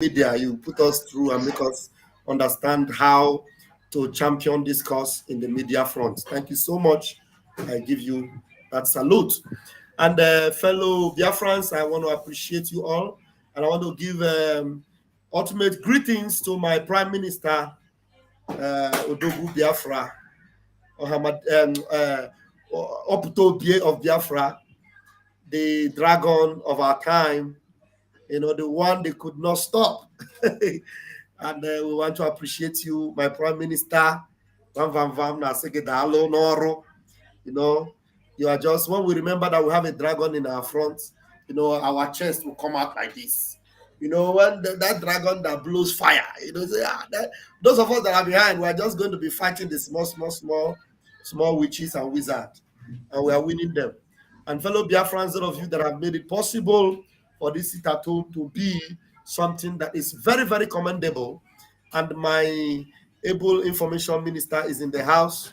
media. You put us through and make us understand how to champion this cause in the media front. Thank you so much. I give you that salute. And fellow Biafrans, I want to appreciate you all. And I want to give ultimate greetings to my Prime Minister, Odogu Biafra, Oputo Bie of Biafra, the dragon of our time, the one they could not stop. And we want to appreciate you, my Prime Minister. You are just, when we remember that we have a dragon in our front, our chest will come out like this. When that dragon that blows fire, those of us that are behind, we are just going to be fighting the small witches and wizards, and we are winning them. And fellow Biafrans, those of you that have made it possible for this sit at home to be something that is very, very commendable. And my able information minister is in the house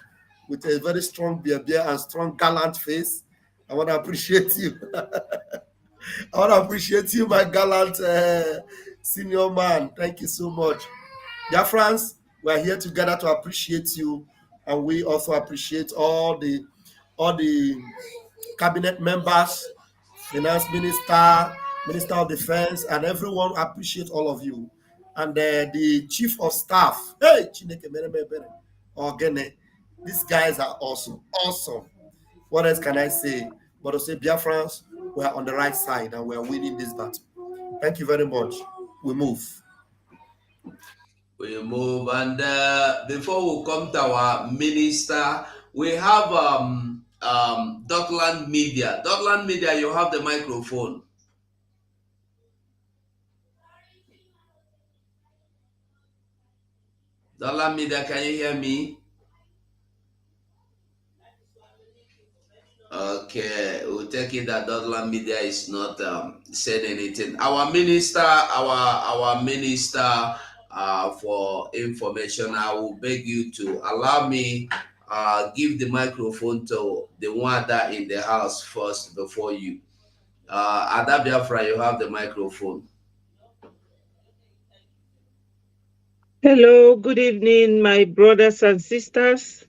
with a very strong beer and strong gallant face. I want to appreciate you. I want to appreciate you, my gallant senior man. Thank you so much. Biafrans, we are here together to appreciate you, and we also appreciate all the cabinet members, finance minister, minister of defense, and everyone. Appreciate all of you. And the chief of staff, hey, Chineke mere me ebere, Ogene, these guys are awesome. What else can I say? But to say, Biafrans, we are on the right side and we are winning this battle. Thank you very much. We move. We move, and before we come to our minister, we have Dockland Media. Dockland Media, you have the microphone. Dockland Media, can you hear me? Okay, we'll take it that Dockland Media is not saying anything. Our minister, for information, I will beg you to allow me give the microphone to the one that in the house first before you. Ada Biafra, you have the microphone. Hello, good evening, my brothers and sisters,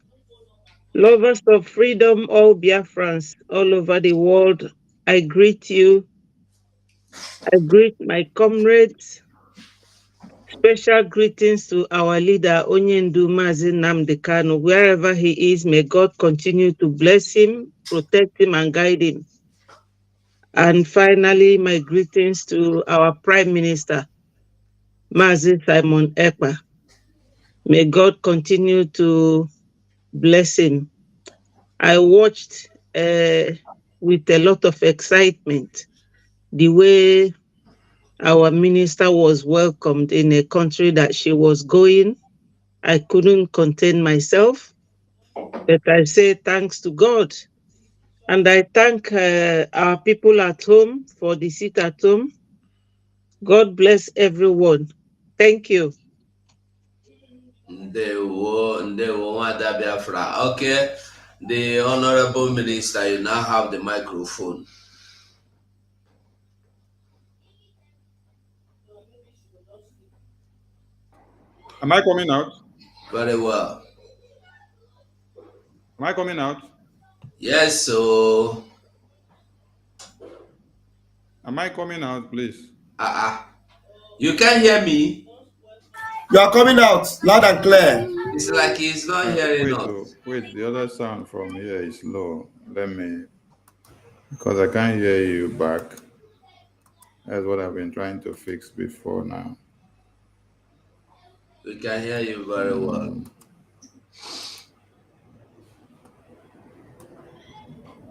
lovers of freedom, all Biafrans all over the world. I greet you. I greet my comrades. Special greetings to our leader, Onyendu Mazi Nnamdi Kanu. Wherever he is, may God continue to bless him, protect him, and guide him. And finally, my greetings to our Prime Minister, Mazi Simon Ekpa. May God continue to bless him. I watched with a lot of excitement the way our minister was welcomed in a country that she was going. I couldn't contain myself, but I say thanks to God. And I thank our people at home for the sit at home. God bless everyone. Thank you. Ndewo, Ada Biafra. Okay, the Honorable Minister, you now have the microphone. Am I coming out? Very well. Am I coming out? Yes, so. Am I coming out, please? You can hear me? You are coming out loud and clear. It's like he's not hearing us. Wait, the other sound from here is low. Because I can't hear you back. That's what I've been trying to fix before now. We can hear you very well.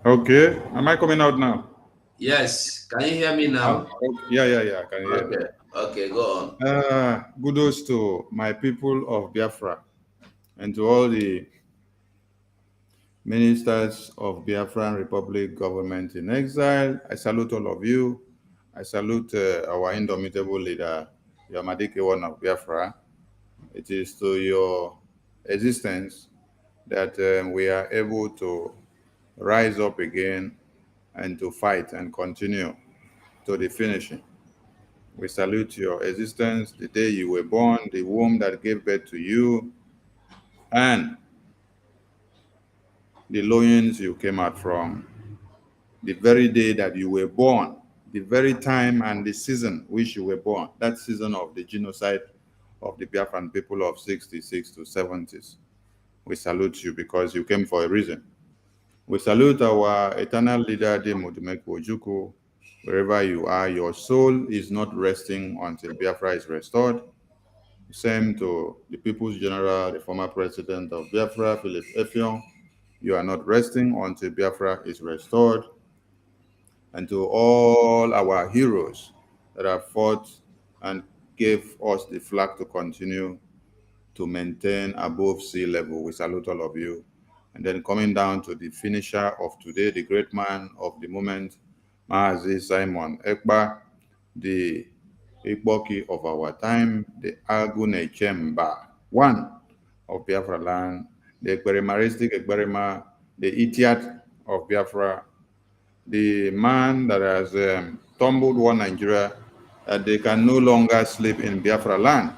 Okay. Am I coming out now? Yes. Can you hear me now? Yeah. I can hear you. Okay, go on. Kudos to my people of Biafra and to all the ministers of Biafran Republic government in exile. I salute all of you. I salute our indomitable leader, Yamadike One of Biafra. It is to your existence that we are able to rise up again and to fight and continue to the finishing. We salute your existence, the day you were born, the womb that gave birth to you, and the loins you came out from, the very day that you were born, the very time and the season which you were born, that season of the genocide of the Biafran people of 66 to 70s. We salute you because you came for a reason. We salute our eternal leader, Demodumeko Ojukwu. Wherever you are, your soul is not resting until Biafra is restored. Same to the People's General, the former president of Biafra, Philip Effiong. You are not resting until Biafra is restored. And to all our heroes that have fought and gave us the flag to continue to maintain above sea level, we salute all of you. And then coming down to the finisher of today, the great man of the moment, Maazi Simon Ekpa, the Ikboki of our time, the Agune Chemba, one of Biafra land, the Ekberimaristic Ekberima, the Itiat of Biafra, the man that has tumbled one Nigeria that they can no longer sleep in Biafra land,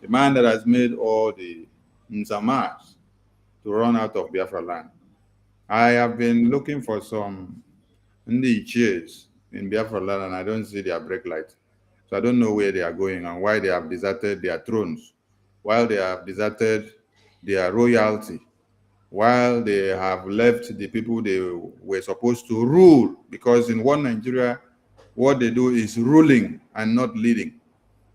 the man that has made all the Nzamas to run out of Biafra land. I have been looking for some Ndi cheers in Biafra land and I don't see their brake light. So I don't know where they are going and why they have deserted their thrones, while they have deserted their royalty, while they have left the people they were supposed to rule, because in one Nigeria, what they do is ruling and not leading.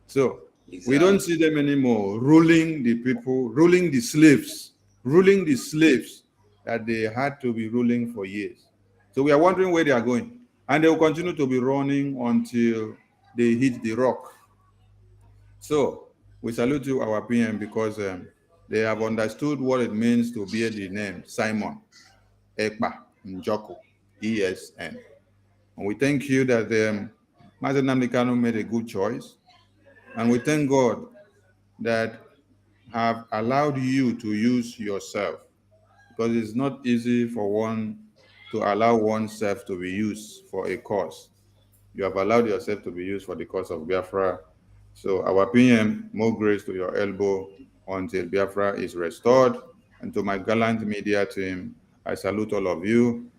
So we don't see them anymore ruling the people, ruling the slaves that they had to be ruling for years. So we are wondering where they are going. And they will continue to be running until they hit the rock. So we salute you, our PM, because they have understood what it means to bear the name Simon Ekpa Njoku, ESN. And we thank you that Mazen Nnamdi Kanu made a good choice. And we thank God that have allowed you to use yourself, because it's not easy for one to allow oneself to be used for a cause. You have allowed yourself to be used for the cause of Biafra. So our PM, more grace to your elbow until Biafra is restored. And to my gallant media team, I salute all of you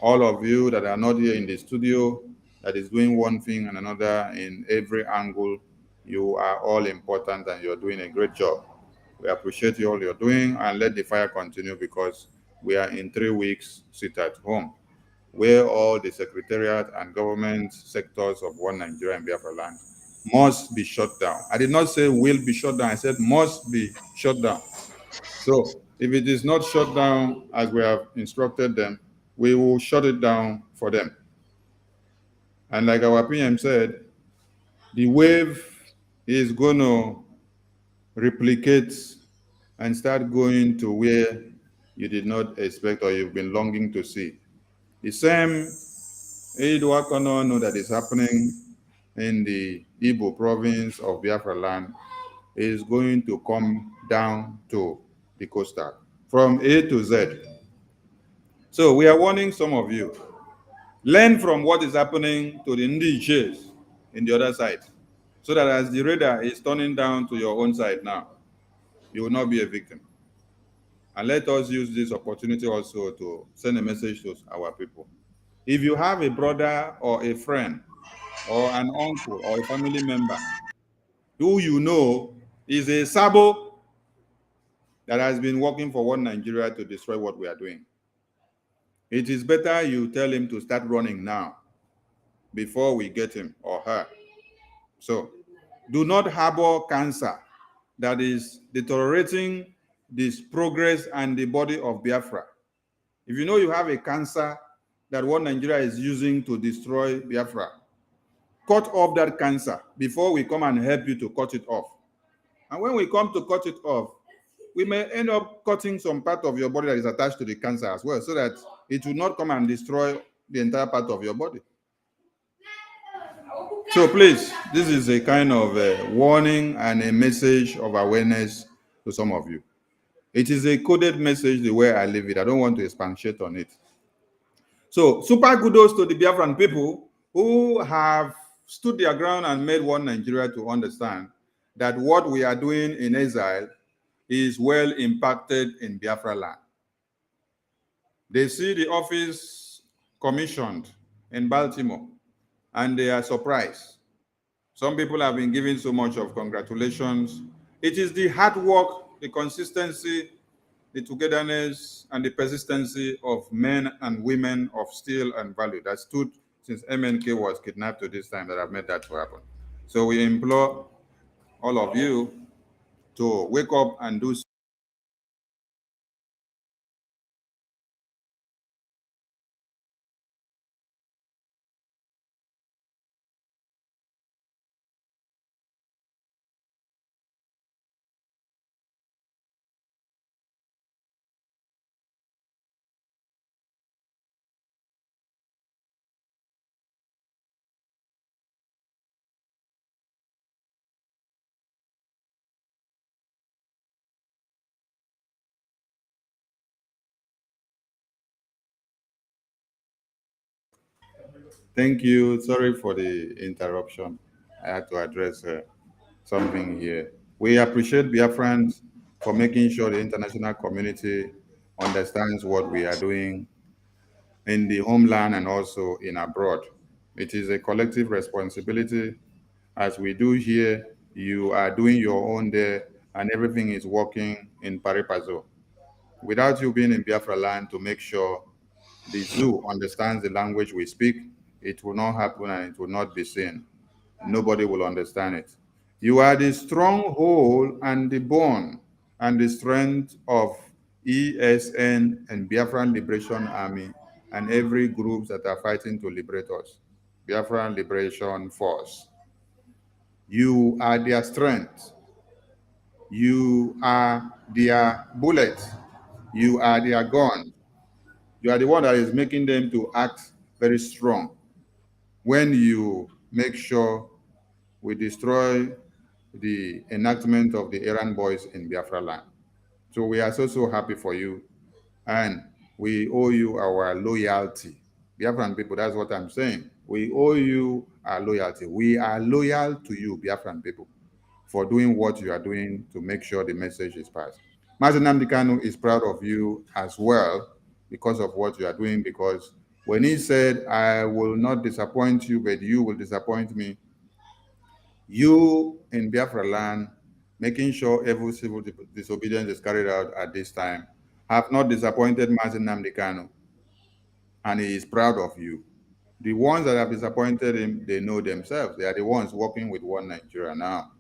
that are not here in the studio, that is doing one thing and another in every angle. You are all important and you're doing a great job. We appreciate you all you're doing, and let the fire continue, because we are in 3 weeks sit at home, where all the secretariat and government sectors of one Nigeria and Biafra land must be shut down. I did not say will be shut down, I said must be shut down. So if it is not shut down as we have instructed them, we will shut it down for them. And like our PM said, the wave is going to replicate and start going to where you did not expect or you've been longing to see. The same Eiduakono that is happening in the Igbo province of Biafra land is going to come down to the coastal from A to Z. So we are warning some of you, learn from what is happening to the Ndiches in the other side, so that as the radar is turning down to your own side now, you will not be a victim. And let us use this opportunity also to send a message to our people. If you have a brother or a friend or an uncle or a family member who you know is a sabo that has been working for one Nigeria to destroy what we are doing, it is better you tell him to start running now before we get him or her. So do not harbor cancer that is deteriorating this progress and the body of Biafra. If you know you have a cancer that one Nigeria is using to destroy Biafra, cut off that cancer before we come and help you to cut it off. And when we come to cut it off, we may end up cutting some part of your body that is attached to the cancer as well, so that it will not come and destroy the entire part of your body. So please, this is a kind of a warning and a message of awareness to some of you. It is a coded message the way I live it. I don't want to expatiate on it. So super kudos to the Biafran people who have stood their ground and made one Nigeria to understand that what we are doing in exile is well impacted in Biafra land. They see the office commissioned in Baltimore and they are surprised. Some people have been giving so much of congratulations. It is the hard work, the consistency, the togetherness, and the persistency of men and women of steel and value that stood since MNK was kidnapped to this time that have made that to happen. So we implore all of you to wake up and do. Thank you. Sorry for the interruption. I had to address something here. We appreciate Biafrans for making sure the international community understands what we are doing in the homeland and also in abroad. It is a collective responsibility. As we do here, you are doing your own there, and everything is working in pari passu. Without you being in Biafra land to make sure the zoo understands the language we speak, it will not happen and it will not be seen. Nobody will understand it. You are the stronghold and the bone and the strength of ESN and Biafran Liberation Army and every group that are fighting to liberate us. Biafran Liberation Force. You are their strength. You are their bullet. You are their gun. You are the one that is making them to act very strong. When you make sure we destroy the enactment of the Iran boys in Biafra land. So we are so happy for you, and we owe you our loyalty. Biafran people, that's what I'm saying. We owe you our loyalty. We are loyal to you, Biafran people, for doing what you are doing to make sure the message is passed. Mazi Nnamdi Kanu is proud of you as well because of what you are doing, because when he said, I will not disappoint you, but you will disappoint me, you in Biafra land, making sure every civil disobedience is carried out at this time, have not disappointed Mazi Nnamdi Kanu, and he is proud of you. The ones that have disappointed him, they know themselves. They are the ones working with one Nigeria now.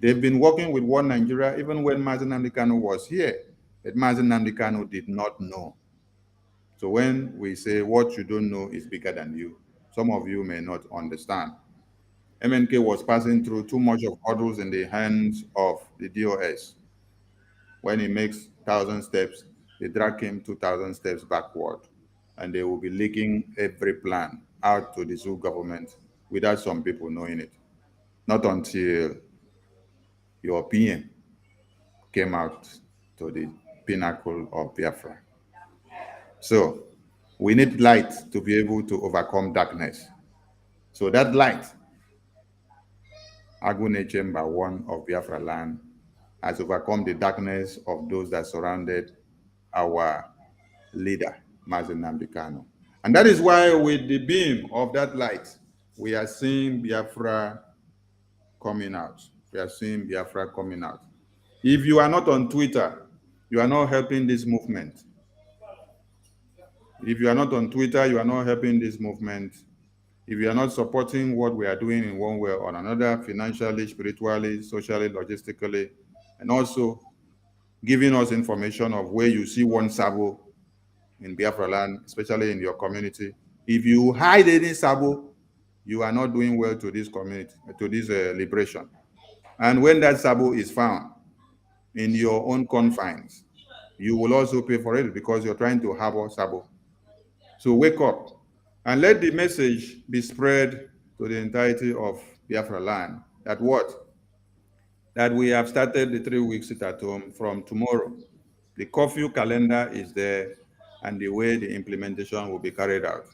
They've been working with one Nigeria even when Mazi Nnamdi Kanu was here, but Mazi Nnamdi Kanu did not know. So when we say what you don't know is bigger than you, some of you may not understand. MNK was passing through too much of hurdles in the hands of the DOS. When he makes 1,000 steps, they drag him 2,000 steps backward, and they will be leaking every plan out to the zoo government without some people knowing it. Not until your PM came out to the pinnacle of Biafra. So we need light to be able to overcome darkness. So that light, Agune Chamber 1 of Biafra land, has overcome the darkness of those that surrounded our leader, Mazi Nnamdi Kanu. And that is why with the beam of that light, we are seeing Biafra coming out. We are seeing Biafra coming out. If you are not on Twitter, you are not helping this movement. If you are not on Twitter, you are not helping this movement. If you are not supporting what we are doing in one way or another, financially, spiritually, socially, logistically, and also giving us information of where you see one Sabo in Biafra land, especially in your community. If you hide any Sabo, you are not doing well to this community, to this liberation. And when that Sabo is found in your own confines, you will also pay for it because you're trying to harbor Sabo. So wake up and let the message be spread to the entirety of Biafra land that what? That we have started the 3 weeks sit at home from tomorrow. The curfew calendar is there and the way the implementation will be carried out.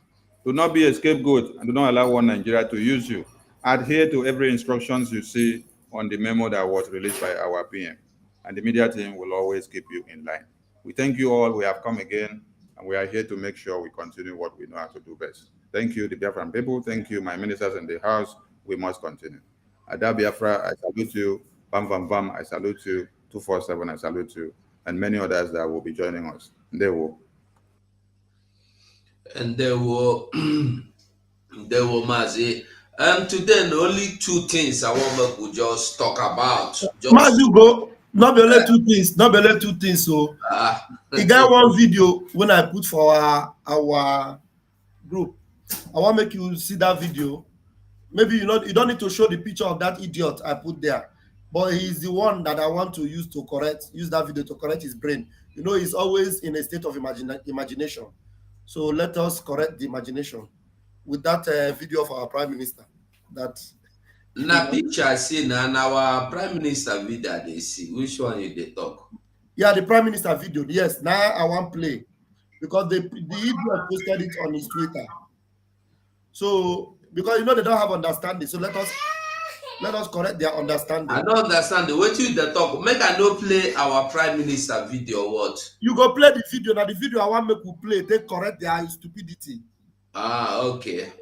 Do not be a scapegoat and do not allow one Nigeria to use you. adhere to every instructions you see on the memo that was released by our PM, and the media team will always keep you in line. We thank you all. We have come again, and we are here to make sure we continue what we know how to do best. Thank you, the Biafran people. Thank you, my ministers in the House. We must continue. Ada Biafra, I salute you. Bam Bam Bam, I salute you. 247, I salute you. And many others that will be joining us. They will. And they will Mazi. Today, the only two things I want to just talk about. Just you go. Not only two things. Not only two things. So, you got one video when I put for our group. I want to make you see that video. Maybe you don't need to show the picture of that idiot I put there, but he's the one that I want to use that video to correct his brain. You know, he's always in a state of imagination. So let us correct the imagination with that video of our Prime Minister. That na picture I see now our Prime Minister video they see. Which one you they talk? Yeah, the Prime Minister video. Yes, now I want play because the idiot posted it on his Twitter. So because you know they don't have understanding, so let us correct their understanding. I don't understand the way you they talk. Make I no play our Prime Minister video. What? You go play the video. Now the video I want make you play. They correct their stupidity. Ah, okay.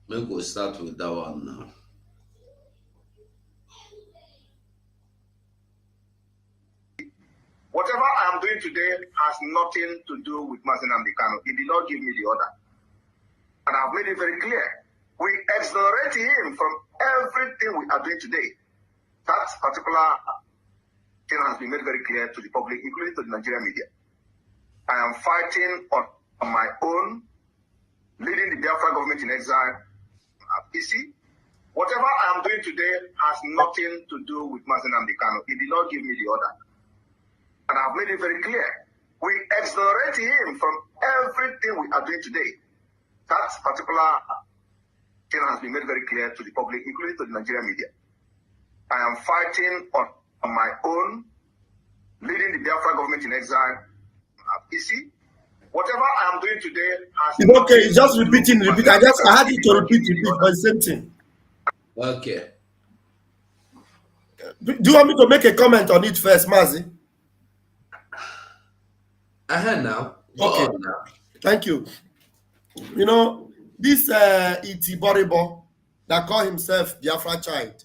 Maybe we'll start with that one now. Whatever I am doing today has nothing to do with Mazi Nnamdi Kanu. He did not give me the order. And I've made it very clear. We exonerate him from everything we are doing today. That particular thing has been made very clear to the public, including to the Nigerian media. I am fighting on my own, leading the Biafra government in exile. You see, whatever I am doing today has nothing to do with Mazi Nnamdi Kanu. He did not give me the order. And I've made it very clear. We exonerate him from everything we are doing today. That particular thing has been made very clear to the public, including to the Nigerian media. I am fighting on my own, leading the Biafra government in exile. You see, whatever I am doing today has... It's okay, it's just repeat. I had it to repeat, but the same thing. Okay. Do you want me to make a comment on it first, Mazi? I heard now. Okay. Now. Thank you. You know, this Iti Boribo that call himself Biafra child,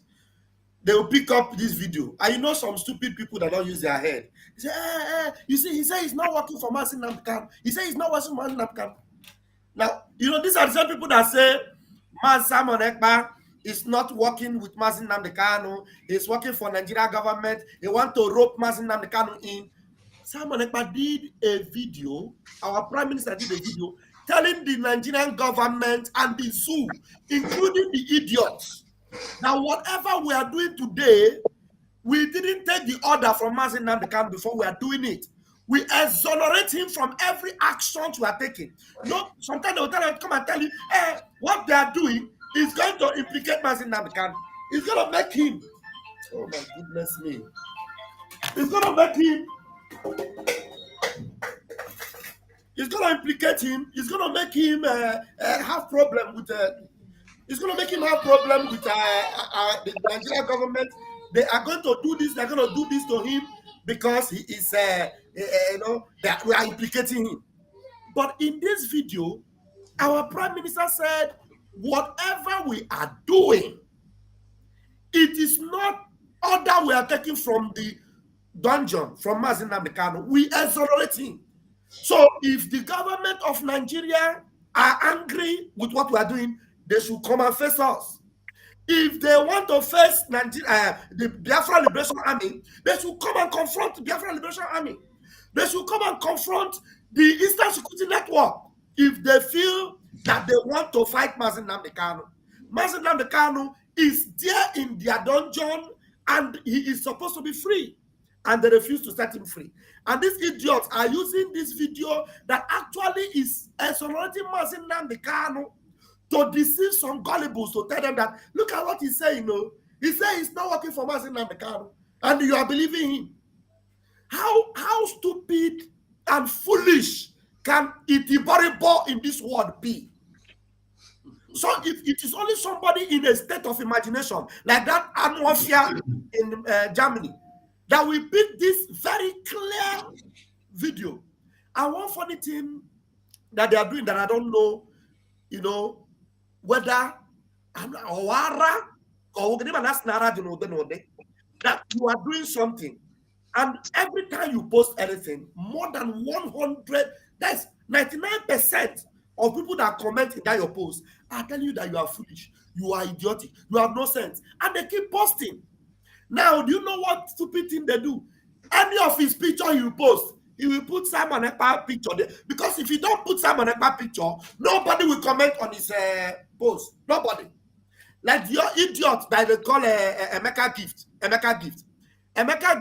they will pick up this video. And you know some stupid people that don't use their head. They say, you see, he said he's not working for Mazi Nnamdi Kanu. He said he's not working for Mazi Nnamdi Kanu. Now, you know, these are the same people that say Simon Ekpa is not working with Mazi Nnamdi Kanu. He's working for Nigeria government. They want to rope Mazi Nnamdi Kanu in. Simon Ekpa did a video, our Prime Minister did a video, telling the Nigerian government and the zoo, including the idiots, that whatever we are doing today, we didn't take the order from Mazi Nnamdi Kanu before we are doing it. We exonerate him from every action we are taking. You know, sometimes they will come and tell you, what they are doing is going to implicate Mazi Nnamdi Kanu. It's going to make him, oh my goodness me, it's going to make him, it's going to implicate him. It's going to make him have problem with. It's going to make him have problem with the Nigerian government. They are going to do this. They're going to do this to him because he is, you know, that we are implicating him. But in this video, our Prime Minister said, whatever we are doing, it is not order we are taking from the dungeon from Mazi Nnamdi Kanu. We exonerate him. So if the government of Nigeria are angry with what we are doing, they should come and face us. If they want to face the Biafra Liberation Army, they should come and confront the Biafra Liberation Army. They should come and confront the Eastern Security Network if they feel that they want to fight Mazi Nnamdi Kanu. Mazi Nnamdi Kanu is there in their dungeon and he is supposed to be free. And they refuse to set him free. And these idiots are using this video that actually is exonerating Mazi Nnamdi Kanu to deceive some gullibles to tell them that, look at what he's saying, no. He said he's not working for Mazi Nnamdi Kanu, and you are believing him. How stupid and foolish can Itiboribo in this world be? So if it is only somebody in a state of imagination, like that Anwafia in Germany, that will pick this very clear video. And one funny thing that they are doing that I don't know, whether Awara or that you are doing something, and every time you post anything, more than 100, that's 99% of people that comment in that your post are telling you that you are foolish, you are idiotic, you have no sense, and they keep posting. Now, do you know what stupid thing they do? Any of his picture he will post, he will put Simon Ekpa picture there. Because if you don't put Simon Ekpa picture, nobody will comment on his post. Nobody. Like your idiot that they call Emeka Gift. Emeka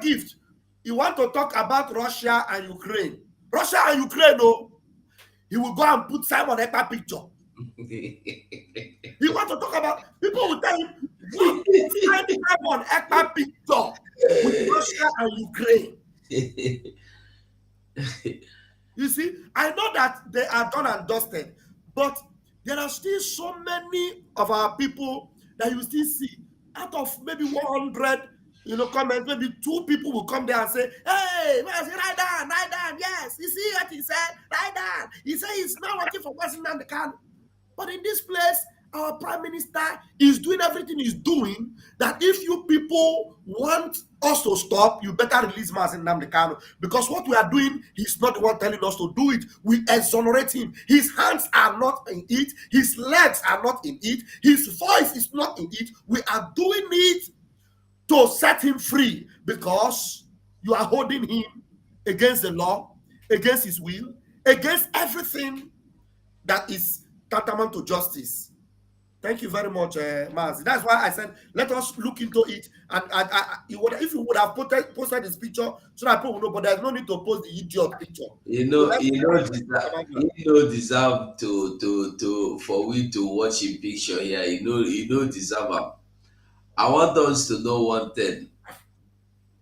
Gift, you want to talk about Russia and Ukraine. Russia and Ukraine, no. He will go and put Simon Ekpa picture. You want to talk about, people will tell him, Simon Ekpa picture with Russia and Ukraine. You see, I know that they are done and dusted, but there are still so many of our people that you still see. Out of maybe 100, comments, maybe 2 people will come there and say, hey, write down, yes, you see what he said, write down. He said he's not working for Mazi Nnamdi Kanu. But in this place, our prime minister is doing everything he's doing, that if you people want us to stop, you better release Mazi Nnamdi Kanu. Because what we are doing, he's not the one telling us to do it. We exonerate him. His hands are not in it. His legs are not in it. His voice is not in it. We are doing it to set him free, because you are holding him against the law, against his will, against everything that is tantamount to justice. Thank you very much, Mazi. That's why I said, let us look into it. And if you would have posted this picture, so that people will know, but there's no need to post the idiot picture. Deserve to for we to watch a picture here. Deserve them. I want us to know one thing.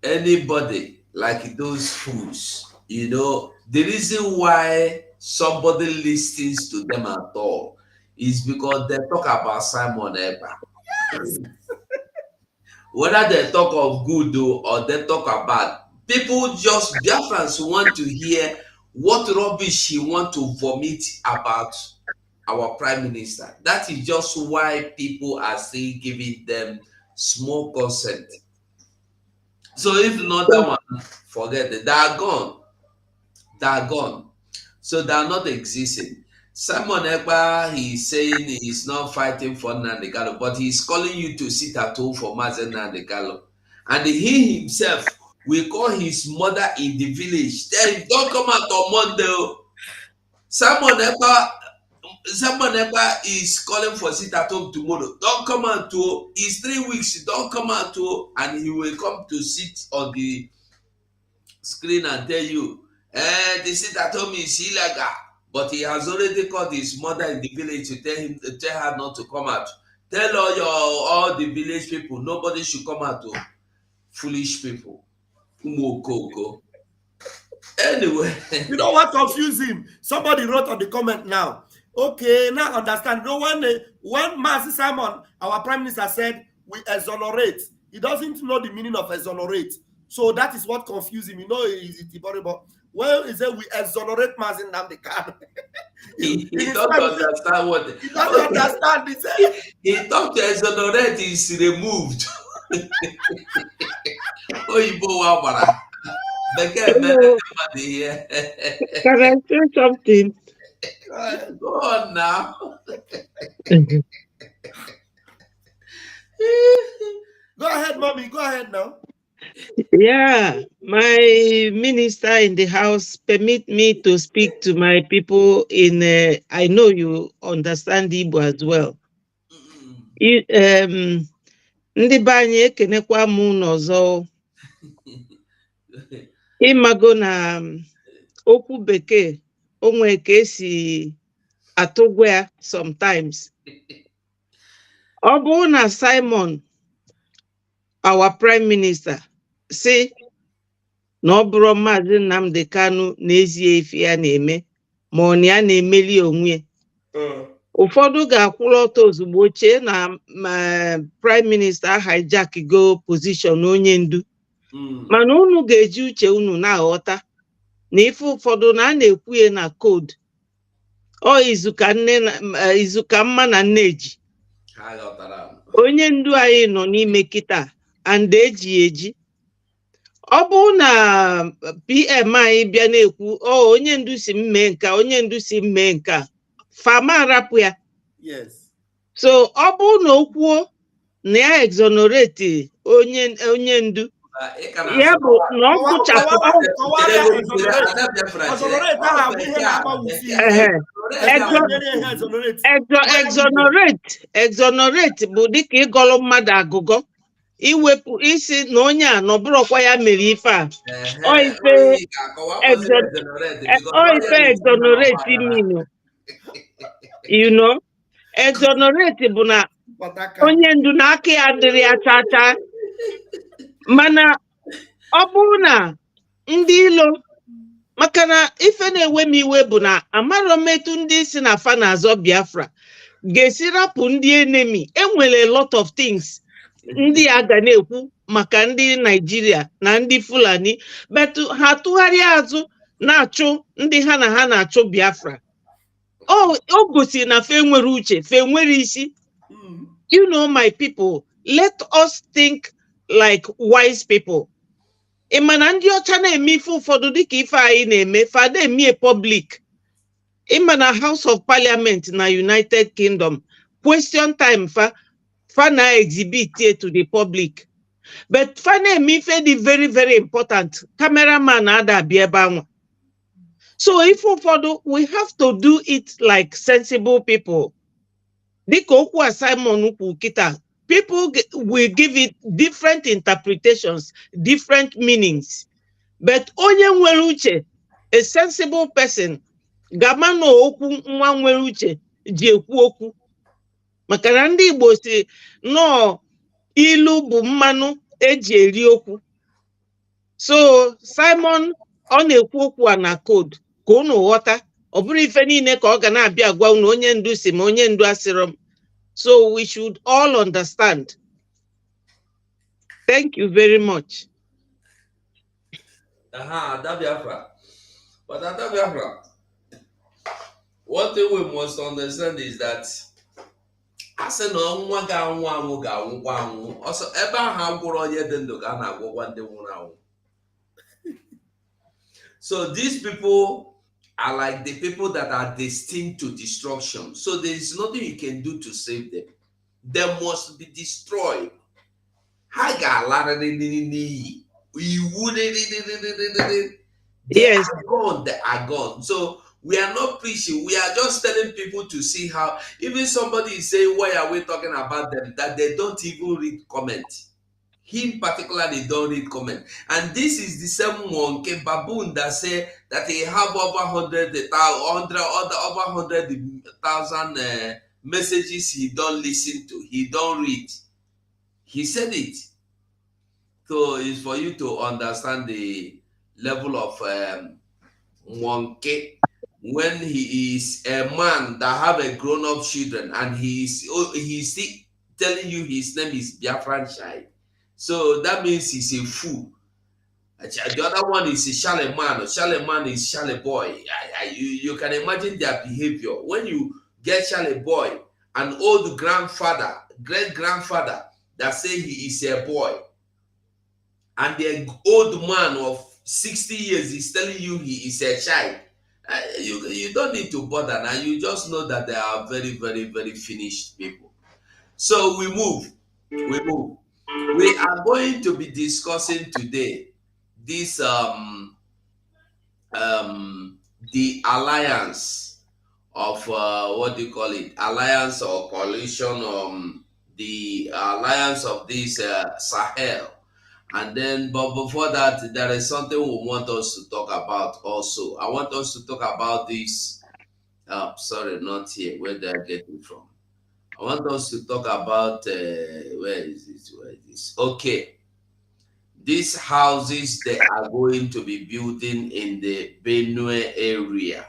Anybody like those fools, the reason why somebody listens to them at all is because they talk about Simon Ekpa. Whether they talk of good or they talk about, people just, Biafrans want to hear what rubbish he want to vomit about our prime minister. That is just why people are still giving them small consent. So if not that one, forget it. They are gone. So they are not existing. Simon Ekpa, he's saying he's not fighting for Nnamdi Kanu, but he's calling you to sit at home for Mazi Nnamdi Kanu. And he himself will call his mother in the village. Tell him, don't come out on Monday. Simon Ekpa is calling for sit at home tomorrow. Don't come out to. It's 3 weeks. Don't come out to. And he will come to sit on the screen and tell you, the sit at home is illegal. But he has already called his mother in the village to tell her not to come out. Tell all the village people, nobody should come out to. Foolish people. Anyway. You know what confused him? Somebody wrote on the comment now. Okay, now understand. When Mazi Simon, our prime minister, said we exonerate, he doesn't know the meaning of exonerate. So that is what confused him. He's Itiboribo. Well, he said we exonerate Mazi Nnamdi Kanu. He don't understand what. He doesn't understand. He said he thought to exonerate is removed. Can I say something? Go on now. Go ahead, mommy. Go ahead now. Yeah, my minister in the house permit me to speak to my people in. I know you understand Igbo as well. Ndị be anyị ekenekwa m n'ọzọ. Ịmago na okwu bekee onwe ka esi atụgwa ya sometimes. Obuna Simon, our Prime Minister, say na ọ bụrụ Maazị Nnamdi Kanu n'ezie ife ya na-eme ma ọ na ya na-emeli onwe ụfọdụ ga-akwụrụ ọtọ ozugbo chee na Prime Minister hijack go position onye ndu mana unu ga-eji uche unu na-aghọta na ife ụfọdụ na a na-ekwuye na koodu ọ izuka mma na nneji onye ndu anyị nọ n'ime kịta and eji ọ bụ na PM anyị bịa na-ekwu onye ndu si mme nka onye ndu si mme nka fama arapụ ya. Yes. So ọ bụ na okwuo na ya exonerate onye ndu ya bụ na ọ kpụchapụ exonerate bụ dịka ịgọrọ mmadụ agụgọ iwepụ isi na onye a nọbụrụkwa ya mere ife a ife exonerate mean exonerate bụ na onye ndu na aka ya dịrị ya chacha mana ọ bụrụ na ndị ilo maka na ife na-ewe m iwe bụ na amarọ metụ ndị si na fa na-azọ Biafra ga-esi rapụ ndị enemy. Enwere a lot of things ndị a ga na-ekwu maka ndị Nigeria na ndị Fulani betu ha tụgharịa azụ na-achụ ndị ha na-achụ Biafra. O gosi na fe nwere uche, fe nwere isi. You know, my people, let us think like wise people. Ịmana ndị ọcha na-eme ife ụfọdụ dịka ife anyị na-eme fada eme public. Ịmana House of Parliament na United Kingdom question time fa na exhibit to the public. But fa na-eme ife dị very very important. Cameraman ada abịa ebe anwa. So if ụfọdụ, we have to do it like sensible people. Dịka okwu a Simon kwu kịta, people will give it different interpretations, different meanings. But onye nwere uche, a sensible person, gama na okwu nwa nwere uche ji ekwu okwu. Maka na ndị Igbo si no ilu bụ mmanụ eji eri okwu. So Simon ọ na-ekwu okwu a na code ka unu ghọta. Ọ bụrụ ife niile ka ọ ga na-abịa gwa unu onye ndu si ma onye ndu asịrọ m. So we should all understand. Thank you very much. Biafra. But at Biafra, one thing we must understand is that as no one ga also ebe ha gwụrụ onye dị ndụ ka na-agwụkwa ndị nwụrụ anwụ. So these people are like the people that are destined to destruction. So there is nothing you can do to save them. They must be destroyed. They Yes. are gone. They are gone. So we are not preaching. We are just telling people to see how, even somebody is saying, why are we talking about them? That they don't even read comment. Him particularly don't read comment. And this is the same monkey baboon that say that he have over 100,000 messages he don't listen to, he don't read. He said it. So it's for you to understand the level of monkey when he is a man that have a grown-up children and he's still telling you his name is Biafran child. So that means he's a fool. The other one is a shallow man. Shallow man is shallow boy. You can imagine their behavior. When you get shallow boy, an old grandfather, great-grandfather that say he is a boy, and the old man of 60 years is telling you he is a child, you don't need to bother now. You just know that they are very, very, very finished people. So we move. We are going to be discussing today this the alliance of what do you call it? Alliance or coalition, the alliance of this Sahel. And then, but before that, there is something we want us to talk about also. I want us to talk about this. Sorry, not here. Where did I get it from? I want us to talk about where is it? Where is this? Okay, these houses they are going to be building in the Benue area,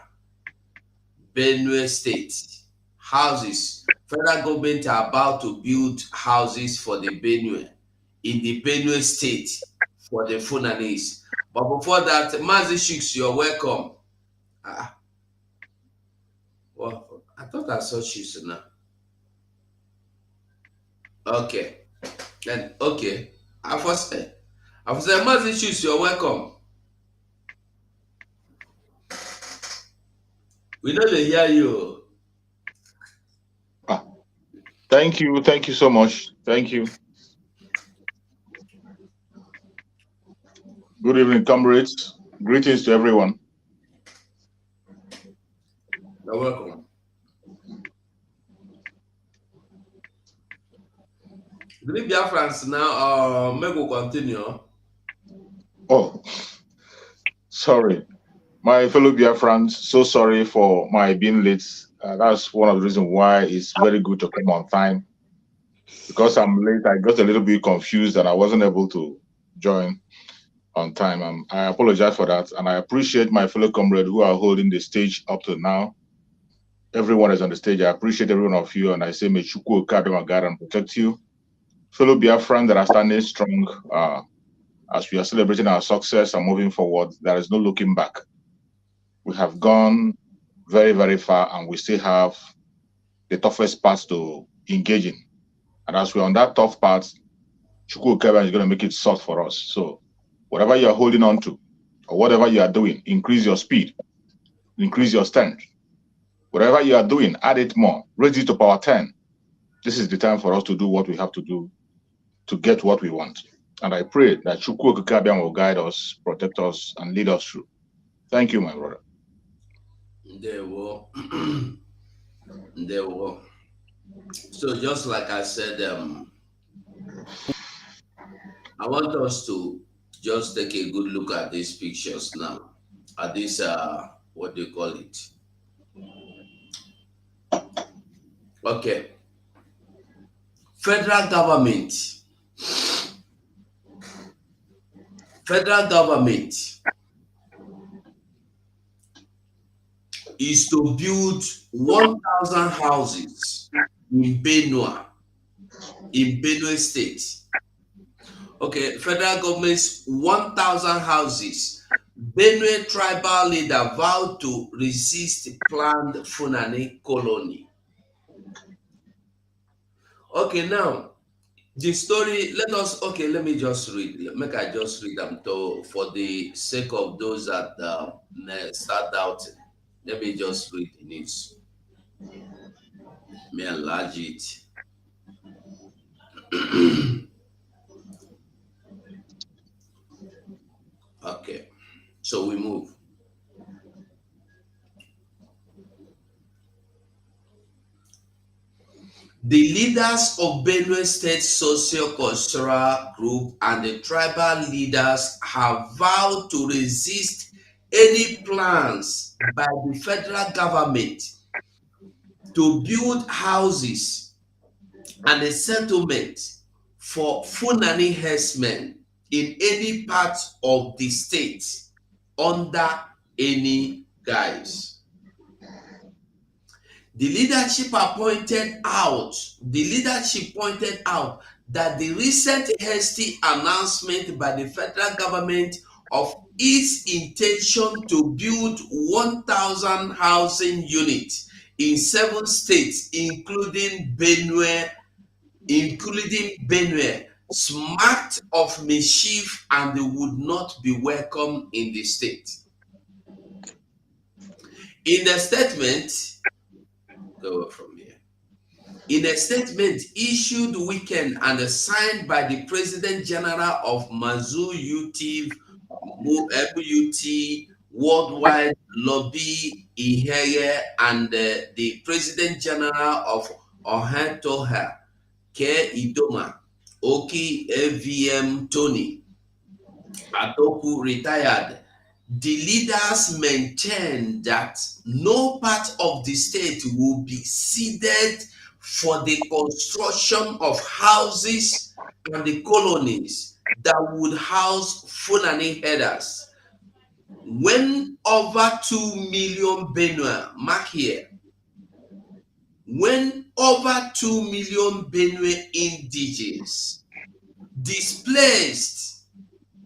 Benue State. Houses. Federal government are about to build houses for the Benue in the Benue State for the Funanis. But before that, Mazi Shiks, you're welcome. Well, I thought I saw Shiks now. Okay. Then okay. I first said, Mazi Shiks, you're welcome. We know they hear you. Thank you. Thank you so much. Thank you. Good evening, comrades. Greetings to everyone. You're welcome. The BIAFRANS now, may we continue? Oh, sorry. My fellow BIAFRANS, so sorry for my being late. That's one of the reasons why it's very good to come on time. Because I'm late, I got a little bit confused and I wasn't able to join on time. I apologize for that. And I appreciate my fellow comrades who are holding the stage up to now. Everyone is on the stage. I appreciate every one of you. And I say, may Chukwu Okadoma guide and protect you. Fellow BIAFRANS that are standing strong as we are celebrating our success and moving forward, there is no looking back. We have gone very, very far and we still have the toughest parts to engage in. And as we're on that tough part, Chukwu Okadoma is going to make it soft for us. So whatever you're holding on to or whatever you are doing, increase your speed, increase your strength. Whatever you are doing, add it more, raise it to power 10. This is the time for us to do what we have to do to get what we want. And I pray that Chukwu Okadoma will guide us, protect us, and lead us through. Thank you, my brother. There were. There were. So just like I said, I want us to just take a good look at these pictures now. At this, what do you call it? Okay. Federal government is to build 1,000 houses in Benue State. Okay, federal government's 1,000 houses. Benue tribal leader vowed to resist planned Funani colony. Okay, now the story. Let me just read. I just read them for the sake of those that start doubting. Let me just read the news. May enlarge it. Okay, so we move. The leaders of Benue State socio-cultural group and the tribal leaders have vowed to resist any plans by the federal government to build houses and a settlement for Funani herdsmen in any part of the state under any guise. The leadership pointed out that the recent hasty announcement by the federal government of its intention to build 1,000 housing units in 7 states, including Benue, smacked of mischief and they would not be welcome in the state. In a statement issued weekend and signed by the President General of Mazu UT Worldwide Lobby Iheye and the President General of Ohetoha Ke Idoma Oki AVM Tony Atoku retired. The leaders maintain that no part of the state will be ceded for the construction of houses and the colonies that would house Fulani herders. When over 2 million Benue, mark here, when over 2 million Benue indigenes displaced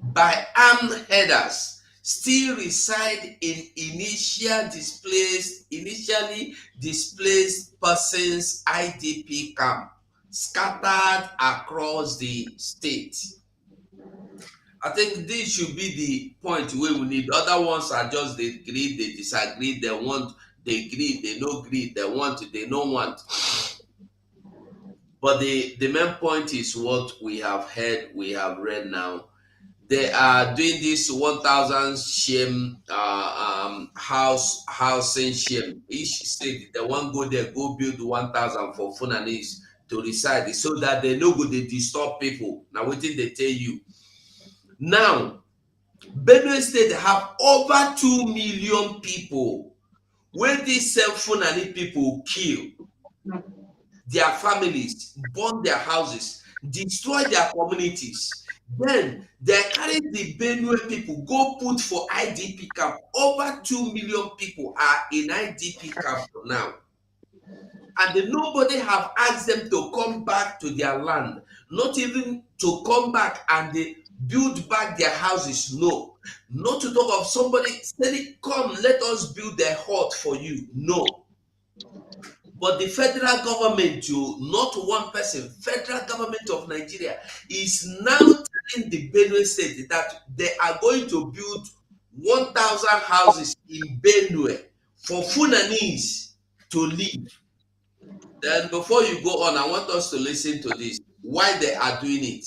by armed herders still reside in initially displaced persons IDP camp scattered across the state. I think this should be the point where we need. Other ones are just they agree, they disagree, they want, they agree, they no agree, they want, they don't want. But the main point is what we have heard, we have read now. They are doing this 1,000 shame housing shame. Each state they want go there, go build 1,000 for Funanis to reside so that they know go they disturb people. Now what did they tell you? Now Benue State have over 2 million people where these same Fulani people kill their families, burn their houses, destroy their communities. Then they carry the Benue people, go put for IDP camp. Over 2 million people are in IDP camp now. And then nobody have asked them to come back to their land, not even to come back and they build back their houses. No, not to talk of somebody saying, come, let us build a hut for you. No. But the federal government, not one person, federal government of Nigeria is now telling the Benue State that they are going to build 1,000 houses in Benue for Funanis to live. Then before you go on, I want us to listen to this. Why they are doing it.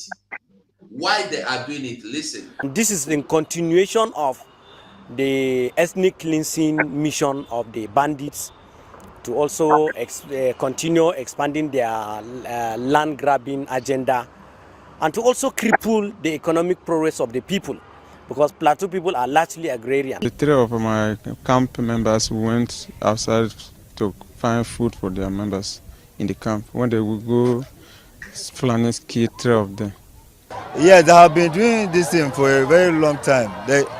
Why they are doing it. Listen. This is in continuation of the ethnic cleansing mission of the bandits to also continue expanding their land grabbing agenda and to also cripple the economic progress of the people, because Plateau people are largely agrarian. The three of my camp members went outside to find food for their members in the camp. When they would go, Fulanis killed 3 of them. Yeah, they have been doing this thing for a very long time.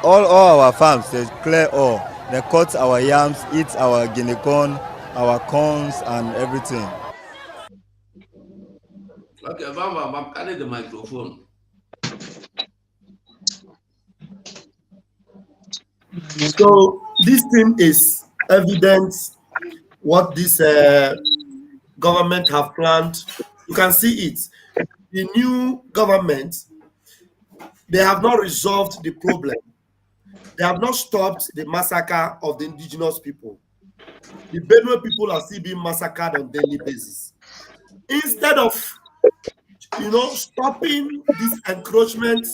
All our farms, they clear all. They cut our yams, eat our guinea corn, our corns and everything. Okay, I'm carrying the microphone. So this thing is evidence what this government have planned. You can see it. The new government, they have not resolved the problem. They have not stopped the massacre of the indigenous people. The Benue people are still being massacred on a daily basis. Instead of, stopping this encroachment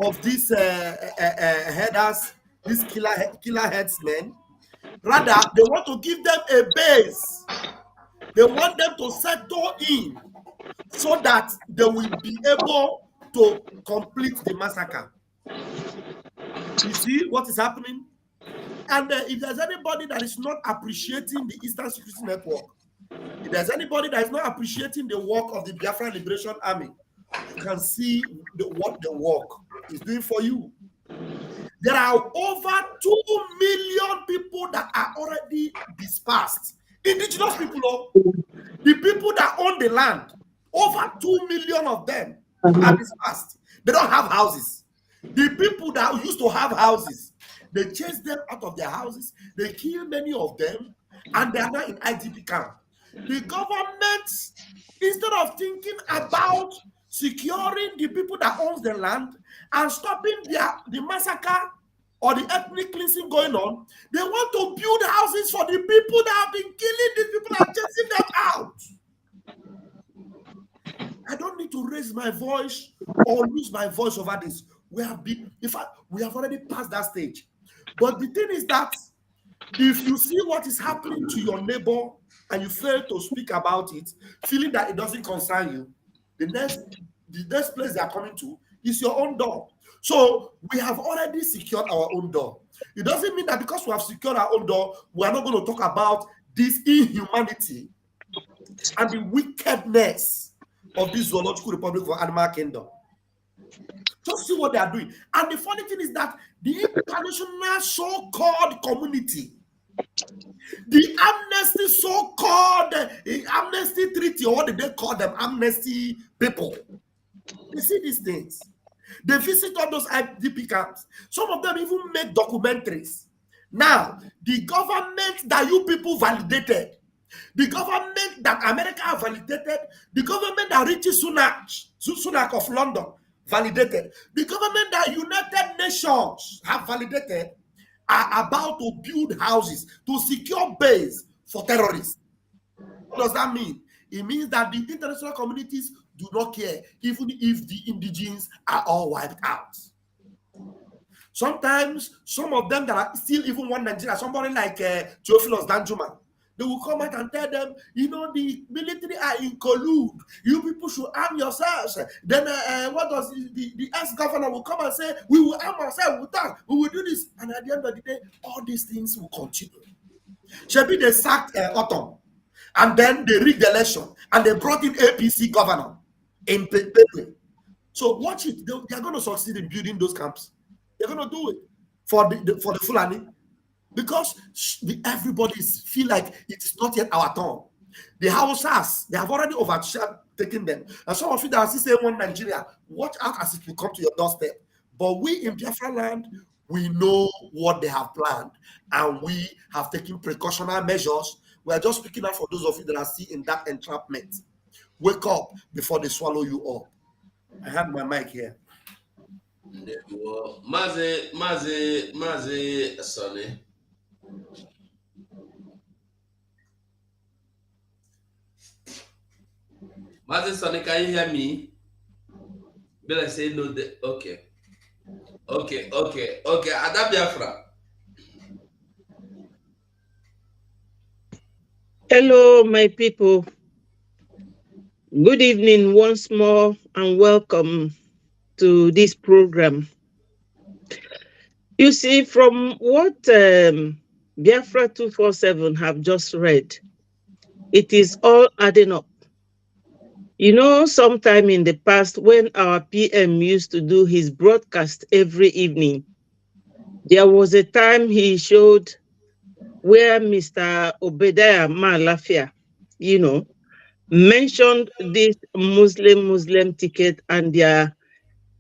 of these headers, these killer headsmen, rather they want to give them a base. They want them to settle in so that they will be able to complete the massacre. You see what is happening? And if there's anybody that is not appreciating the Eastern Security Network, if there's anybody that is not appreciating the work of the Biafra Liberation Army, you can see what the work is doing for you. There are over 2 million people that are already dispersed. Indigenous people, the people that own the land, over 2 million of them are dispersed. They don't have houses. The people that used to have houses, they chase them out of their houses, they kill many of them, and they are now in IDP camp. The government, instead of thinking about securing the people that owns the land and stopping the massacre or the ethnic cleansing going on, they want to build houses for the people that have been killing these people and chasing them out. I don't need to raise my voice or lose my voice over this. We have been, in fact, we have already passed that stage. But the thing is that if you see what is happening to your neighbor and you fail to speak about it, feeling that it doesn't concern you, the next place they are coming to is your own door. So we have already secured our own door. It doesn't mean that because we have secured our own door, we are not going to talk about this inhumanity and the wickedness of this zoological republic for animal kingdom. Just see what they are doing. And the funny thing is that the international so-called community, the amnesty so-called amnesty treaty, or what did they call them? Amnesty people. They see these things. They visit all those IDP camps. Some of them even make documentaries. Now, the government that you people validated, the government that America have validated, the government that Richie Sunak of London validated, the government that United Nations have validated, are about to build houses to secure base for terrorists. What does that mean? It means that the international communities do not care, even if the indigenes are all wiped out. Sometimes, some of them that are still even one Nigeria, somebody like Theophilus Danjuma, they will come out and tell them, you know, the military are in collude. You people should arm yourselves. Then what does the ex-governor will come and say, we will arm ourselves with that. We will do this. And at the end of the day, all these things will continue. Shebi, they sacked Autumn. And then they rigged the election. And they brought in APC governor in Pepe. So watch it. They are going to succeed in building those camps. They're going to do it for the Fulani. Because everybody feel like it is not yet our turn. The Hausas, they have already overtaken them. And some of you that are still saying one Nigeria, watch out as it will come to your doorstep. But we in Biafra land, we know what they have planned. And we have taken precautionary measures. We are just speaking out for those of you that are still in that entrapment. Wake up before they swallow you up. I have my mic here. Mazi Sonny. Mazi Sonny, can you hear me? Will I say no? Okay. Ada Biafra. Hello, my people. Good evening once more and welcome to this program. You see, from what Biafra 247 have just read, it is all adding up. You know, sometime in the past when our PM used to do his broadcast every evening, there was a time he showed where Mr. Obadiah Malafia, you know, mentioned this Muslim ticket and their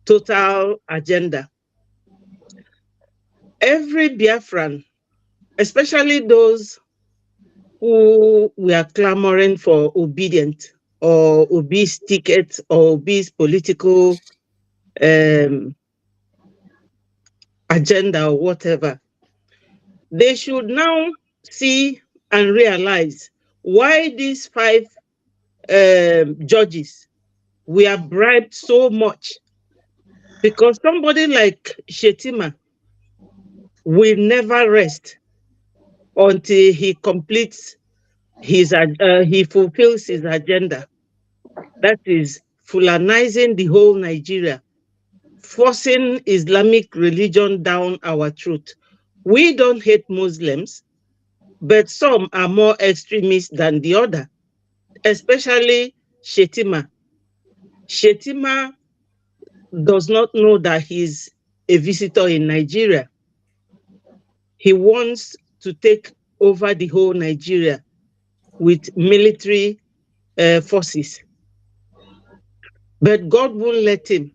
total agenda. Every Biafran, especially those who were clamoring for obedient or obese ticket or obese political agenda or whatever, they should now see and realize why these 5 judges were bribed so much. Because somebody like Shetima will never rest until he completes his, he fulfills his agenda. That is Fulanizing the whole Nigeria, forcing Islamic religion down our throat. We don't hate Muslims, but some are more extremist than the other, especially Shetima. Shetima does not know that he's a visitor in Nigeria. He wants to take over the whole Nigeria with military forces. But God won't let him.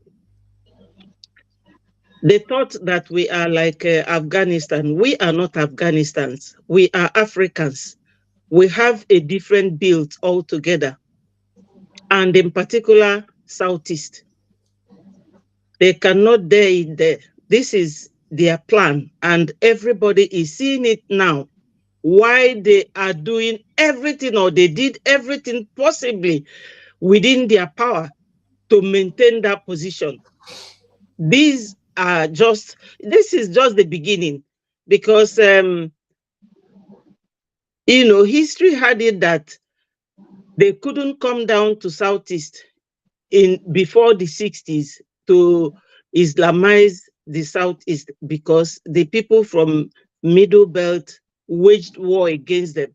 They thought that we are like Afghanistan. We are not Afghanistans. We are Africans. We have a different build altogether. And in particular, Southeast. They cannot dare it there. This is their plan. And everybody is seeing it now. Why they are doing everything, or they did everything possibly within their power to maintain that position. This is just the beginning, because you know, history had it that they couldn't come down to Southeast before the 60s to Islamize the Southeast, because the people from Middle Belt waged war against them.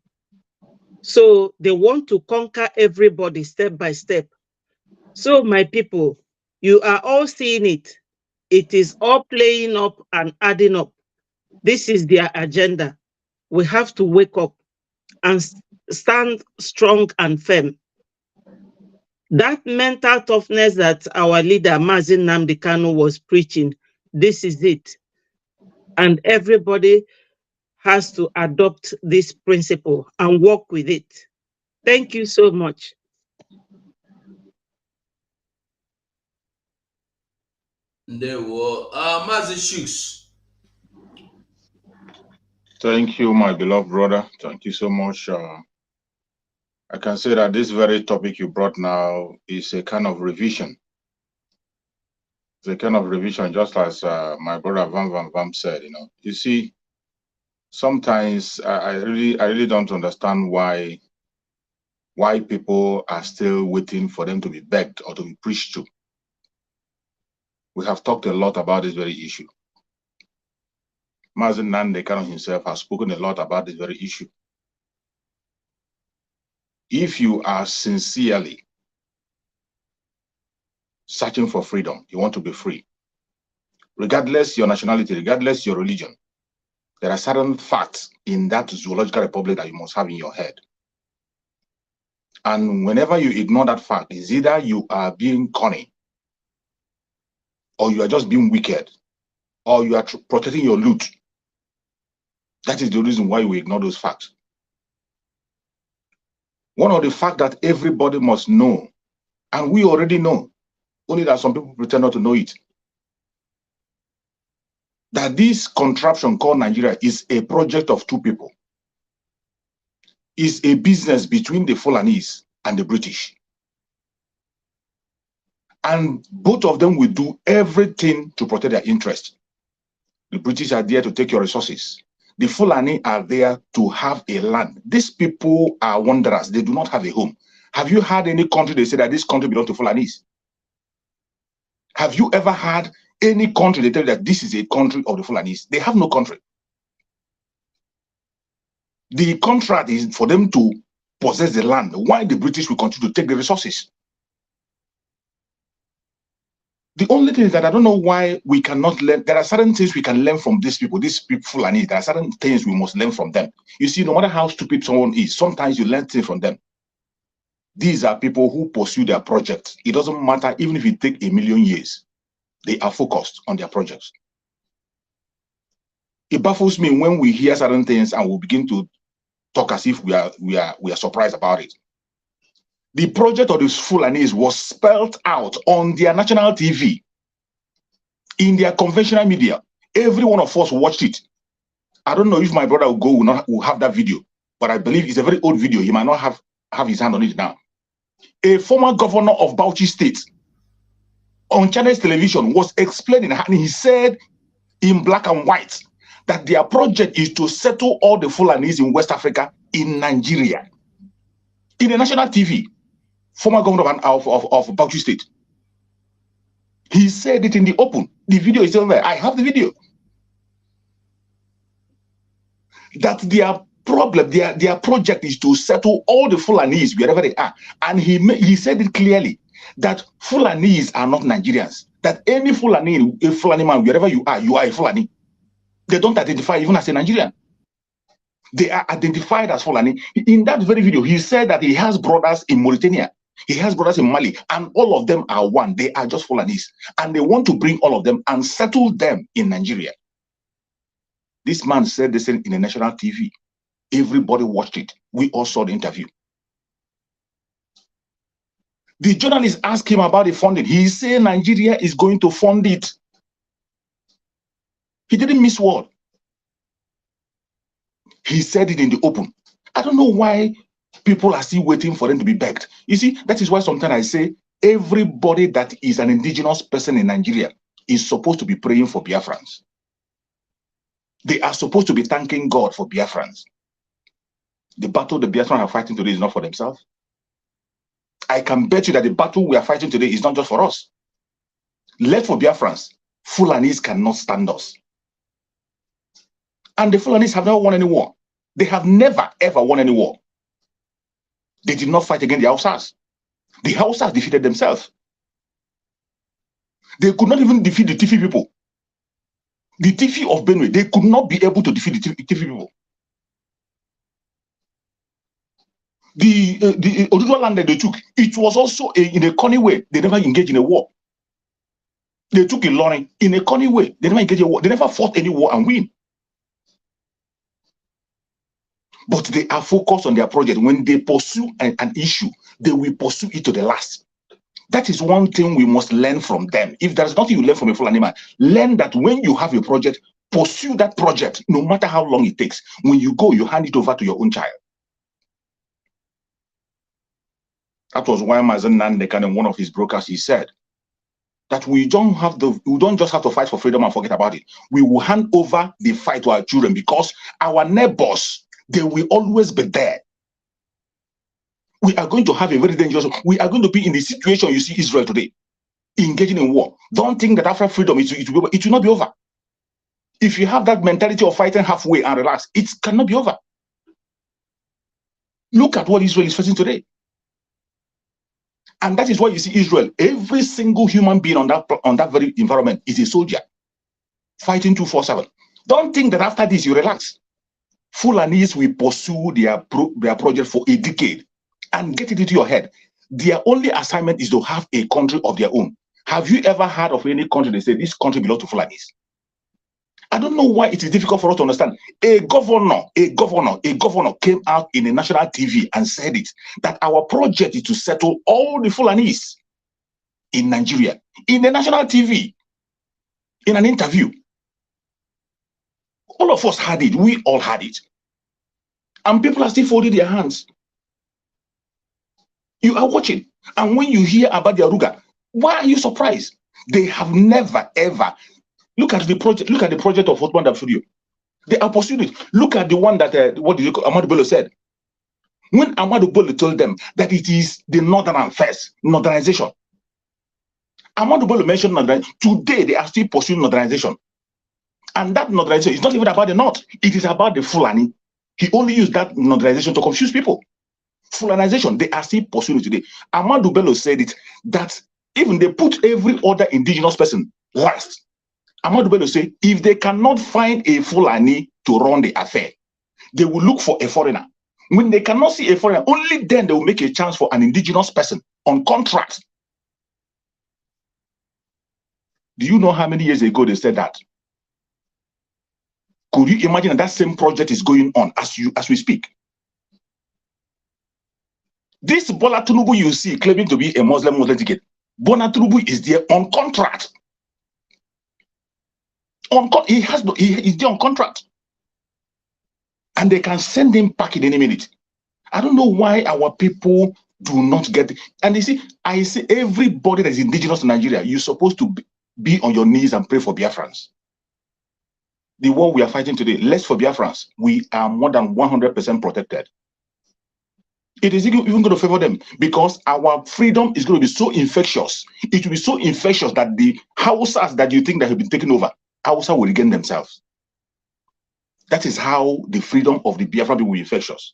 So they want to conquer everybody step by step. So my people, you are all seeing it. It is all playing up and adding up. This is their agenda. We have to wake up and stand strong and firm. That mental toughness that our leader, Mazin Nnamdi Kanu, was preaching, this is it. And everybody has to adopt this principle and work with it. Thank you so much. Ndewo. Mazi Shooks. Thank you, my beloved brother. Thank you so much. I can say that this very topic you brought now is a kind of revision. It's a kind of revision, just as my brother Van Vam said. You know, you see, sometimes I really don't understand why people are still waiting for them to be begged or to be preached to. We have talked a lot about this very issue. Mazin Nnamdi Kanu himself has spoken a lot about this very issue. If you are sincerely searching for freedom, you want to be free, regardless your nationality, regardless your religion, there are certain facts in that zoological republic that you must have in your head. And whenever you ignore that fact, it's either you are being cunning, or you are just being wicked, or you are protecting your loot. That is the reason why we ignore those facts. One of the facts that everybody must know, and we already know, only that some people pretend not to know it, that this contraption called Nigeria is a project of two people. Is a business between the Fulanese and the British. And both of them will do everything to protect their interest. The British are there to take your resources. The Fulani are there to have a land. These people are wanderers. They do not have a home. Have you heard any country they say that this country belongs to Fulanese? Have you ever heard any country they tell you that this is a country of the Fulanese? They have no country. The contract is for them to possess the land, while the British will continue to take the resources. The only thing is that I don't know why we cannot learn. There are certain things we can learn from these people Fulani. There are certain things we must learn from them. You see, no matter how stupid someone is, sometimes you learn things from them. These are people who pursue their projects. It doesn't matter, even if it takes 1,000,000 years, they are focused on their projects. It baffles me when we hear certain things and we begin to talk as if we are surprised about it. The project of the Fulanese was spelled out on their national TV, in their conventional media. Every one of us watched it. I don't know if my brother will have that video, but I believe it's a very old video. He might not have his hand on it now. A former governor of Bauchi State on Channels Television was explaining, and he said in black and white that their project is to settle all the Fulanese in West Africa in Nigeria. In the national TV, former governor of Bauchi State. He said it in the open. The video is still there. I have the video. That their problem, their project is to settle all the Fulanese wherever they are. And he said it clearly that Fulanese are not Nigerians. That any Fulani, a Fulani man, wherever you are a Fulani. They don't identify even as a Nigerian. They are identified as Fulani. In that very video, he said that he has brothers in Mauritania. He has brothers in Mali, and all of them are one. They are just Fulanese. And they want to bring all of them and settle them in Nigeria. This man said this in the national TV. Everybody watched it. We all saw the interview. The journalist asked him about the funding. He said Nigeria is going to fund it. He didn't miss word. He said it in the open. I don't know why people are still waiting for them to be begged. You see, that is why sometimes I say everybody that is an indigenous person in Nigeria is supposed to be praying for Biafrans. They are supposed to be thanking God for Biafrans. The battle the Biafrans are fighting today is not for themselves. I can bet you that the battle we are fighting today is not just for us. Left for Biafrans, Fulanis cannot stand us. And the Fulanis have never won any war. They have never, ever won any war. They did not fight against the Hausas. The Hausas defeated themselves. They could not even defeat the Tifi people. The Tifi of Benue, they could not be able to defeat the Tifi people. The original land that they took, it was also in a cunning way. They never engaged in a war. They took a Lorraine in a cunning way. They never engaged in a war. They never fought any war and win. But they are focused on their project. When they pursue an issue, they will pursue it to the last. That is one thing we must learn from them. If there's nothing you learn from a Fulani man, learn that when you have a project, pursue that project, no matter how long it takes. When you go, you hand it over to your own child. That was why Mazen Nandekan, in one of his brokers, he said that we don't just have to fight for freedom and forget about it. We will hand over the fight to our children, because our neighbors, they will always be there. We are going to have a very dangerous, we are going to be in the situation you see Israel today, engaging in war. Don't think that after freedom, it will not be over. If you have that mentality of fighting halfway and relax, it cannot be over. Look at what Israel is facing today. And that is why you see Israel, every single human being on that very environment is a soldier, fighting 24/7. Don't think that after this you relax. Fulanis will pursue their project for a decade and get it into your head. Their only assignment is to have a country of their own. Have you ever heard of any country that say this country belongs to Fulanis? I don't know why it is difficult for us to understand. A governor came out in a national TV and said it, that our project is to settle all the Fulanis in Nigeria. In a national TV, in an interview. All of us had it. We all had it. And people are still folding their hands. You are watching. And when you hear about the Aruga, why are you surprised? They have never, ever. Look at the project. Look at the project of Hotman Dafsudio. They are pursuing it. Look at the one that Amadou Bello said. When Amadou Bello told them that it is the northern affairs, northernization. Amadou Bello mentioned northernization. Today they are still pursuing northernization. And that northernization is not even about the north. It is about the Fulani. He only used that northernization to confuse people. Fulanization, they are still pursuing it today. Amadou Bello said it, that even they put every other indigenous person last. Amadou Bello said, if they cannot find a Fulani to run the affair, they will look for a foreigner. When they cannot see a foreigner, only then they will make a chance for an indigenous person on contract. Do you know how many years ago they said that? Could you imagine that same project is going on as we speak? This Bola Tinubu you see claiming to be a Muslim ticket, Bola Tinubu is there on contract. He is there on contract. And they can send him back in any minute. I don't know why our people do not get it. And you see, I see everybody that is indigenous to Nigeria, you're supposed to be on your knees and pray for Biafrans. The war we are fighting today, less for Biafrans, we are more than 100% protected. It is even going to favor them, because our freedom is going to be so infectious. It will be so infectious that the Hausas that you think that have been taken over, Hausa will regain themselves. That is how the freedom of the Biafran people will be infectious.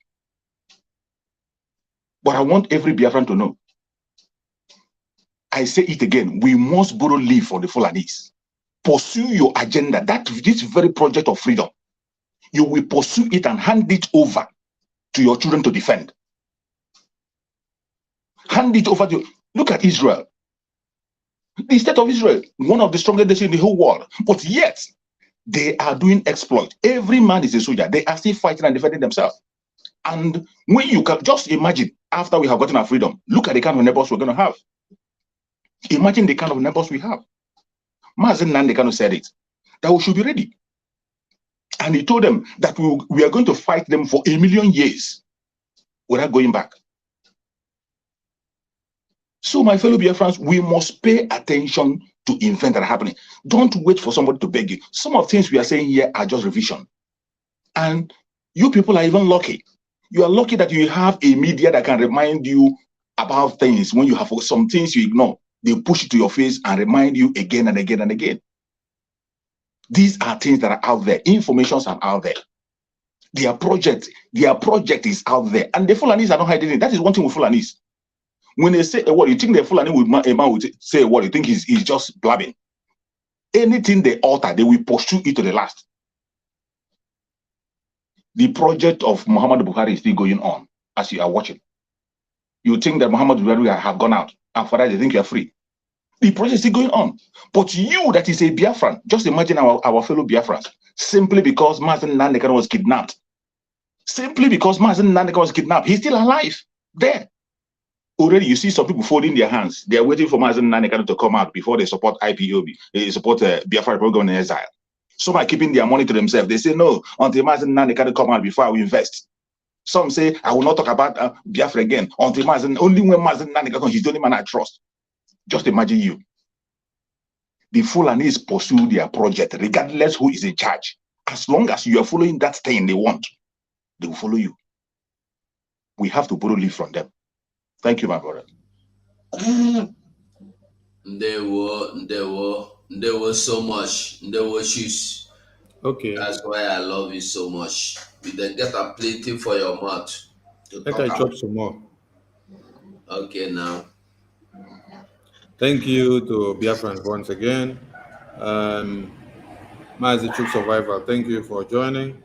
But I want every Biafran to know. I say it again, we must borrow leave from the Fulanis. Pursue your agenda, this very project of freedom. You will pursue it and hand it over to your children to defend. Hand it over to you. Look at Israel. The state of Israel, one of the strongest nations in the whole world. But yet, they are doing exploit. Every man is a soldier. They are still fighting and defending themselves. And when you can just imagine, after we have gotten our freedom, look at the kind of neighbors we're going to have. Imagine the kind of neighbors we have. Mazen Nandekano said it, that we should be ready. And he told them that we are going to fight them for 1,000,000 years without going back. So, my fellow Biafrans, we must pay attention to events that are happening. Don't wait for somebody to beg you. Some of the things we are saying here are just revision. And you people are even lucky. You are lucky that you have a media that can remind you about things. When you have some things you ignore, they push it to your face and remind you again and again and again. These are things that are out there. Informations are out there. Their project is out there, and the Fulanis are not hiding it. That is one thing with Fulanis. When they say a word, you think the Fulani a man would say a word, you think he's just blabbing. Anything they alter, they will pursue it to the last. The project of Muhammad Buhari is still going on as you are watching. You think that Muhammad Buhari have gone out, and for that they think you are free. The project is still going on. But you, that is a Biafran, just imagine our fellow Biafrans, simply because Mazen Nandekano was kidnapped. Simply because Mazen Nandekano was kidnapped, he's still alive there. Already, you see some people folding their hands. They are waiting for Mazen Nandekano to come out before they support IPOB. They support Biafra program in exile. Some are keeping their money to themselves. They say, no, until Mazen Nandekano come out before I will invest. Some say, I will not talk about Biafra again until Mazen, only when Mazen Nandekano, he's the only man I trust. Just imagine you. The Fulanis pursue their project, regardless who is in charge. As long as you are following that thing they want, they will follow you. We have to borrow leave from them. Thank you, my brother. There were so much. There were shoes. Okay. That's why I love you so much. You then get a plenty for your mouth. Let I chop some more. Okay, now. Thank you to Biafrans once again. Mazi Chuk Survivor, thank you for joining.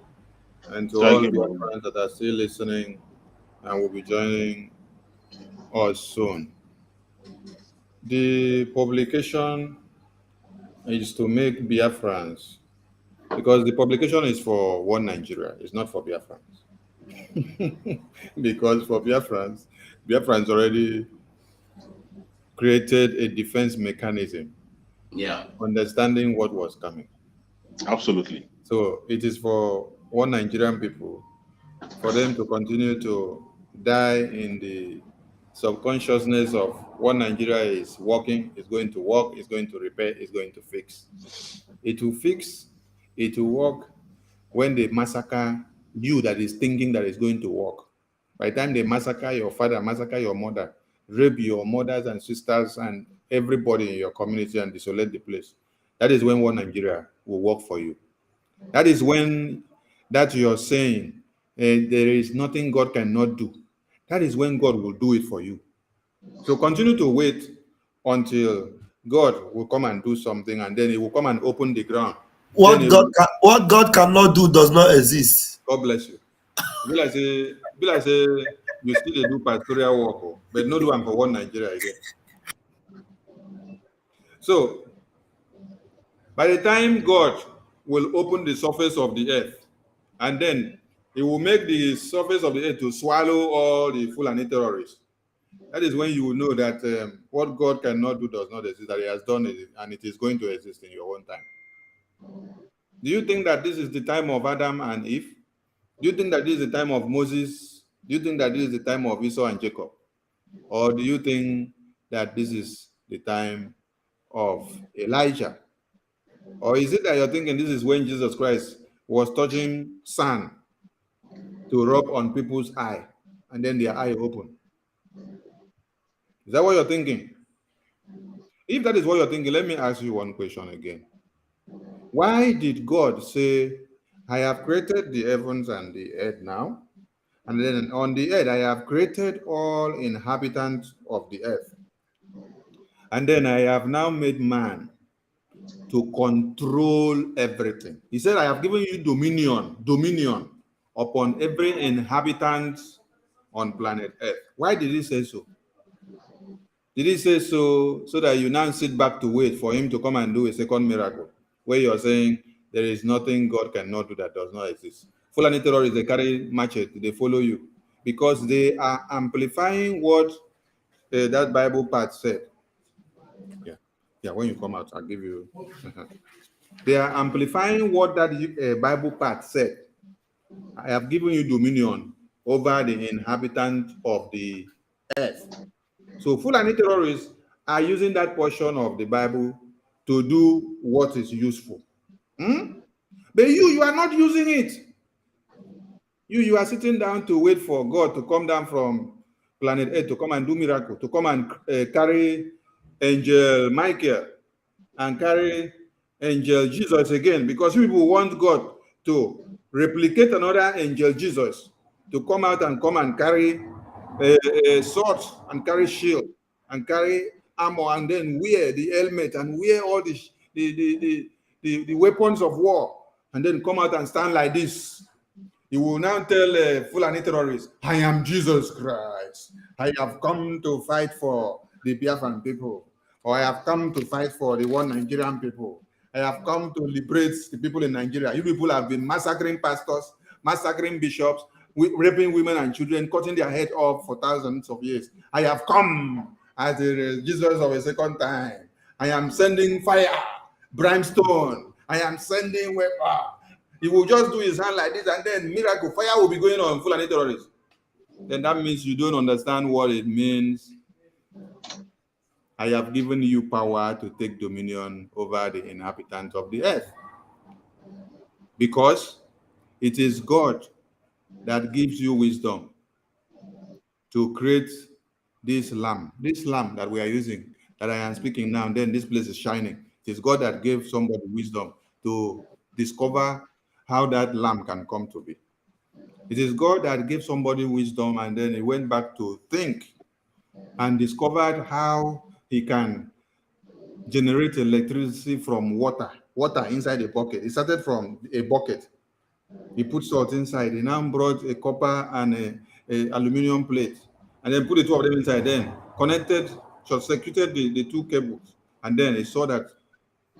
And to all Biafrans that are still listening and will be joining us soon. The publication is to make Biafrans, because the publication is for one Nigeria, it's not for Biafrans. Because for Biafrans already created a defense mechanism. Yeah. Understanding what was coming. Absolutely. So it is for one Nigerian people, for them to continue to die in the subconsciousness of what Nigeria is working, is going to work, is going to repair, is going to fix. It will fix, it will work when they massacre you that is thinking that it's going to work. By the time they massacre your father, massacre your mother, rape your mothers and sisters and everybody in your community and desolate the place, that is when one Nigeria will work for you. That is when that you're saying there is nothing God cannot do. That is when God will do it for you. So continue to wait until God will come and do something, and then He will come and open the ground. What God cannot do does not exist. God bless you. Be like say you still do pastoral work, but no do one for one Nigeria again. So by the time God will open the surface of the earth, and then He will make the surface of the earth to swallow all the Fulani terrorists, that is when you will know that what God cannot do does not exist, that He has done it, and it is going to exist in your own time. Do you think that this is the time of Adam and Eve? Do you think that this is the time of Moses? Do you think that this is the time of Esau and Jacob? Or do you think that this is the time of Elijah? Or is it that you're thinking this is when Jesus Christ was touching sand to rub on people's eye, and then their eye opened? Is that what you're thinking? If that is what you're thinking, let me ask you one question again. Why did God say, I have created the heavens and the earth now, and then on the earth I have created all inhabitants of the earth, and then I have now made man to control everything? He said, I have given you dominion upon every inhabitant on planet Earth. Why did He say so? Did He say so that you now sit back to wait for Him to come and do a second miracle, where you're saying there is nothing God cannot do that does not exist? Fulani terrorists, they carry machete, they follow you, because they are amplifying what that Bible part said. Yeah, when you come out, I'll give you. They are amplifying what that Bible part said. I have given you dominion over the inhabitants of the earth. So Fulani terrorists are using that portion of the Bible to do what is useful. But you are not using it. You are sitting down to wait for God to come down from planet Earth to come and do miracle, to come and carry Angel Michael and carry Angel Jesus again, because people want God to replicate another angel Jesus to come out and carry a sword and carry shield and carry armor and then wear the helmet and wear all the weapons of war and then come out and stand like this. He will now tell Fulani terrorists, I am Jesus Christ. I have come to fight for the Biafran people, or I have come to fight for the one Nigerian people. I have come to liberate the people in Nigeria. You people have been massacring pastors, massacring bishops, raping women and children, cutting their head off for thousands of years. I have come as the Jesus of a second time. I am sending fire, brimstone. I am sending weapon. He will just do his hand like this, and then miracle fire will be going on Fulani terrorists. Then that means you don't understand what it means. I have given you power to take dominion over the inhabitants of the earth. Because it is God that gives you wisdom to create this lamp that we are using, that I am speaking now, and then this place is shining. It is God that gave somebody wisdom to discover how that lamp can come to be. It is God that gave somebody wisdom, and then he went back to think and discovered how he can generate electricity from water inside a bucket. It started from a bucket. He put salt inside. He now brought a copper and a aluminum plate, and then put the two of them inside. Then connected, short-circuited the two cables, and then he saw that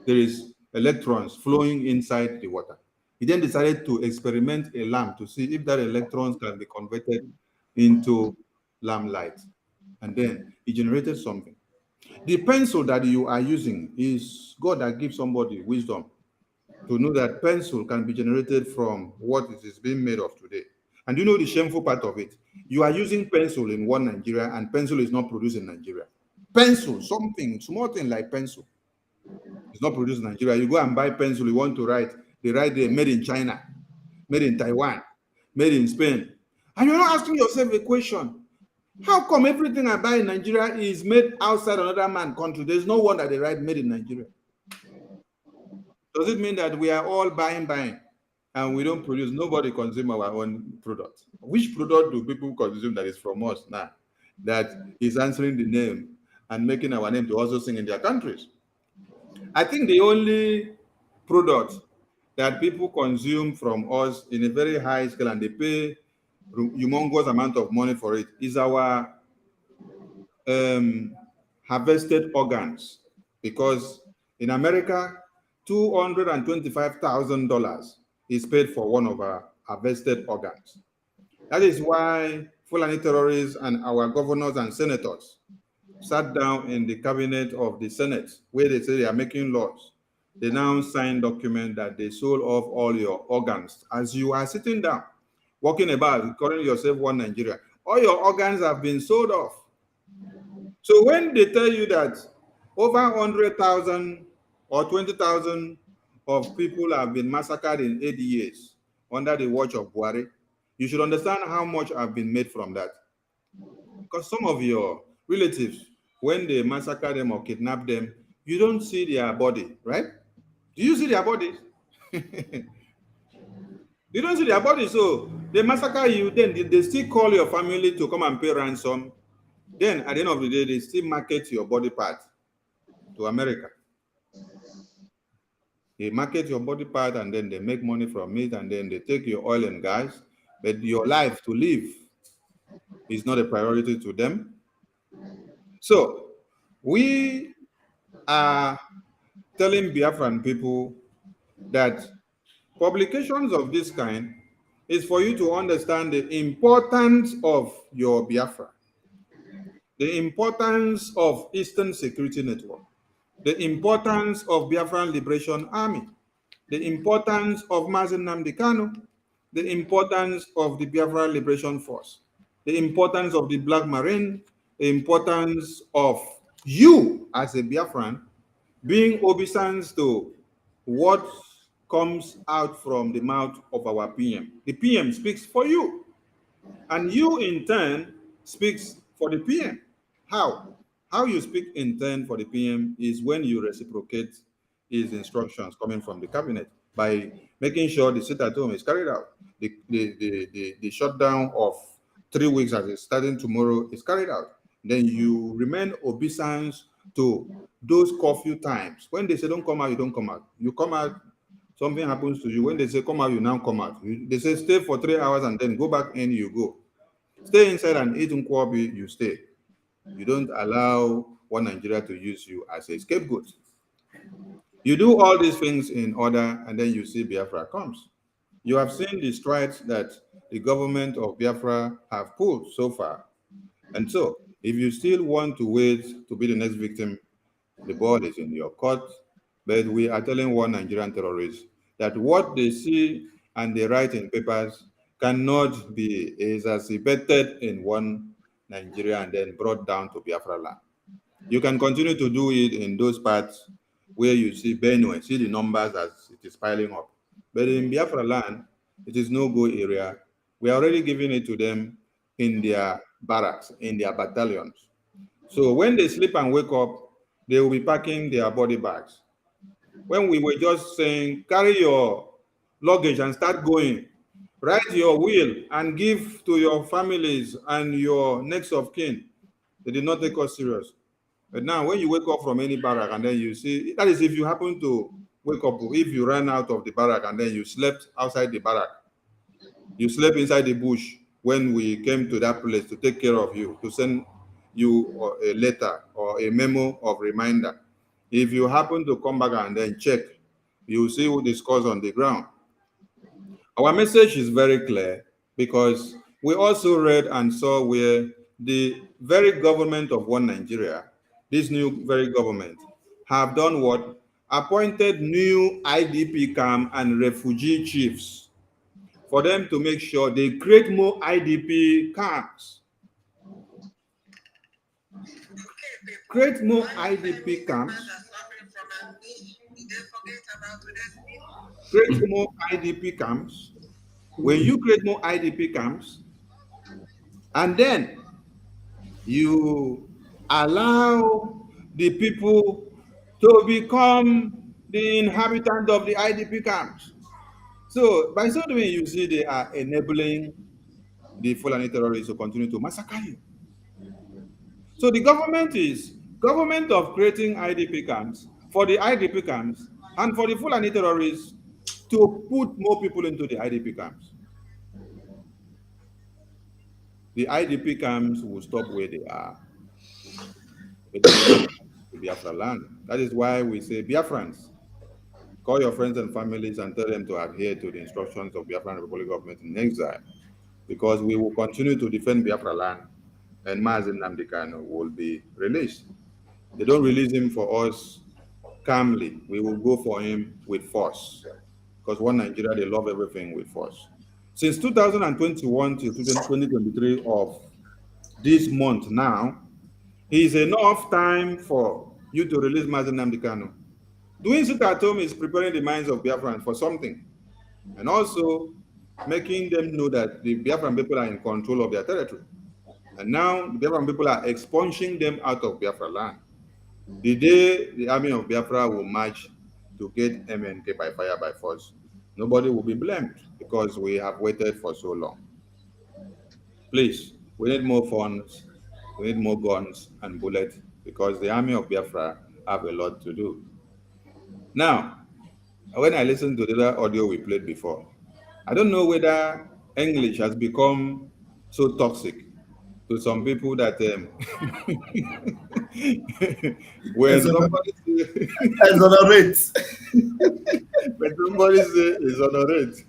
there is electrons flowing inside the water. He then decided to experiment a lamp to see if that electrons can be converted into lamp light. And then he generated something. The pencil that you are using is God that gives somebody wisdom to know that pencil can be generated from what it is being made of today. And you know the shameful part of it? You are using pencil in one Nigeria, and pencil is not produced in Nigeria. Pencil, something, small thing like pencil, it's not produced in Nigeria. You go and buy pencil, you want to write, they write there, made in China, made in Taiwan, made in Spain. And you're not asking yourself a question. How come everything I buy in Nigeria is made outside another man's country? There's no one that they write made in Nigeria. Does it mean that we are all buying, and we don't produce? Nobody consume our own product. Which product do people consume that is from us now, that is answering the name and making our name to also sing in their countries? I think the only product that people consume from us in a very high scale and they pay humongous amount of money for it is our harvested organs. Because in America, $225,000 is paid for one of our harvested organs. That is why Fulani terrorists and our governors and senators sat down in the cabinet of the Senate, where they say they are making laws. They now sign document that they sold off all your organs. As you are sitting down, walking about, calling yourself one Nigeria, all your organs have been sold off. So when they tell you that over 100,000 or 20,000 of people have been massacred in 8 years under the watch of Buhari, you should understand how much have been made from that. Because some of your relatives, when they massacre them or kidnap them, you don't see their body, right? Do you see their bodies? You don't see their bodies, so they massacre you, then they still call your family to come and pay ransom. Then at the end of the day, they still market your body part to America. They market your body part and then they make money from it, and then they take your oil and gas, but your life to live is not a priority to them. So we are telling Biafran people that publications of this kind is for you to understand the importance of your Biafra, the importance of Eastern Security Network, the importance of Biafran Liberation Army, the importance of Mazen Nnamdi Kanu, the importance of the Biafran Liberation Force, the importance of the Black Marine, the importance of you as a Biafran being obeisance to what comes out from the mouth of our PM. The PM speaks for you, and you in turn speaks for the PM. How? How you speak in turn for the PM is when you reciprocate is instructions coming from the cabinet by making sure the sit at home is carried out. The shutdown of 3 weeks as it's starting tomorrow is carried out. Then you remain obeisance to those curfew times. When they say don't come out, you don't come out. You come out, something happens to you. When they say come out, you now come out. They say stay for 3 hours and then go back in, you go. Stay inside and eat nkwobi, you stay. You don't allow one Nigeria to use you as a scapegoat. You do all these things in order, and then you see Biafra comes. You have seen the strides that the government of Biafra have pulled so far. And so, if you still want to wait to be the next victim, the ball is in your court. But we are telling one Nigerian terrorist that what they see and they write in papers cannot be exacerbated in one Nigeria and then brought down to Biafra land. You can continue to do it in those parts where you see Benue, see the numbers as it is piling up. But in Biafra land, it is no-go area. We are already giving it to them in their barracks, in their battalions. So when they sleep and wake up, they will be packing their body bags. When we were just saying, carry your luggage and start going, write your will and give to your families and your next of kin, they did not take us serious. But now when you wake up from any barrack and then you see, that is if you happen to wake up, if you ran out of the barrack and then you slept outside the barrack, you slept inside the bush when we came to that place to take care of you, to send you a letter or a memo of reminder. If you happen to come back and then check, you will see what is caused on the ground. Our message is very clear because we also read and saw where the very government of one Nigeria, this new very government, have done what? Appointed new IDP camp and refugee chiefs for them to make sure they create more IDP camps. Create more IDP camps. Create more IDP camps. When you create more IDP camps, and then you allow the people to become the inhabitant of the IDP camps. So by so doing, you see they are enabling the Fulani terrorists to continue to massacre you. So the government of creating IDP camps for the IDP camps and for the Fulani terrorists to put more people into the IDP camps. The IDP camps will stop where they are. But they will not come to Biafra land. That is why we say, Biafrans, call your friends and families and tell them to adhere to the instructions of Biafran Republic government in exile, because we will continue to defend Biafra land and Mazen Nnamdi Kanu will be released. They don't release him for us calmly. We will go for him with force, because one Nigeria, they love everything with force. Since 2021 to 2023 of this month now, is enough time for you to release Mazen Nnamdi Kanu. Doing sit at home is preparing the minds of Biafrans for something, and also making them know that the Biafran people are in control of their territory. And now the Biafran people are expunging them out of Biafra land. The day the army of Biafra will march to get MNK by fire by force, nobody will be blamed because we have waited for so long. Please, we need more funds, we need more guns and bullets because the army of Biafra have a lot to do. Now, when I listened to the other audio we played before, I don't know whether English has become so toxic to some people that when somebody say, Exonerate. when somebody say exonerate,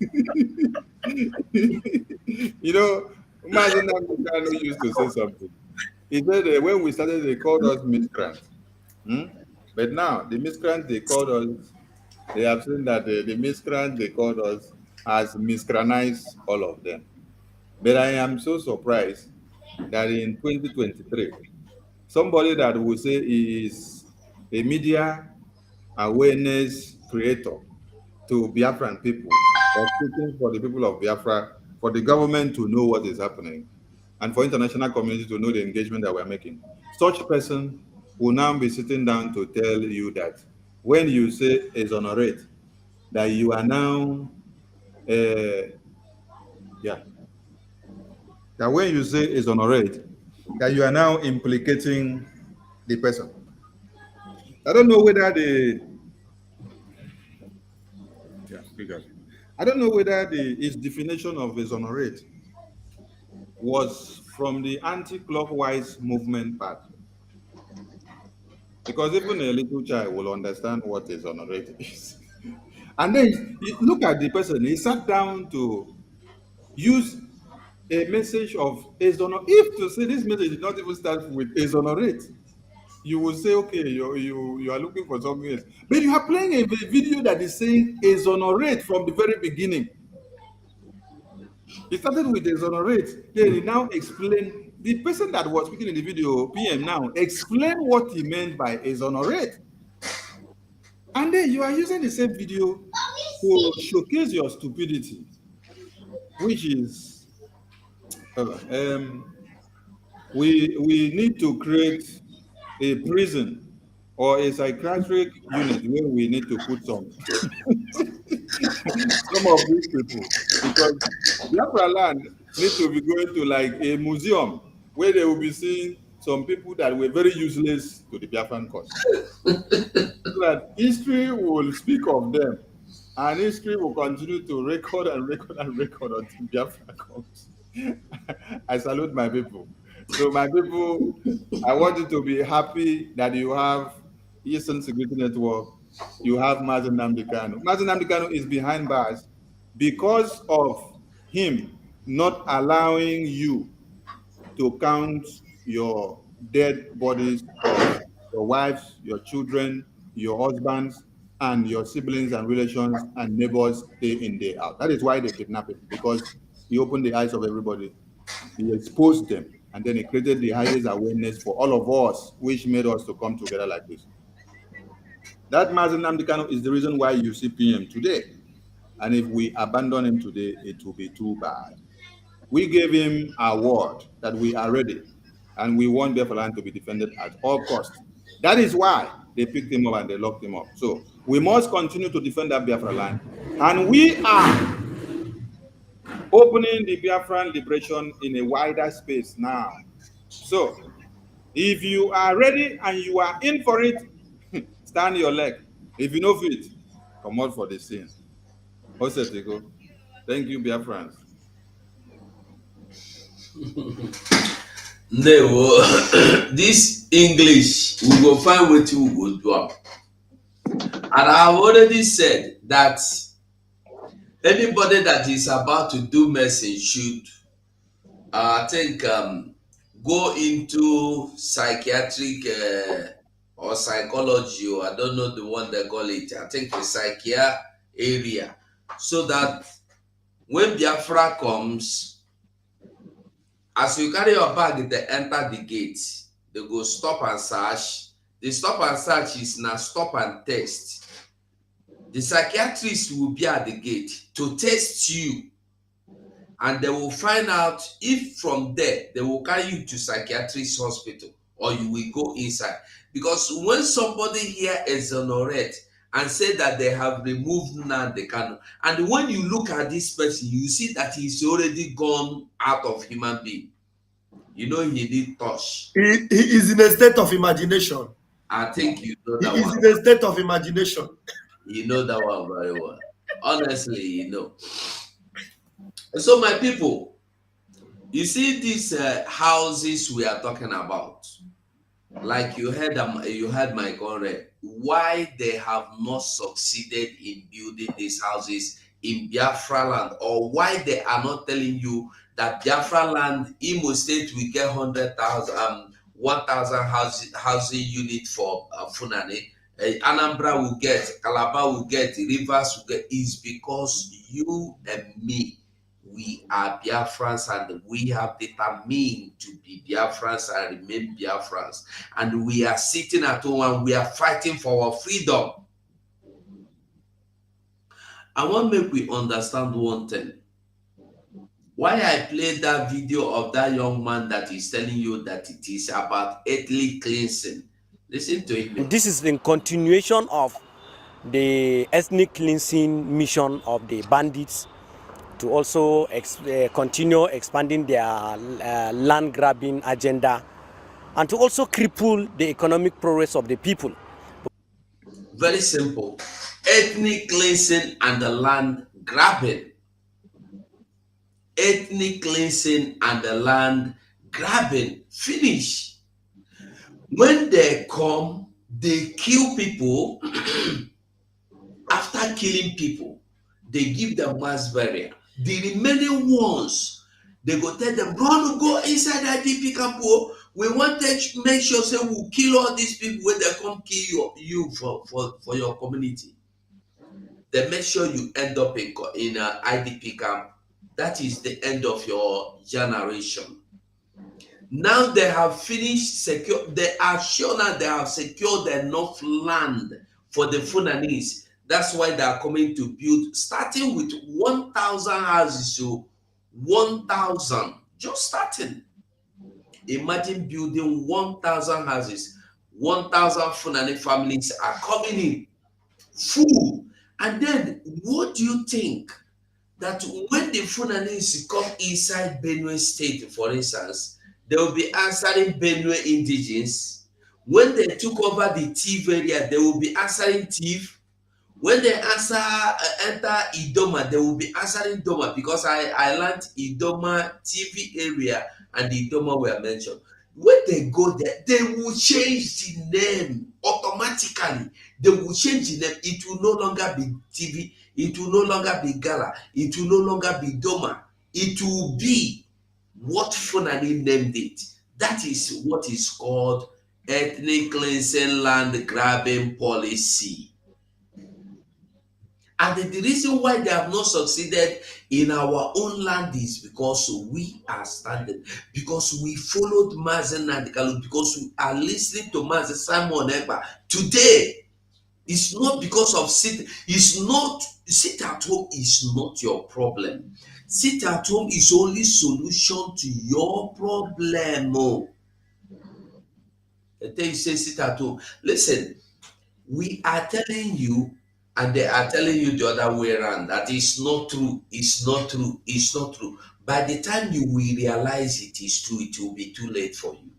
you know, imagine that used to say something. He said when we started, they called us miscreants. But now the miscreants they called us, they have seen that the miscreants they called us has miscreantized all of them. But I am so surprised that in 2023, somebody that will say he is a media awareness creator to Biafran people, or speaking for the people of Biafra, for the government to know what is happening, and for international community to know the engagement that we're making. Such person will now be sitting down to tell you that when you say exonerate, that you are now, yeah, that when you say exonerate, that you are now implicating the person. I don't know whether figures. I don't know whether his definition of exonerate was from the anti-clockwise movement part, because even a little child will understand what exonerate is. And then look at the person. He sat down to use a message of exonerate. If to say this message did not even start with exonerate, you will say, okay, you are looking for something else. But you are playing a video that is saying exonerate from the very beginning. He started with exonerate. Then he now explained, the person that was speaking in the video, PM now, explain what he meant by exonerate. And then you are using the same video to showcase your stupidity, which is, we need to create a prison or a psychiatric unit where we need to put some of these people, because Biafra land need to be going to like a museum where they will be seeing some people that were very useless to the Biafran cause. So that history will speak of them, and history will continue to record and record and record until Biafra comes. I salute my people. So my people, I want you to be happy that you have Eastern Security Network, you have Mazen Nnamdi Kanu. Mazen Nnamdi Kanu is behind bars because of him not allowing you to count your dead bodies of your wives, your children, your husbands, and your siblings and relations and neighbors day in, day out. That is why they kidnapped him, because he opened the eyes of everybody. He exposed them, and then he created the highest awareness for all of us, which made us to come together like this. That Mazen Nnamdi Kanu is the reason why you see PM today. And if we abandon him today, it will be too bad. We gave him our word that we are ready, and we want Biafra land to be defended at all costs. That is why they picked him up and they locked him up. So we must continue to defend that Biafra land, and we are opening the Biafran liberation in a wider space now. So if you are ready and you are in for it, stand your leg. If you know fit, come out for the scene. Thank you, Biafrans. No, this English, we will find what we will do. And I have already said that anybody that is about to do medicine should, I think, go into psychiatric or psychology, or I don't know the one they call it. I think the psychiatric area, so that when Biafra comes, as you carry your bag, they enter the gate. They go stop and search. The stop and search is now stop and test. The psychiatrist will be at the gate to test you, and they will find out if from there they will carry you to psychiatrist hospital or you will go inside. Because when somebody here exonerate and say that they have removed Nnamdi Kanu, and when you look at this person, you see that he's already gone out of human being. You know he need touch. He is in a state of imagination. I think you know that he one. He is in a state of imagination. You know that one very well. Honestly, you know. So my people, you see these houses we are talking about, like you heard my Conrad, why they have not succeeded in building these houses in Biafra land, or why they are not telling you that Biafra land, Imo State will get 1,000 housing unit for Funani, Anambra will get, Calabar will get, Rivers will get, is because you and me, we are Biafrans, and we have determined to be Biafrans and remain Biafrans. And we are sitting at home and we are fighting for our freedom. I want to make we understand one thing. Why I played that video of that young man that is telling you that it is about ethnic cleansing. Listen to it. This is in continuation of the ethnic cleansing mission of the bandits to also continue expanding their land grabbing agenda and to also cripple the economic progress of the people. Very simple. Ethnic cleansing and the land grabbing. Ethnic cleansing and the land grabbing. Finish. When they come, they kill people. After killing people, they give them mass burial. The remaining ones, they go tell them, run, go inside IDP camp. We want to make sure say we'll kill all these people when they come kill you for your community. They make sure you end up in an IDP camp. That is the end of your generation. Now they have finished secure. They are sure now they have secured enough land for the Fulanese. That's why they are coming to build, starting with 1,000 houses. So 1,000, just starting. Imagine building 1,000 houses. 1,000 Fulani families are coming in full. And then what do you think? That when the Fulanese come inside Benue State, for instance, they will be answering Benue indigenes. When they took over the Tiv area, they will be answering Tiv. When they enter Idoma, they will be answering Idoma, because I learned Idoma TV area and Idoma were mentioned. When they go there, they will change the name automatically. They will change the name. It will no longer be TV. It will no longer be Gala. It will no longer be Doma. It will be what Funani named it. That is what is called ethnic cleansing land grabbing policy. And the reason why they have not succeeded in our own land is because we are standing, because we followed Mazen Nadikalu, because we are listening to Mazen Simon Ekpa. Today, it's not because of sit at home is not your problem. Sit at home is only solution to your problem. Oh. I tell you, say sit at home. Listen, we are telling you, and they are telling you the other way around, that it's not true, it's not true, it's not true. By the time you will realize it is true, it will be too late for you.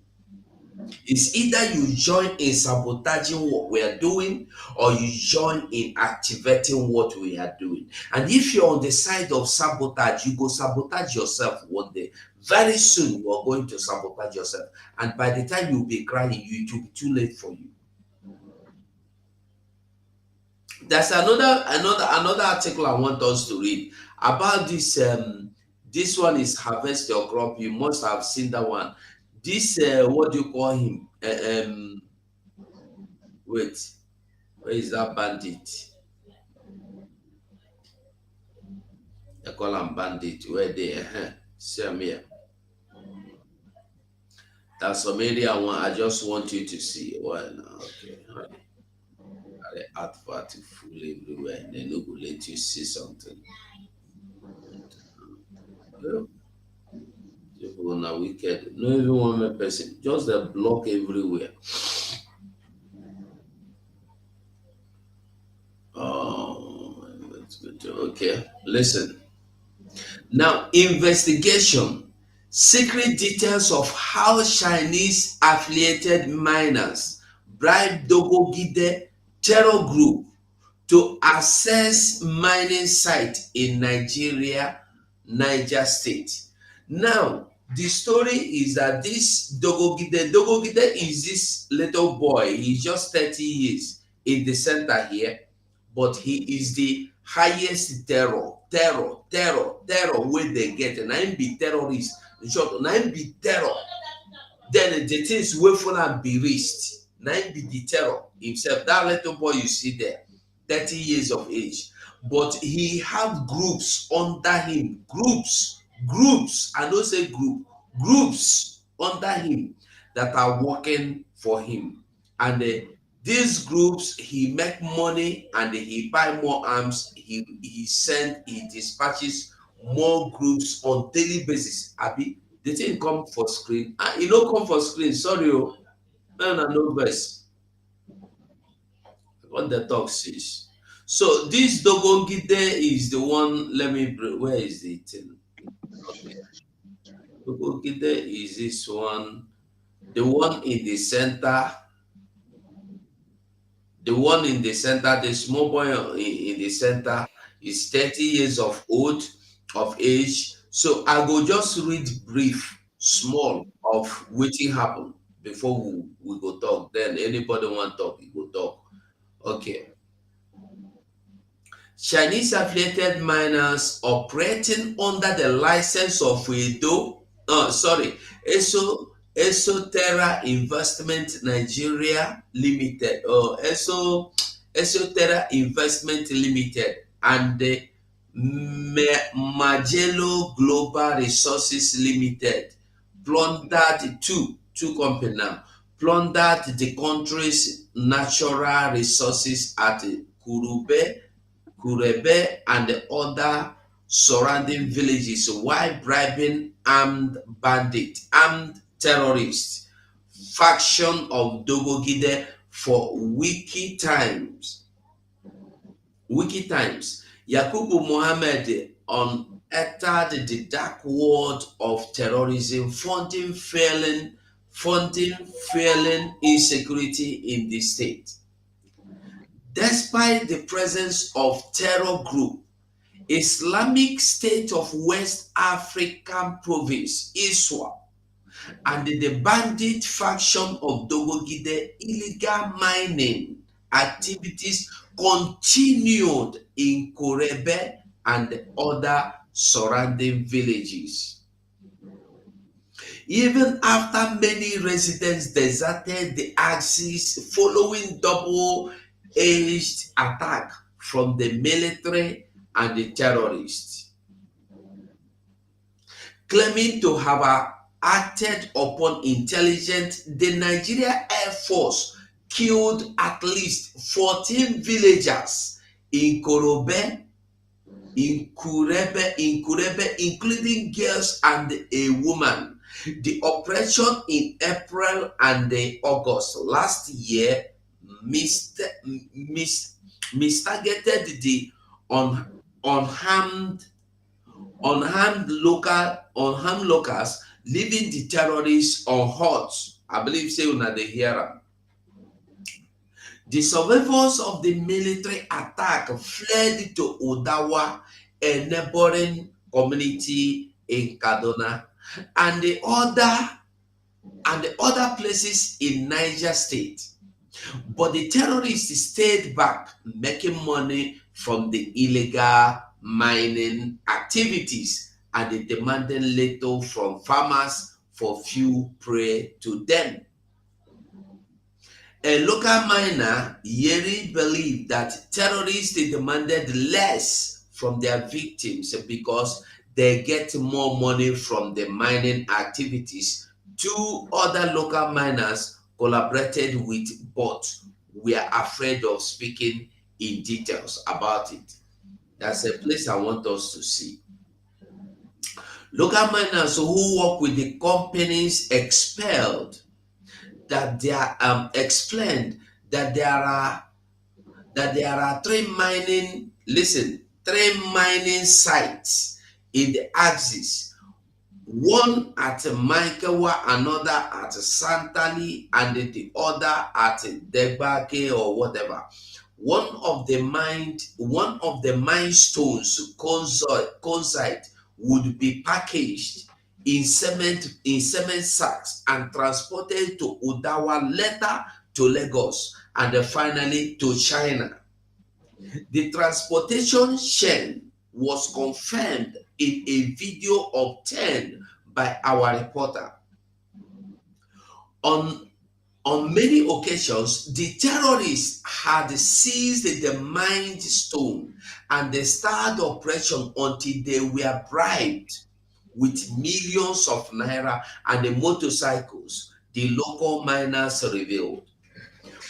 It's either you join in sabotaging what we are doing, or you join in activating what we are doing. And if you're on the side of sabotage, you go sabotage yourself one day. Very soon you are going to sabotage yourself. And by the time you'll be crying, it will be too late for you. There's another article I want us to read about this. This one is Harvest Your Crop. You must have seen that one. This what do you call him? Wait, where is that bandit? They call him bandit. Where they? See him here. That's some area one. I just want you to see. Well, okay. The advert full everywhere, and they no go let you see something. People are wicked. No even one person, just a block everywhere. Oh, okay. Listen. Now, investigation. Secret details of how Chinese affiliated miners bribed Dogogide terror group to access mining site in Niger State. Now, the story is that this Dogogide is this little boy. He's just 30 years in the center here, but he is the highest terror where they get. And I be terrorist. In short, and I be terror. Then the things will fall and be reached. Nine be the terror himself. That little boy you see there, 30 years of age. But he have groups under him. Groups. I don't say groups under him that are working for him. And these groups, he make money and he buy more arms. He dispatches more groups on daily basis. Abi, the thing come for screen. You don't come for screen. Sorry, no verse. What the talk says. So this Dogongide is the one. Let me. Where is it? Okay, Dogongide is this one. The one in the center. The one in the center. The small boy in the center is 30 years of age. So I go just read brief, small of wetin happen before we go talk. Then anybody want talk, we go talk. Okay. Chinese affiliated miners operating under the license of Esoterra Investment Nigeria Limited, or Esoterra Investment Limited, and the Magello Global Resources Limited plundered two companies now plundered the country's natural resources at Kurebe, and the other surrounding villages while bribing armed terrorists faction of Dogogide for wiki times. Yakubu Mohammed unearthed the dark world of terrorism, funding failing insecurity in the state. Despite the presence of terror group, Islamic State of West African Province, ISWAP, and the bandit faction of Dogogide, illegal mining activities continued in Korebe and other surrounding villages. Even after many residents deserted the axis following double-edged attack from the military and the terrorists, claiming to have acted upon intelligence, the Nigeria Air Force killed at least 14 villagers in Kurebe, including girls and a woman. The operation in April and August last year mistargeted the unharmed locals, leaving the terrorists unhurt. I believe say una dey hear am. The survivors of the military attack fled to Odawa, a neighboring community in Kaduna, and the other places in Niger State. But the terrorists stayed back, making money from the illegal mining activities, and they demanded little from farmers for few prey to them. A local miner, Yeri, believed that terrorists demanded less from their victims because they get more money from the mining activities. Two other local miners collaborated with, but were afraid of speaking in details about it. That's a place I want us to see. Local miners who work with the companies explained that there are three mining sites in the axis, one at Maikawa, another at Santali, and the other at Debake or whatever. One of the milestones concite would be packaged in cement sacks and transported to Udawa, later to Lagos, and then finally to China. The transportation chain was confirmed in a video obtained by our reporter. On many occasions, the terrorists had seized the mined stone and they started operation until they were bribed with millions of naira and the motorcycles, the local miners revealed.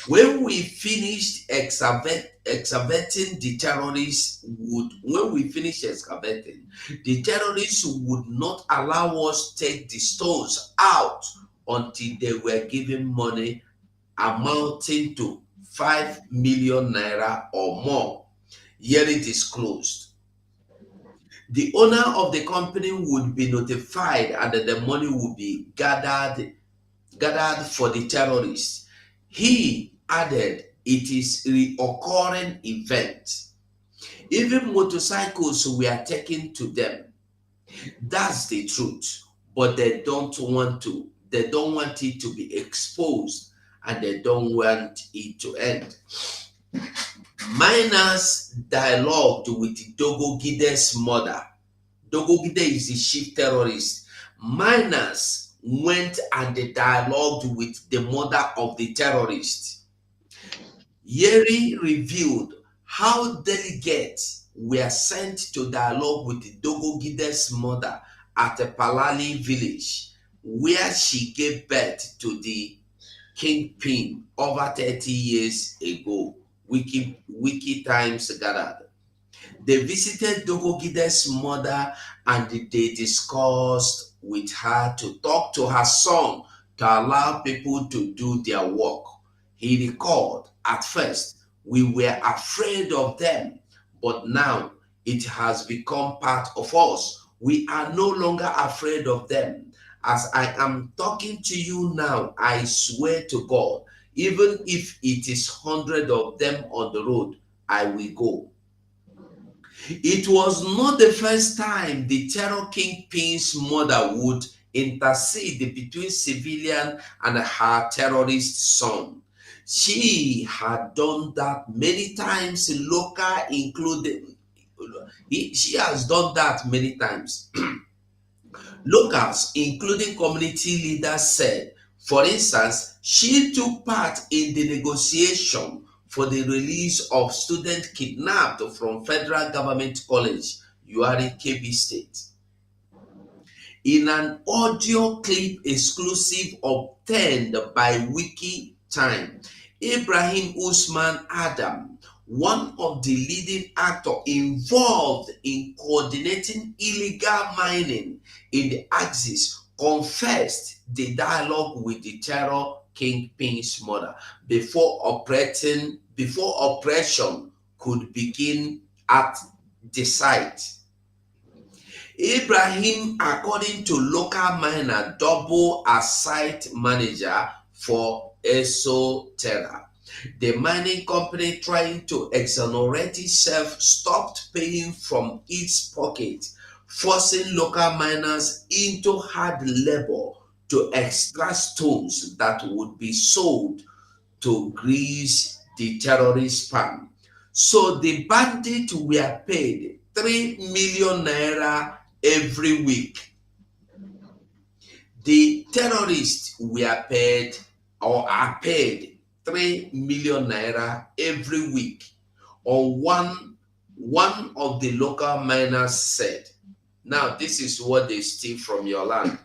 When we finished excavating, the terrorists would not allow us to take the stones out until they were given money amounting to 5 million naira or more. hearing is closed. The owner of the company would be notified and the money would be gathered for the terrorists. He added it is reoccurring event. Even motorcycles were taken to them. That's the truth. But they don't want it to be exposed, and they don't want it to end. Miners dialogued with Dogogide's mother. Dogogide is the chief terrorist. Miners went and they dialogued with the mother of the terrorist. Yeri revealed how delegates were sent to dialogue with Dogogide's mother at a Palali village, where she gave birth to the kingpin over 30 years ago. Wiki Times gathered. They visited Dogogide's mother and they discussed with her to talk to her son to allow people to do their work. He recalled, at first, we were afraid of them, but now it has become part of us. We are no longer afraid of them. As I am talking to you now, I swear to God, even if it is 100 of them on the road, I will go. It was not the first time the terror kingpin's mother would intercede between civilian and her terrorist son. She had done that many times, local included. She has done that many times. Locals, including community leaders, said, for instance, she took part in the negotiation for the release of students kidnapped from Federal Government College, Yuari, Kebbi State. In an audio clip exclusive obtained by Wiki Time, Ibrahim Usman Adam, one of the leading actors involved in coordinating illegal mining in the Axis, confessed the dialogue with the terror kingpin's mother before operation could begin at the site. Ibrahim, according to local miner, double as site manager for Esoterra. The mining company, trying to exonerate itself, stopped paying from its pocket, forcing local miners into hard labor to extract stones that would be sold to grease the terrorist palm. So the bandits were paid 3 million naira every week. The terrorists were paid or are paid 3 million naira every week. Or one of the local miners said, now this is what they steal from your land.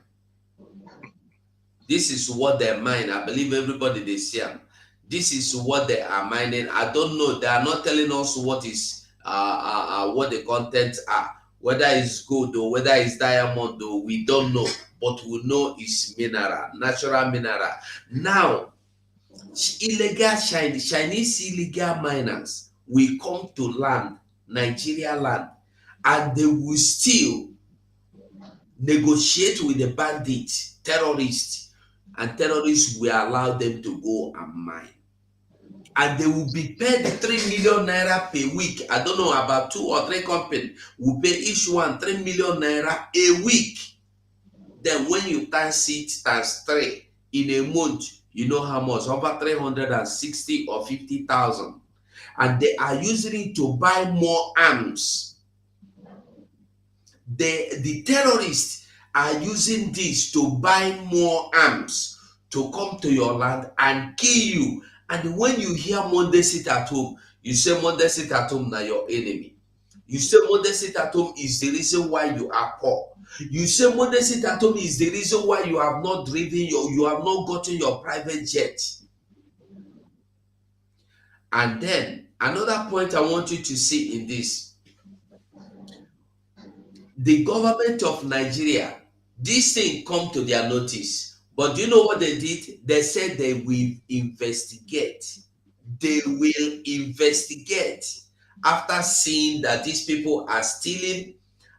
This is what they mine. I believe everybody they see them. This is what they are mining. I don't know. They are not telling us what is what the contents are. Whether it's gold or whether it's diamond, or we don't know. But we know it's mineral, natural mineral. Now, Chinese illegal miners will come to land, Nigeria land, and they will still negotiate with the bandits, terrorists, and terrorists will allow them to go and mine. And they will be paid 3 million naira per week. I don't know, about 2 or 3 companies will pay each one 3 million naira a week. Then when you times it times 3 in a month, you know how much? Over 360 or 50,000. And they are using it to buy more arms. The terrorists are using this to buy more arms to come to your land and kill you. And when you hear Monday sit at home, you say Monday sit at home now your enemy. You say Monday sit at home is the reason why you are poor. You say Monday sit at home is the reason why you have not driven you have not gotten your private jet. And then another point I want you to see in this, the government of Nigeria, this thing come to their notice. But do you know what they did? They said they will investigate. They will investigate. after seeing that these people are stealing,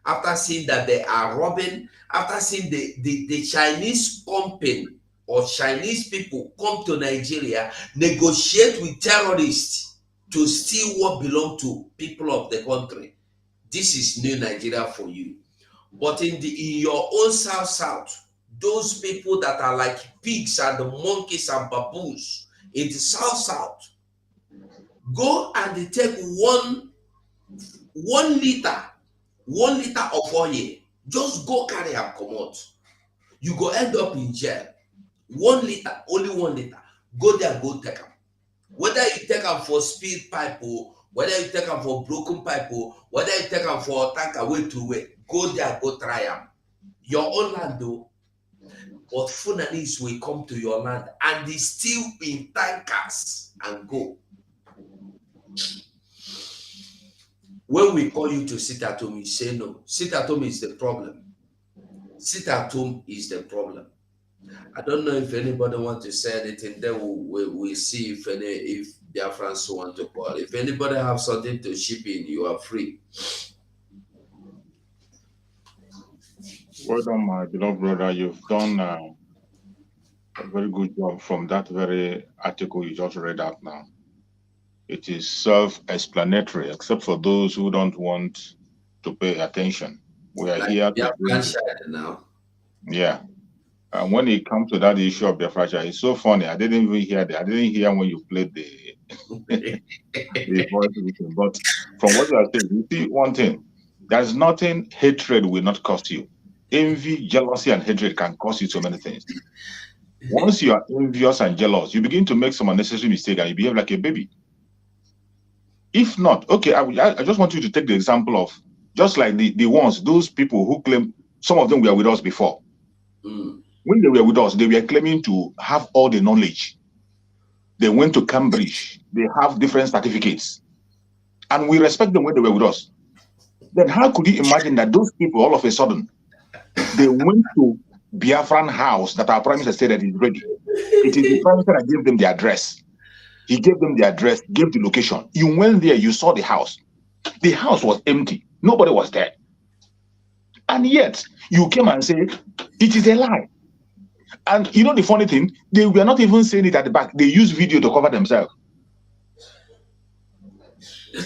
after seeing that they are robbing, after seeing the Chinese company or Chinese people come to Nigeria, negotiate with terrorists to steal what belongs to people of the country. This is new Nigeria for you. But in your own South, those people that are like pigs and the monkeys and baboons in the South, go and they take one liter of oil. Just go carry and come out. You go end up in jail. 1 liter, only 1 liter. Go there, go take them. Whether you take them for speed pipe, or whether you take them for broken pipe, or whether you take them for tanker way to way, go there, go try them. Your own land though, but Funanis will come to your land and they steal in tankers and go. When we call you to sit at home, you say no. Sit at home is the problem. Sit at home is the problem. I don't know if anybody wants to say anything. Then we'll see if BIAFRANS want to call. If anybody have something to ship in, you are free. Well done, my beloved brother. You've done a very good job from that very article you just read out now. It is self-explanatory, except for those who don't want to pay attention. We are here to now. Yeah. And when it comes to that issue of Biafra, it's so funny. I didn't even hear that. I didn't hear when you played the voice recording. But from what you are saying, you see one thing. There's nothing hatred will not cost you. Envy, jealousy, and hatred can cost you so many things. Once you are envious and jealous, you begin to make some unnecessary mistake and you behave like a baby. If not, okay, I just want you to take the example of just like the ones, those people who claim, some of them were with us before. When they were with us, they were claiming to have all the knowledge. They went to Cambridge. They have different certificates. And we respect them when they were with us. Then how could you imagine that those people, all of a sudden, they went to Biafran house that our Prime Minister said that is ready. It is the Prime Minister that gave them the address. He gave them the address, gave the location. You went there, you saw the house. The house was empty. Nobody was there. And yet, you came and said, it is a lie. And you know the funny thing? They were not even saying it at the back. They used video to cover themselves.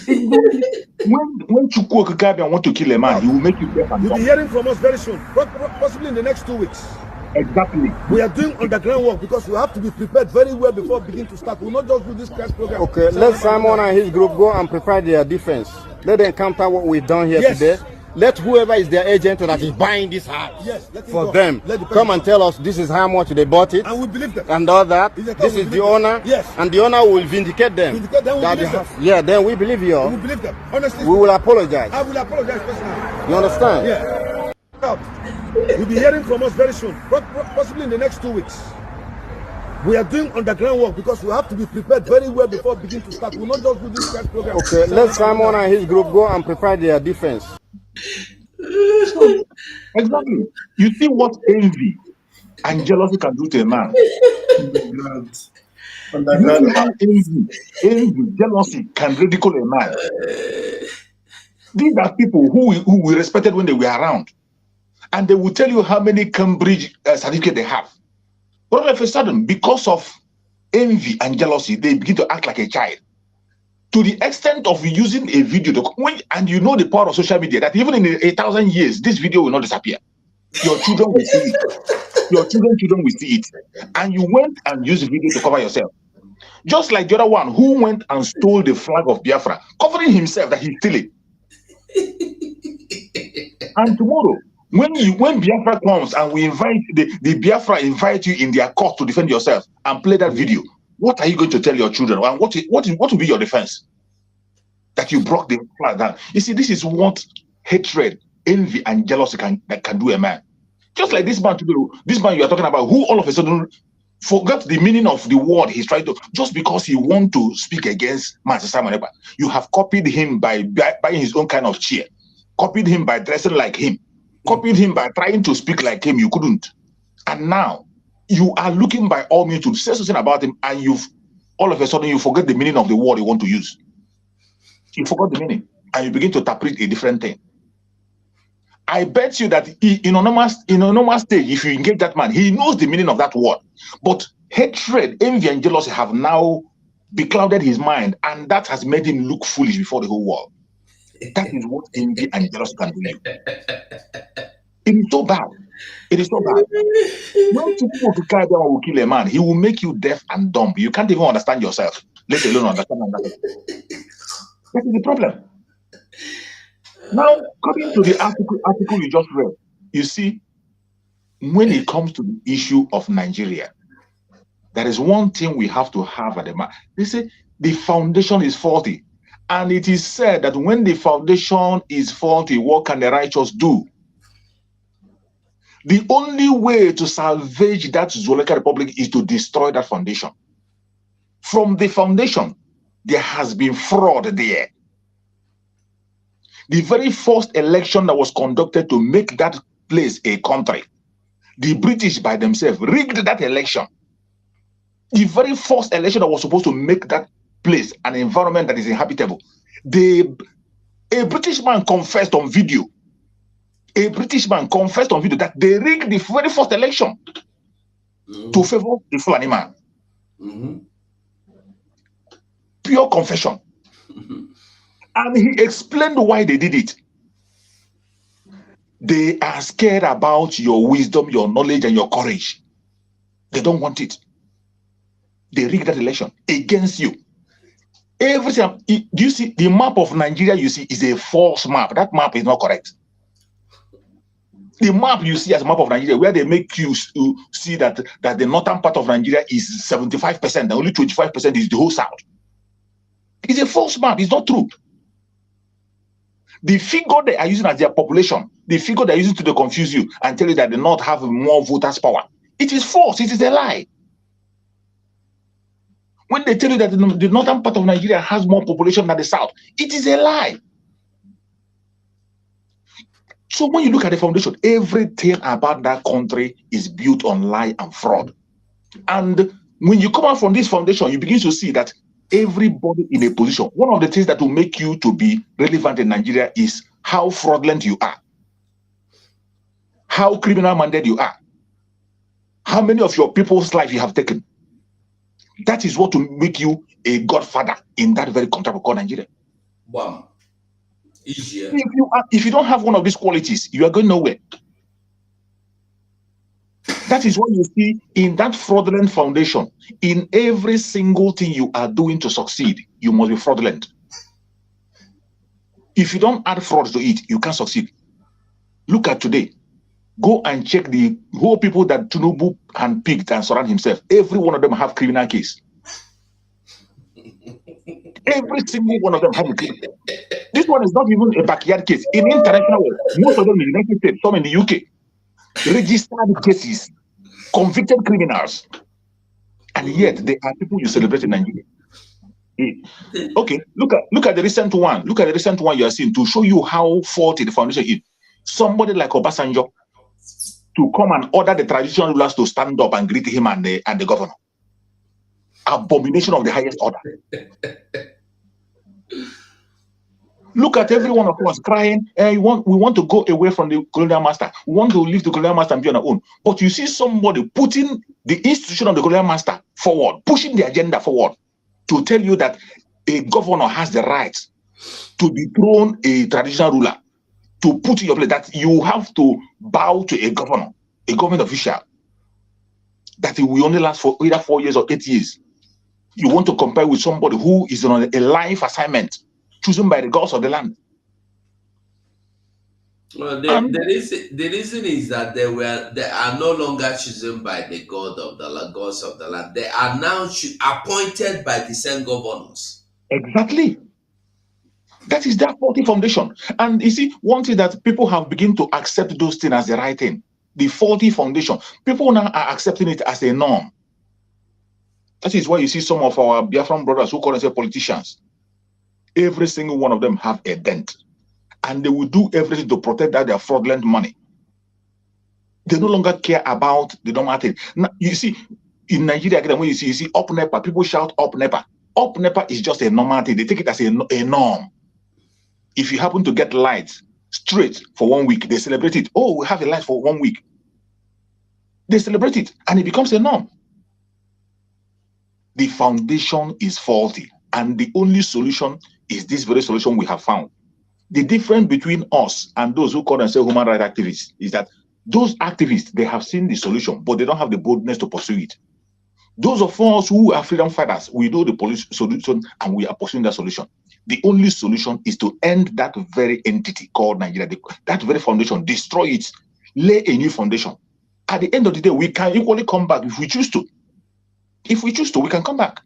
When Chukwu Okikabian want to kill a man, he will make you deaf and dumb. You'll be hearing from us very soon, possibly in the next 2 weeks. Exactly. We are doing underground work because we have to be prepared very well before we begin to start. We'll not just do this class program. Okay, let Simon and his group go and prepare their defense. Let them counter what we've done here today. Let whoever is their agent that is buying this house for them come and tell us this is how much they bought it. And we believe them. And all that. This is the owner. Yes. And the owner will vindicate them. Then we believe you. We believe them. Honestly. We will apologize. I will apologize personally. You understand? Yeah. You'll be hearing from us very soon, possibly in the next 2 weeks. We are doing underground work because we have to be prepared very well before we begin to start. We'll not just do this class program. Okay, let Simon and his group go and prepare their defense. Exactly. You see what envy and jealousy can do to a man. Envy, jealousy can ridicule a man. These are people who we respected when they were around. And they will tell you how many Cambridge certificates they have. But all of a sudden, because of envy and jealousy, they begin to act like a child. To the extent of using a video, and you know the power of social media, that even in 1,000 years, this video will not disappear. Your children will see it. Your children will see it. And you went and used the video to cover yourself. Just like the other one who went and stole the flag of Biafra, covering himself that he's stealing. And tomorrow, when Biafra comes and we invite the Biafra invite you in their court to defend yourself and play that video, what are you going to tell your children? And what will be your defense? That you broke the flag down. You see, this is what hatred, envy, and jealousy can do a man. Just like this man you are talking about, who all of a sudden forgot the meaning of the word he's trying to, just because he wants to speak against Master Simon Ekpa. You have copied him by buying his own kind of chair, copied him by dressing like him, copied him by trying to speak like him. You couldn't. And now you are looking by all means to say something about him, and all of a sudden you forget the meaning of the word you want to use. You forgot the meaning, and you begin to interpret a different thing. I bet you that in a normal stage, if you engage that man, he knows the meaning of that word. But hatred, envy, and jealousy have now beclouded his mind, and that has made him look foolish before the whole world. That is what envy and jealousy can do you. It is so bad. It is so bad. When people want to carry down will kill a man, he will make you deaf and dumb. You can't even understand yourself, let alone understand another. That is the problem. Now, coming to the article you just read, you see, when it comes to the issue of Nigeria, there is one thing we have to have at the moment. They say the foundation is faulty. And it is said that when the foundation is faulty, what can the righteous do? The only way to salvage that Zoological Republic is to destroy that foundation. From the foundation, there has been fraud there. The very first election that was conducted to make that place a country, the British by themselves rigged that election. The very first election that was supposed to make that place an environment that is inhabitable, a British man confessed on video. A British man confessed on video that they rigged the very first election to favor the Fulani man. Pure confession. And he explained why they did it. They are scared about your wisdom, your knowledge, and your courage. They don't want it. They rigged that election against you. Every time, do you see the map of Nigeria you see is a false map. That map is not correct. The map you see as a map of Nigeria, where they make you see that the northern part of Nigeria is 75%, and only 25% is the whole south. It's a false map. It's not true. The figure they are using as their population, the figure they are using to confuse you and tell you that they not have more voters' power, it is false. It is a lie. When they tell you that the northern part of Nigeria has more population than the south, it is a lie. So when you look at the foundation, everything about that country is built on lie and fraud. And when you come out from this foundation, you begin to see that everybody in a position, one of the things that will make you to be relevant in Nigeria is how fraudulent you are, how criminal-minded you are, how many of your people's life you have taken. That is what will make you a godfather in that very country called Nigeria. Wow. Easier. If you don't have one of these qualities, you are going nowhere. That is what you see in that fraudulent foundation. In every single thing you are doing to succeed, you must be fraudulent. If you don't add fraud to it, you can't succeed. Look at today. Go and check the whole people that Tinubu handpicked and surround himself. Every one of them have criminal case. Every single one of them have a criminal case. This one is not even a backyard case. In international world, most of them in the United States, some in the UK, registered cases, convicted criminals, and yet they are people you celebrate in Nigeria. Okay, look at the recent one. Look at the recent one you are seeing to show you how faulty the foundation is. Somebody like Obasanjo to come and order the traditional rulers to stand up and greet him and the governor. Abomination of the highest order. Look at every one of us crying, we want to go away from the colonial master. We want to leave the colonial master and be on our own. But you see somebody putting the institution of the colonial master forward, pushing the agenda forward to tell you that a governor has the right to dethrone a traditional ruler, to put in your place, that you have to bow to a governor, a government official, that it will only last for either 4 years or 8 years. You want to compare with somebody who is on a life assignment chosen by the gods of the land. Well, the reason is that they are no longer chosen by the gods of the land. They are now appointed by the same governors. Exactly. That is that faulty foundation. And you see, one thing that people have begun to accept those things as the right thing, the faulty foundation. People now are accepting it as a norm. That is why you see some of our Biafran brothers who call themselves politicians. Every single one of them have a dent. And they will do everything to protect that their fraudulent money. They no longer care about the normal thing. Now, you see, in Nigeria, when you see up NEPA, people shout up NEPA. Up NEPA is just a normal thing. They take it as a norm. If you happen to get light straight for 1 week, they celebrate it. Oh, we have a light for 1 week. They celebrate it, and it becomes a norm. The foundation is faulty, and the only solution is this very solution we have found. The difference between us and those who call themselves human rights activists is that those activists, they have seen the solution, but they don't have the boldness to pursue it. Those of us who are freedom fighters, we know the solution and we are pursuing that solution. The only solution is to end that very entity called Nigeria, that very foundation, destroy it, lay a new foundation. At the end of the day, we can equally come back if we choose to. If we choose to, we can come back.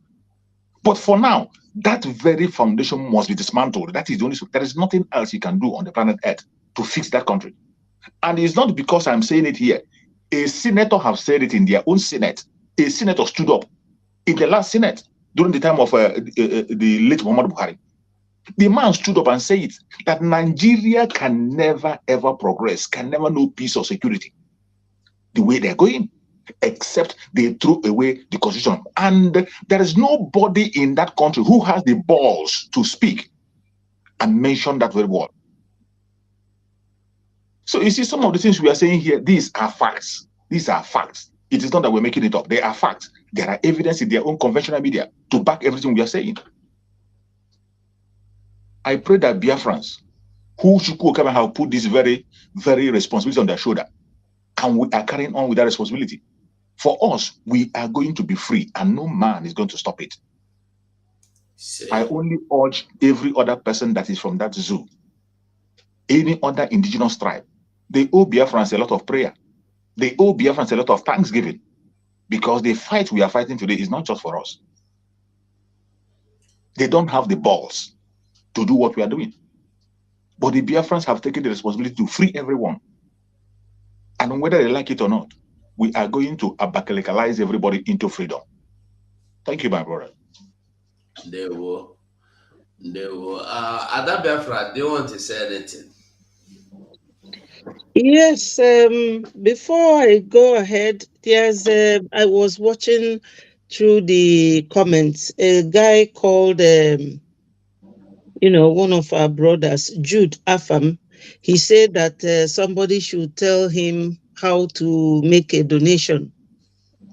But for now, that very foundation must be dismantled. That is the only. There is nothing else you can do on the planet Earth to fix that country. And it's not because I'm saying it here. A senator have said it in their own Senate. A senator stood up in the last Senate during the time of the late Muhammad Buhari. The man stood up and said that Nigeria can never, ever progress, can never know peace or security the way they're going, except they threw away the constitution. And there is nobody in that country who has the balls to speak and mention that very word. So you see, some of the things we are saying here, these are facts. These are facts. It is not that we're making it up. They are facts. There are evidence in their own conventional media to back everything we are saying. I pray that Biafrans, who should come and have put this very, very responsibility on their shoulder, and we are carrying on with that responsibility. For us, we are going to be free, and no man is going to stop it. I only urge every other person that is from that zoo, any other indigenous tribe, they owe Biafrans a lot of prayer. They owe Biafrans a lot of thanksgiving, because the fight we are fighting today is not just for us. They don't have the balls to do what we are doing. But the Biafrans have taken the responsibility to free everyone. And whether they like it or not, we are going to abakalekalize everybody into freedom. Thank you, my brother. They will. Ada Biafra, do you want to say anything? Yes, before I go ahead, there's I was watching through the comments, a guy called one of our brothers, Jude Afam. He said that somebody should tell him how to make a donation.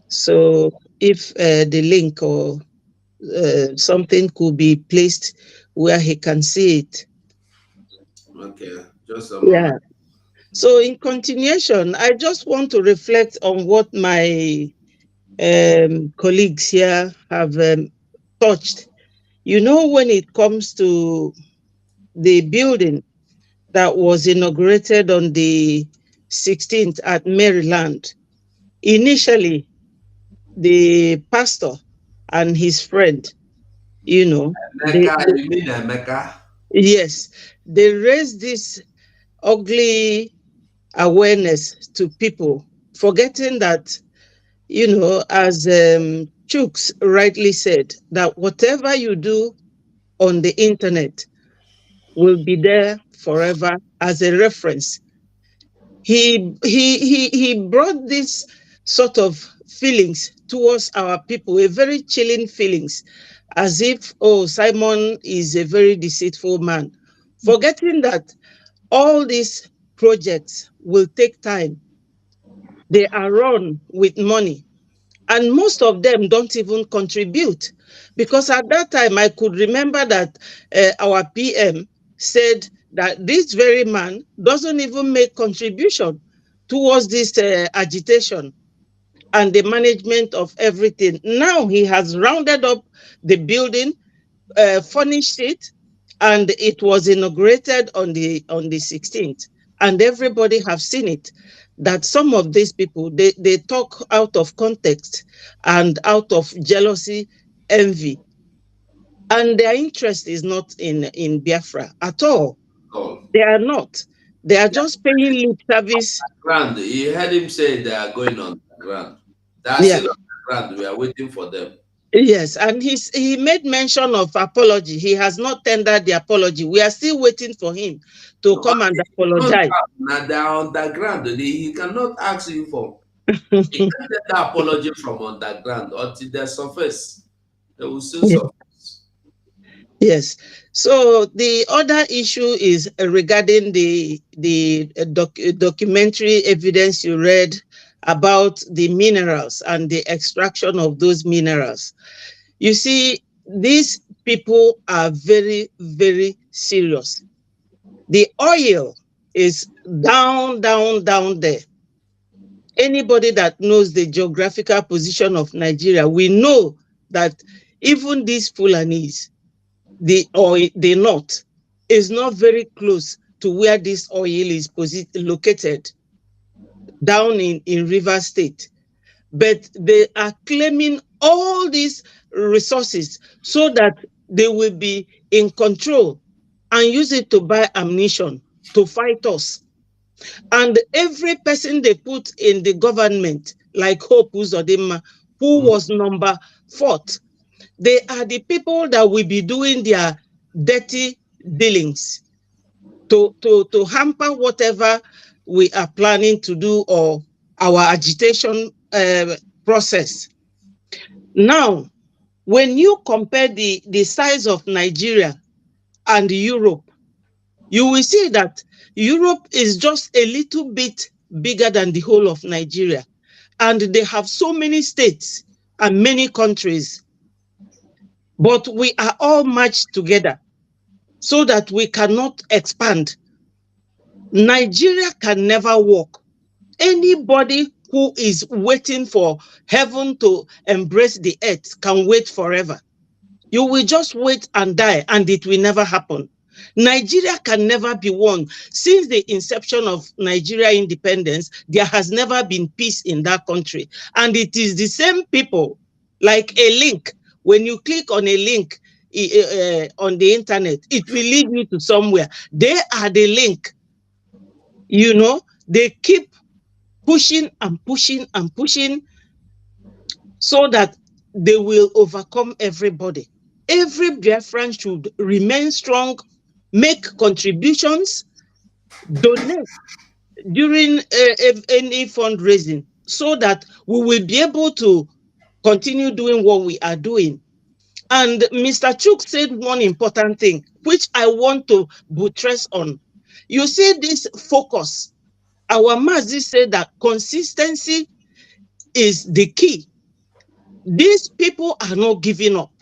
So if the link or something could be placed where he can see it. Okay, just a moment. Yeah. So in continuation, I just want to reflect on what my colleagues here have touched. When it comes to the building that was inaugurated on the 16th at Maryland, initially, the pastor and his friend, Emeka, you mean Emeka? Yes, they raised this ugly awareness to people, forgetting that, as Chooks rightly said, that whatever you do on the internet will be there forever as a reference. He brought this sort of feelings towards our people, a very chilling feelings, as if, Simon is a very deceitful man, forgetting that all these projects will take time. They are run with money, and most of them don't even contribute, because at that time I could remember that our PM said that this very man doesn't even make contribution towards this agitation and the management of everything. Now he has rounded up the building, furnished it, and it was inaugurated on the 16th. And everybody have seen it, that some of these people, they talk out of context and out of jealousy, envy. And their interest is not in Biafra at all. Oh. They are not. They are just paying lip service. Ground. You heard him say they are going on the ground. They are still on the ground. We are waiting for them. Yes, and he made mention of apology. He has not tendered the apology. We are still waiting for him to come and apologize. Now they are underground. He cannot ask you for. He can't get the apology from underground until they surface. They will still surface. Yes. So the other issue is regarding the documentary evidence you read about the minerals and the extraction of those minerals. You see, these people are very, very serious. The oil is down, down, down there. Anybody that knows the geographical position of Nigeria, we know that even these Fulanis, the north, is not very close to where this oil is located, down in River State. But they are claiming all these resources so that they will be in control and use it to buy ammunition to fight us. And every person they put in the government, like Hope Uzodinma, who was number 4th, they are the people that will be doing their dirty dealings to hamper whatever we are planning to do or our agitation process. Now, when you compare the size of Nigeria and Europe, you will see that Europe is just a little bit bigger than the whole of Nigeria. And they have so many states and many countries. But we are all matched together so that we cannot expand. Nigeria can never work. Anybody who is waiting for heaven to embrace the earth can wait forever. You will just wait and die, and it will never happen. Nigeria can never be won. Since the inception of Nigeria independence, there has never been peace in that country. And it is the same people, like a link. When you click on a link on the internet, it will lead you to somewhere. They are the link. You know, they keep pushing and pushing and pushing so that they will overcome everybody. Every Biafran should remain strong, make contributions, donate during any fundraising so that we will be able to continue doing what we are doing. And Mr. Chuk said one important thing, which I want to buttress on. You see this focus. Our Mazi said that consistency is the key. These people are not giving up.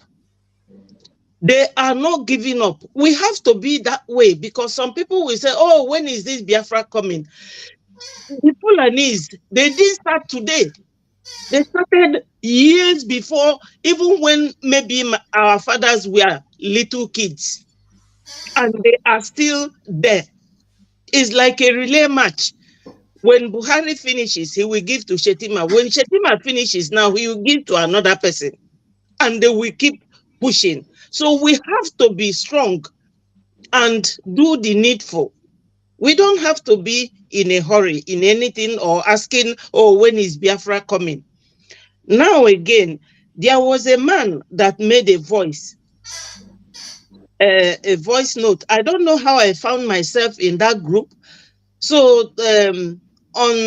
They are not giving up. We have to be that way, because some people will say, oh, when is this Biafra coming? The Fulanese, they didn't start today. They started years before, even when maybe our fathers were little kids. And they are still there. It's like a relay match. When Buhari finishes, he will give to Shetima. When Shetima finishes now, he will give to another person. And they will keep pushing. So we have to be strong and do the needful. We don't have to be in a hurry in anything or asking, oh, when is Biafra coming? Now again, there was a man that made a voice note. I don't know how I found myself in that group. So on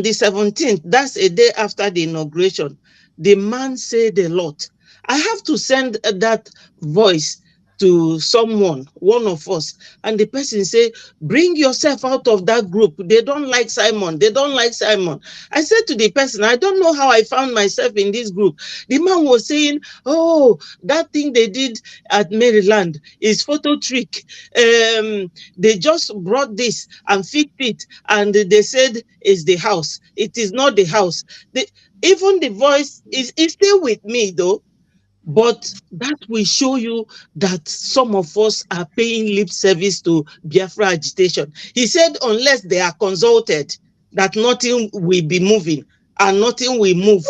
the 17th, that's a day after the inauguration, the man said a lot. I have to send that voice to someone, one of us, and the person say, bring yourself out of that group. They don't like Simon. They don't like Simon. I said to the person, I don't know how I found myself in this group. The man was saying, oh, that thing they did at Maryland is photo trick. They just brought this and fixed it, and they said it's the house. It is not the house. Even the voice is still with me though. But that will show you that some of us are paying lip service to Biafra agitation. He said unless they are consulted, that nothing will be moving and nothing will move.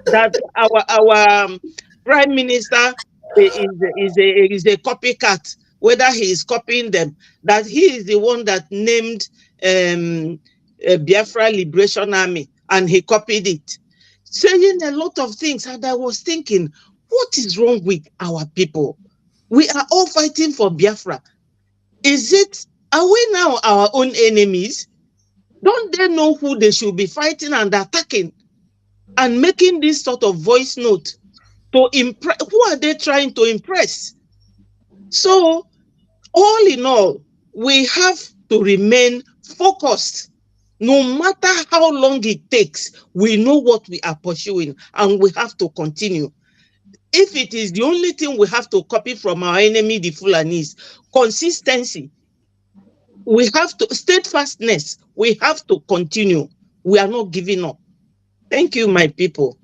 That our prime minister is a copycat, whether he is copying them, that he is the one that named Biafra Liberation Army and he copied it, saying a lot of things. And I was thinking, what is wrong with our people? We are all fighting for Biafra. Are we now our own enemies? Don't they know who they should be fighting and attacking and making this sort of voice note to impress? Who are they trying to impress? So, all in all, we have to remain focused. No matter how long it takes, we know what we are pursuing and we have to continue. If it is the only thing we have to copy from our enemy, the Fulanis, consistency, we have to, steadfastness, we have to continue. We are not giving up. Thank you, my people.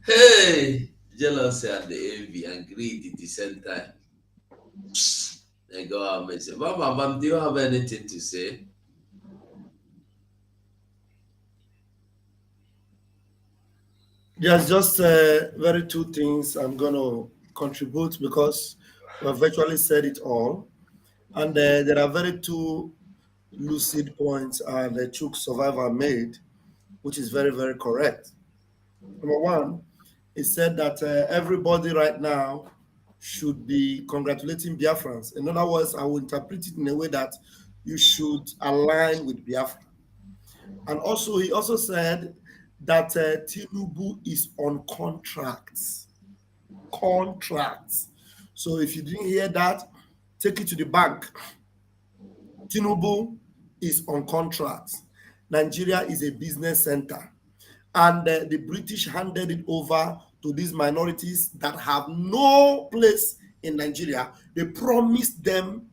Hey, jealousy and the envy and greed at the same time. May God have mercy. Mama, do you have anything to say? There's just very two things I'm going to contribute because we've virtually said it all. And there are very two lucid points the Chuk survivor made, which is very, very correct. Number one, he said that everybody right now should be congratulating Biafrans. In other words, I will interpret it in a way that you should align with Biafra. And also, he also said that Tinubu is on contracts. Contracts. So if you didn't hear that, take it to the bank. Tinubu is on contracts. Nigeria is a business center. And the British handed it over to these minorities that have no place in Nigeria. They promised them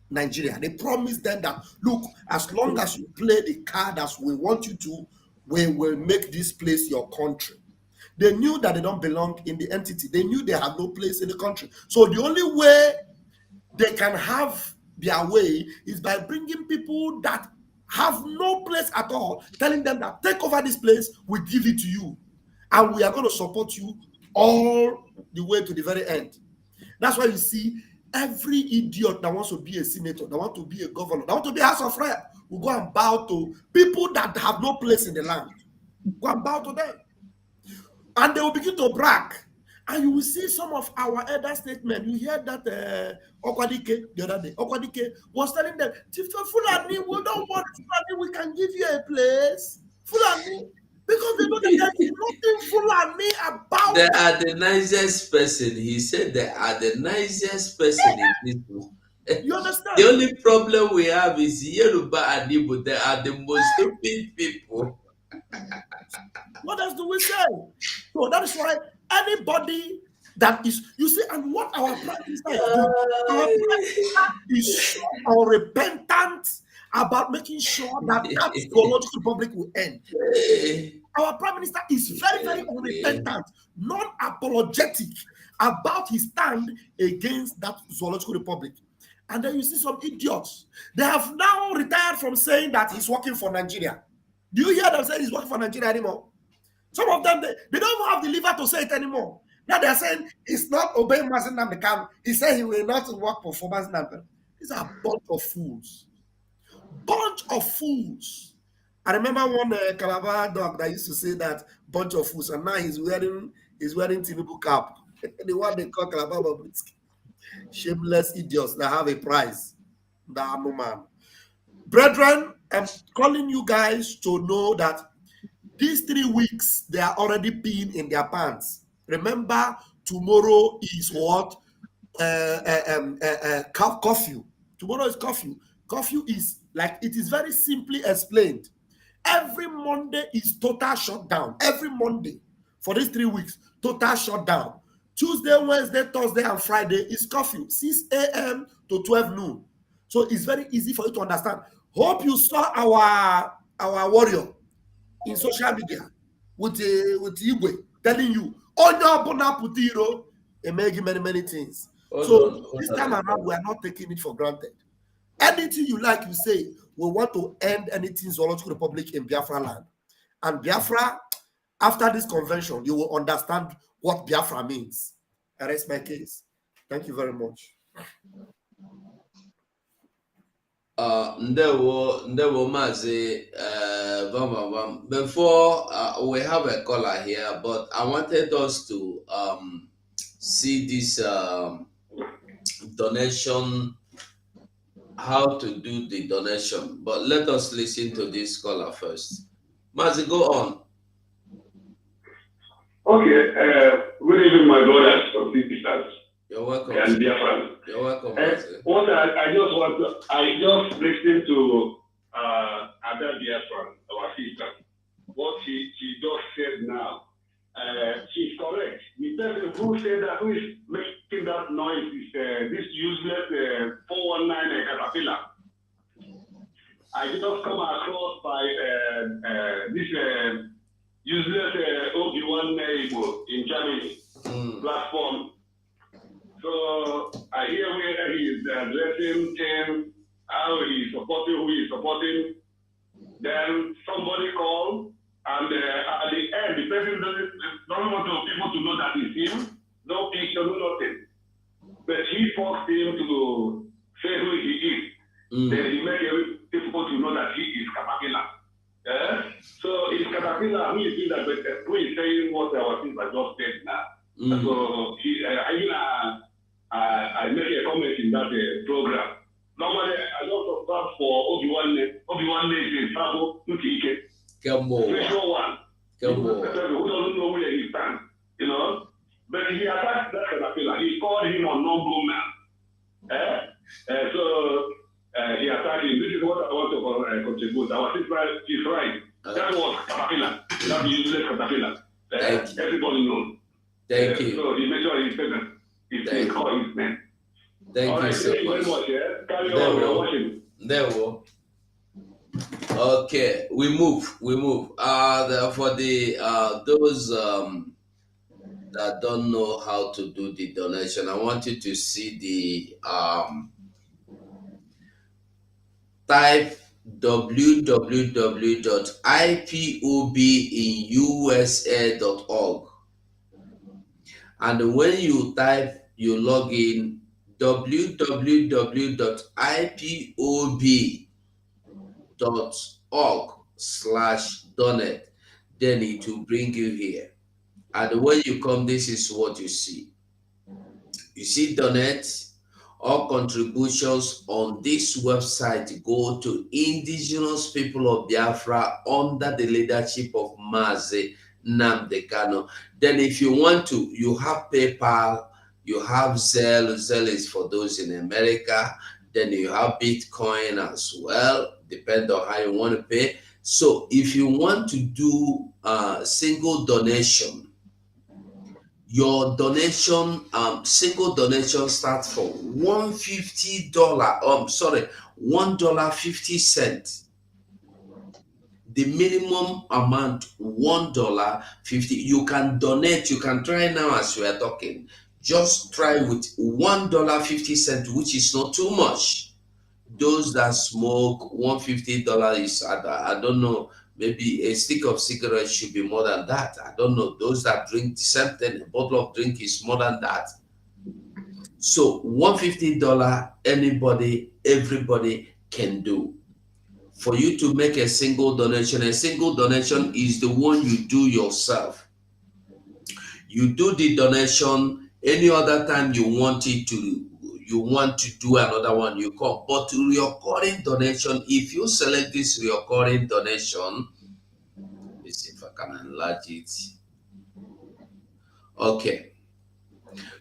Nigeria. They promised them that, look, as long as you play the card as we want you to, we will make this place your country. They knew that they don't belong in the entity. They knew they have no place in the country. So the only way they can have their way is by bringing people that have no place at all, telling them that take over this place, we give it to you, and we are going to support you all the way to the very end. That's why you see every idiot that wants to be a senator, that want to be a governor, that want to be a House of Rep, will go and bow to people that have no place in the land. Go and bow to them. And they will begin to brag. And you will see some of our elder statesmen. You hear that Okwadike the other day. Okwadike was telling them, Fulani, we don't want Fulani, we can give you a place. Fulani, because they know that there's nothing Fulani about. They are the nicest person. He said they are the nicest person in this world. You understand? The only problem we have is Yoruba and Igbo. They are the most stupid people. What else do we say? So that is why anybody that is, you see, and what our prime minister is doing, our prime minister is so unrepentant about making sure that that zoological republic will end. Our prime minister is very, very unrepentant, non-apologetic about his stand against that zoological republic. And then you see some idiots. They have now retired from saying that he's working for Nigeria. Do you hear them saying he's working for Nigeria anymore? Some of them, they don't even have the liver to say it anymore. Now they're saying he's not obeying Mazen Namdekan. He said he will not work for Mazen Namdekan. These are a bunch of fools. Bunch of fools. I remember one Calabar dog that used to say that bunch of fools, and now he's wearing Tinubu cap. The one they call Calabar Bobrisky. Shameless idiots that have a prize. That no man. Brethren, I'm calling you guys to know that these 3 weeks, they are already peeing in their pants. Remember, tomorrow is what? Curfew. Tomorrow is curfew. Curfew is like, it is very simply explained. Every Monday is total shutdown. Every Monday for these 3 weeks, total shutdown. Tuesday, Wednesday, Thursday, and Friday is curfew, 6 a.m. to 12 noon. So it's very easy for you to understand. Hope you saw our warrior in social media with Igwe telling you, and making many things. This time around, we are not taking it for granted. Anything you like, you say, we want to end anything zoological republic in Biafra land. And Biafra, after this convention, you will understand what Biafra means. I rest my case. Thank you very much. Ndewo Mazi before we have a caller here, but I wanted us to see this donation, how to do the donation. But let us listen to this caller first. Mazi, go on. Okay, good evening, my brothers and sisters. You're welcome. And dear friends. You're welcome. What I just want to, I just listened to Ada Biafran, our sister. What she just said now, she's correct. The person who said that, who is making that noise is this useless 419 caterpillar. I just come across by this useless Obi-Wan in Germany platform. So I hear where he is addressing things, how he is supporting, who he is supporting. Then somebody called, and at the end, the person doesn't want people to know that it's him. No picture, no nothing. But he forced him to say who he is. Then he made it difficult to know that he is Caterpillar. So it's Caterpillar who is doing that, but who is saying what our sister just said now. So I make a comment in that program. Normally, I don't subscribe for Obi-Wan is Sabo Nukike. Special one. Who doesn't know where he stands, you know? But he attacked that Caterpillar. He called him a noble man. So he attacked him. This is what I want to contribute. Our sister is right. That was Caterpillar. That useless Caterpillar. Everybody knows. Thank you. So he made sure he's present. He's calling his name. Thank you so much. Carry on, we're watching. There we go. Okay, we move. For the those that don't know how to do the donation, I want you to see the type www.ipobinusa.org, and when you type, you log in www.ipob.org/donate, then it will bring you here. And when you come, this is what you see. You see donate. All contributions on this website go to indigenous people of Biafra under the leadership of Mazi Nnamdi Kanu. Then if you want to, you have PayPal, you have Zelle. Zelle is for those in America. Then you have Bitcoin as well, depending on how you want to pay. So if you want to do a single donation, your donation, single donation starts from $150. $1.50. The minimum amount $1.50. You can donate. You can try now as we are talking. Just try with $1.50, which is not too much. Those that smoke, $150 is, I don't know. Maybe a stick of cigarettes should be more than that. I don't know. Those that drink the same thing, a bottle of drink is more than that. So $150, anybody, everybody can do. For you to make a single donation is the one you do yourself. You do the donation any other time you want to do another one, you come. But recurring donation, if you select this recurring donation, let's see if I can enlarge it. Okay.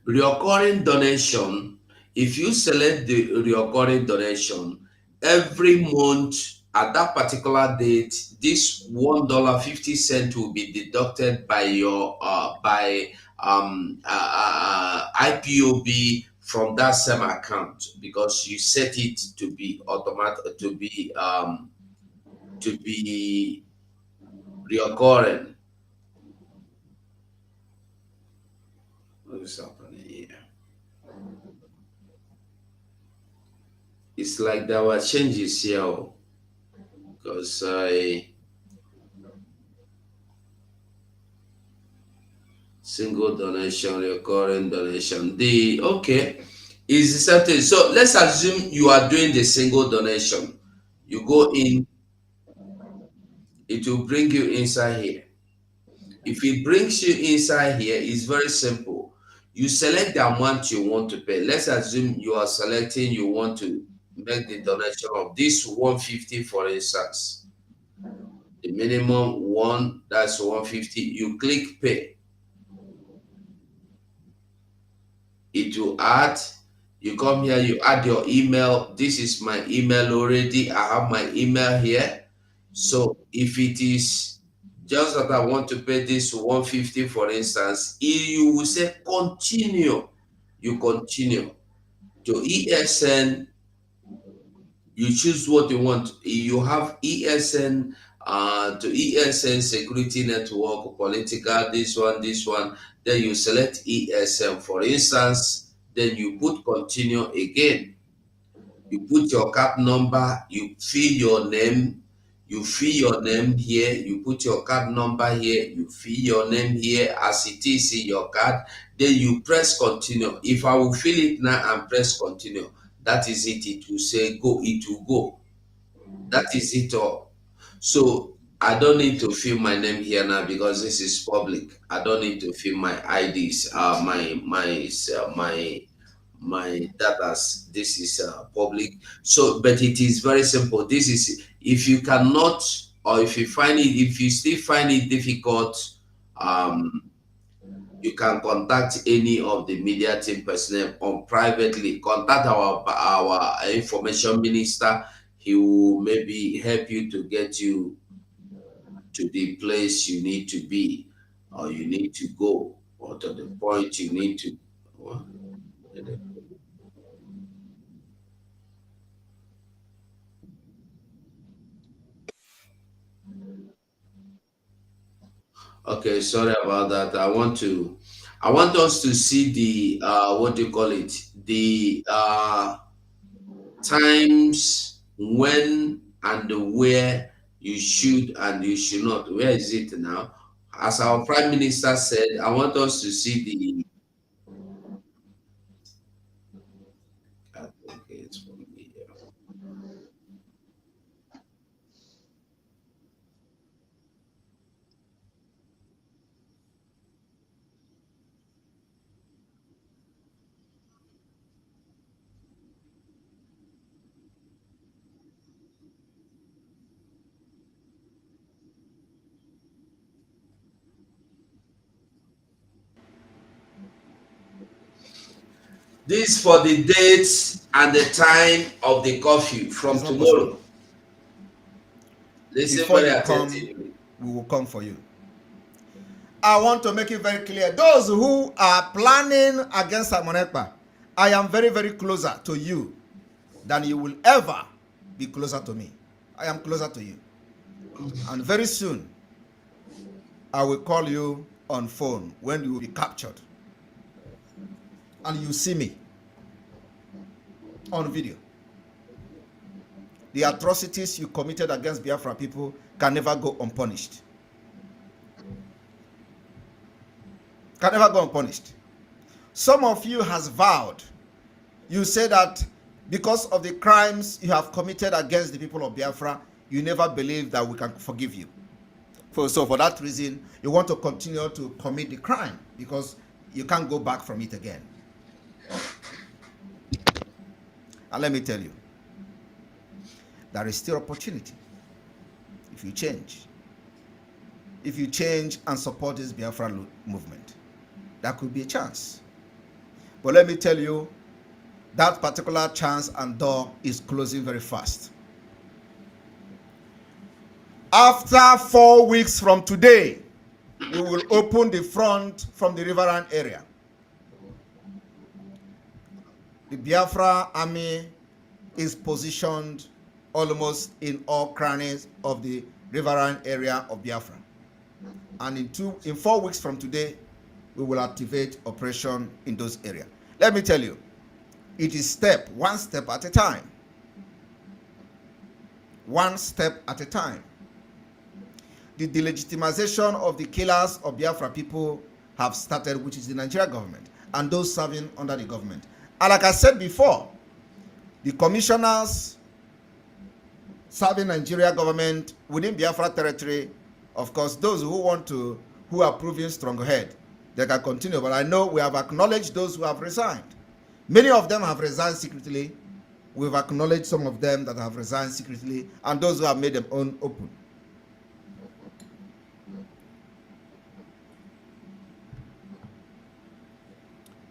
Recurring donation, if you select the recurring donation, every month at that particular date, this $1.50 will be deducted by your IPOB from that same account, because you set it to be automatic, to be recurring. What is happening here? It's like there were changes here, because single donation, recurring donation. Okay, is the same thing. So let's assume you are doing the single donation. You go in, it will bring you inside here. If it brings you inside here, it's very simple. You select the amount you want to pay. Let's assume you are selecting, you want to make the donation of this $150, for instance. The minimum one, that's $150. You click pay. it will add. You come here, you add your email. This is my email already. I have my email here. So if it is just that I want to pay this 150, for instance, you will say continue. You continue to ESN. You choose what you want. You have ESN to ESN security network, political, this one. Then you select ESN, for instance. Then you put continue again. You put your card number, you fill your name, here, you put your card number here, you fill your name here as it is in your card, then you press continue. If I will fill it now and press continue, that is it. It will say go, it will go. That is it all. So I don't need to fill my name here now because this is public. I don't need to fill my IDs, my data. This is public. So, but it is very simple. This is, if you cannot, or if you still find it difficult, um, you can contact any of the media team personnel on privately. Contact our information minister. He will maybe help you to get you to the place you need to be, or you need to go, or to the point you need to. Okay, sorry about that. I want us to see the what do you call it? The times when and where you should and you should not. Where is it now? As our Prime Minister said, I want us to see the. Okay, it's from here. This for the dates and the time of the curfew from tomorrow. Listen Before very you come, attentively. we will come for you. I want to make it very clear. Those who are planning against Amonekpa, I am very, very closer to you than you will ever be closer to me. I am closer to you. And very soon, I will call you on phone when you will be captured. And you see me on video. The atrocities you committed against Biafra people can never go unpunished. Can never go unpunished. Some of you has vowed. You say that because of the crimes you have committed against the people of Biafra, you never believe that we can forgive you. So for that reason, you want to continue to commit the crime because you can't go back from it again. And let me tell you, there is still opportunity if you change. If you change and support this Biafra movement, there could be a chance. But let me tell you, that particular chance and door is closing very fast. After 4 weeks from today, we will open the front from the riverine area. The Biafra army is positioned almost in all crannies of the riverine area of Biafra. And in 4 weeks from today, we will activate operation in those areas. Let me tell you, it is one step at a time. One step at a time. The delegitimization of the killers of Biafra people have started, which is the Nigerian government and those serving under the government. And like I said before, the commissioners serving Nigeria government within Biafra territory, of course, those who are proving strong-head, they can continue. But I know we have acknowledged those who have resigned. Many of them have resigned secretly. We've acknowledged some of them that have resigned secretly, and those who have made them open.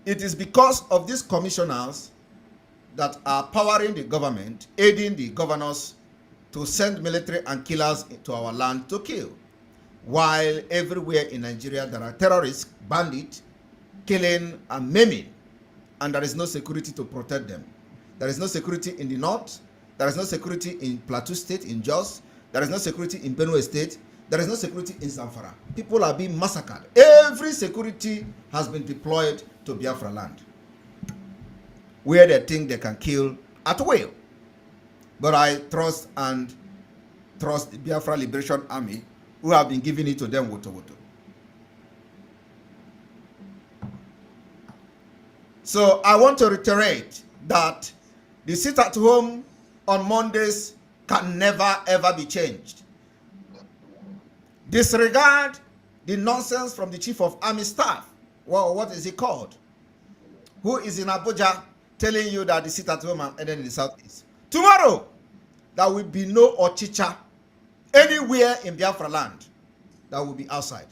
It is because of these commissioners that are powering the government, aiding the governors to send military and killers to our land to kill. While everywhere in Nigeria there are terrorists, bandits, killing and maiming, and there is no security to protect them. There is no security in the north. There is no security in Plateau State, in Jos. There is no security in Benue State. There is no security in Zamfara. People are being massacred. Every security has been deployed to Biafra land, where they think they can kill at will. But I trust the Biafra Liberation Army, who have been giving it to them woto woto. So I want to reiterate that the sit at home on Mondays can never ever be changed. Disregard the nonsense from the Chief of Army Staff. Well, what is he called? Who is in Abuja telling you that the sit at home ended in the southeast. Tomorrow, there will be no Ochicha anywhere in Biafra land. That will be outside.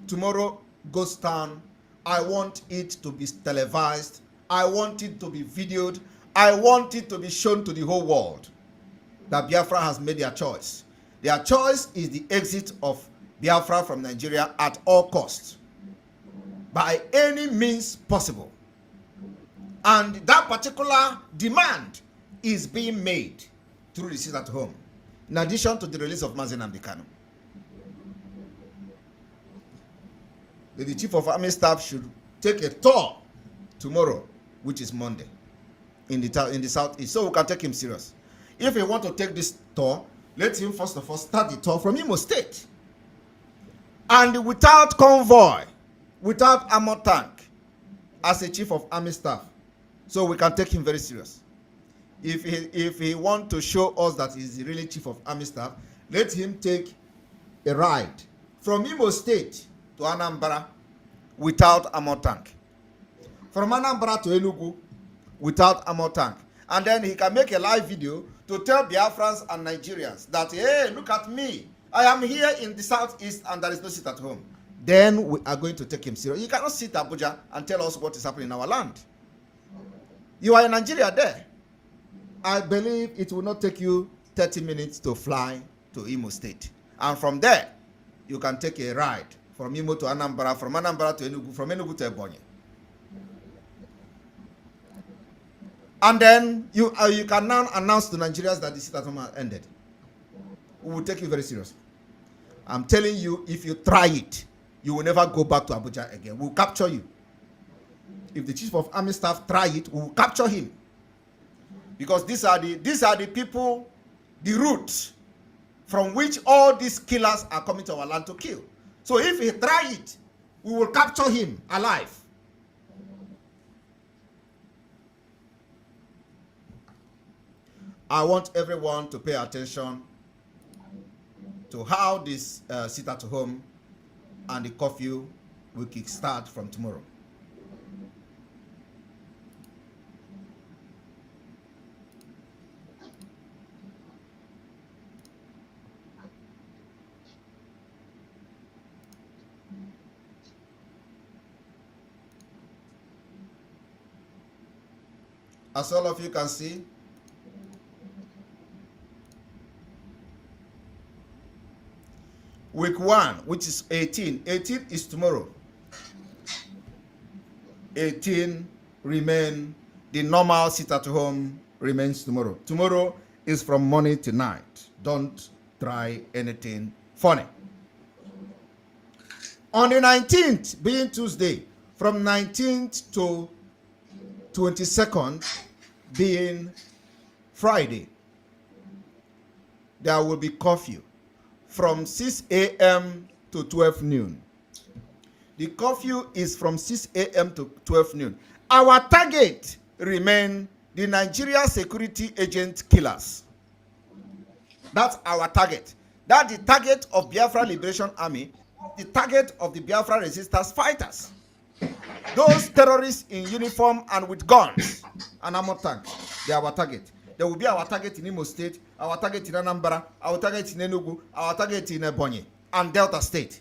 Tomorrow, Ghost Town, I want it to be televised. I want it to be videoed. I want it to be shown to the whole world that Biafra has made their choice. Their choice is the exit of Biafra from Nigeria at all costs, by any means possible. And that particular demand is being made through the sit at home, in addition to the release of Mazen Amdekano. The Chief of Army Staff should take a tour tomorrow, which is Monday, in the southeast, so we can take him serious. If he want to take this tour, let him first of all start the tour from Imo State, and without convoy, without armor tank, as a Chief of Army Staff, so we can take him very serious. If he want to show us that he's really Chief of Army Staff, let him take a ride from Imo State to Anambra without armor tank, from Anambra to Enugu without armor tank, and then he can make a live video to tell Biafrans and Nigerians that, hey, look at me, I am here in the southeast and there is no sit at home. Then we are going to take him serious. You cannot sit Abuja and tell us what is happening in our land. You are in Nigeria there. I believe it will not take you 30 minutes to fly to Imo State, and from there you can take a ride from Imo to Anambra, from Anambra to Enugu, from Enugu to Ebonyi. And then you can now announce to Nigerians that the sit at home has ended. We will take you very seriously. I'm telling you, if you try it, you will never go back to Abuja again. We'll capture you. If the Chief of Army Staff try it, we will capture him. Because these are the people, the roots from which all these killers are coming to our land to kill. So if he try it, we will capture him alive. I want everyone to pay attention to how this sit at home and the curfew will kickstart from tomorrow. As all of you can see, week 1, which is 18 is tomorrow. 18 remain, the normal sit at home remains tomorrow. Tomorrow is from morning to night. Don't try anything funny. On the 19th, being Tuesday, from 19th to 22nd, being Friday, there will be curfew from 6 a.m. to 12 noon. The curfew is from 6 a.m. to 12 noon. Our target remain the Nigeria security agent killers. That's our target. That's the target of Biafra Liberation Army, the target of the Biafra resistance fighters. Those terrorists in uniform and with guns and armor tanks, they are our target. There will be our target in Imo State, our target in Anambra, our target in Enugu, our target in Ebonyi and Delta State.